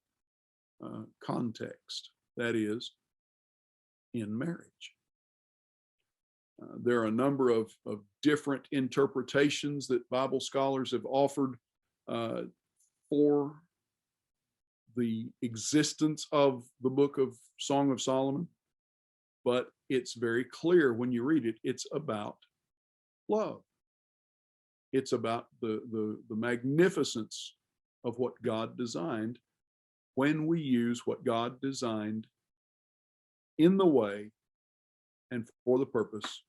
context, that is, in marriage. There are a number of different interpretations that Bible scholars have offered for the existence of the book of Song of Solomon, but it's very clear when you read it, it's about love. It's about the magnificence of what God designed when we use what God designed in the way and for the purpose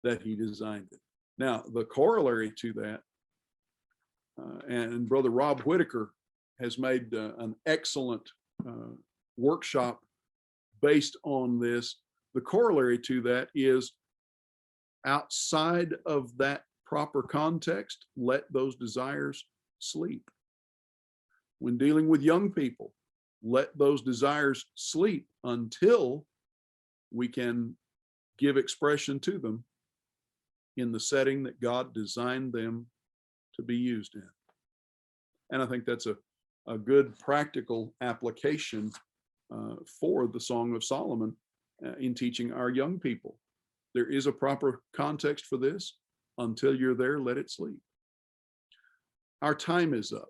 that he designed it. Now, the corollary to that, and Brother Rob Whitaker has made an excellent workshop based on this. The corollary to that is outside of that proper context, let those desires sleep. When dealing with young people, let those desires sleep until we can give expression to them in the setting that God designed them to be used in. And I think that's a good practical application for the Song of Solomon in teaching our young people. There is a proper context for this. Until you're there, let it sleep. Our time is up,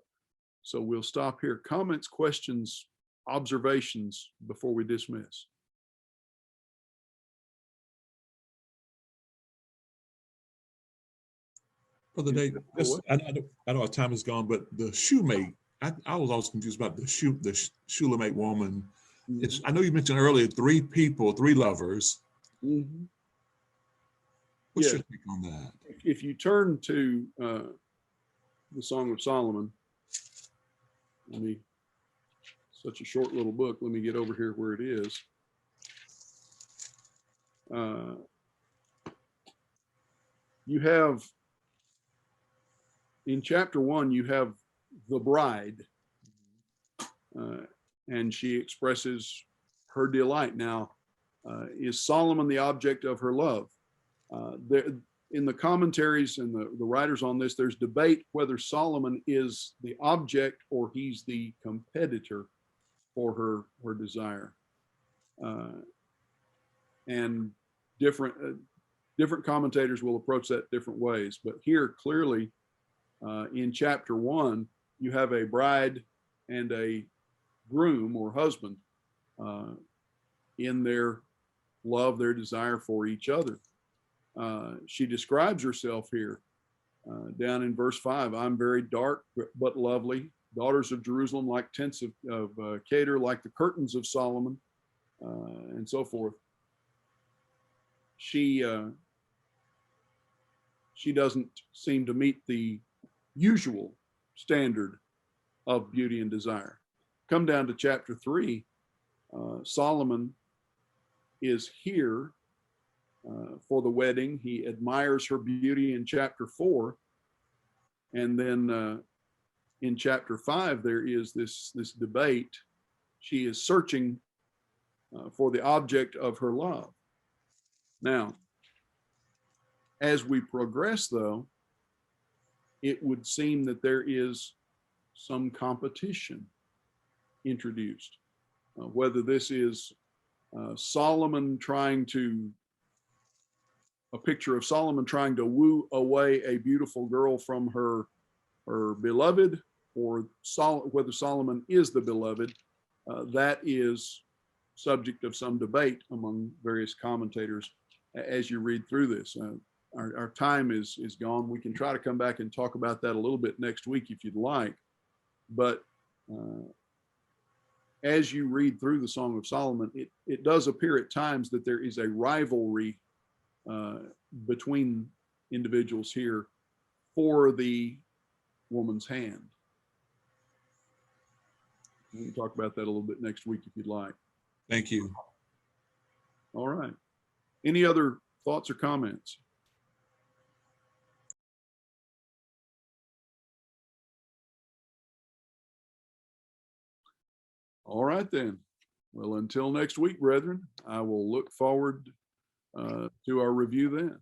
so we'll stop here. Comments, questions, observations before we dismiss. Brother Dave, I know our time is gone, but the shoemate, I was always confused about the Shulamite woman. I know you mentioned earlier 3 people, 3 lovers. Mm-hmm. What's your take on that? If you turn to the Song of Solomon, such a short little book, let me get over here where it is. You have, in chapter 1, you have the bride, and she expresses her delight. Now, is Solomon the object of her love? In the commentaries and the writers on this, there's debate whether Solomon is the object or he's the competitor for her desire. And different commentators will approach that different ways. But here, clearly, in chapter 1, you have a bride and a groom or husband in their love, their desire for each other. She describes herself here down in verse 5. I'm very dark, but lovely. Daughters of Jerusalem like tents of Kedar, like the curtains of Solomon, and so forth. She doesn't seem to meet the usual standard of beauty and desire. Come down to chapter 3. Solomon is here for the wedding. He admires her beauty in chapter 4. And then in chapter 5, there is this debate. She is searching for the object of her love. Now, as we progress, though, it would seem that there is some competition introduced. Whether this is Solomon a picture of Solomon trying to woo away a beautiful girl from her beloved, or whether Solomon is the beloved, that is subject of some debate among various commentators as you read through this. Our time is gone. We can try to come back and talk about that a little bit next week if you'd like. But as you read through the Song of Solomon, it does appear at times that there is a rivalry between individuals here for the woman's hand. We can talk about that a little bit next week if you'd like. Thank you. All right. Any other thoughts or comments? All right then. Well, until next week, brethren, I will look forward to our review then.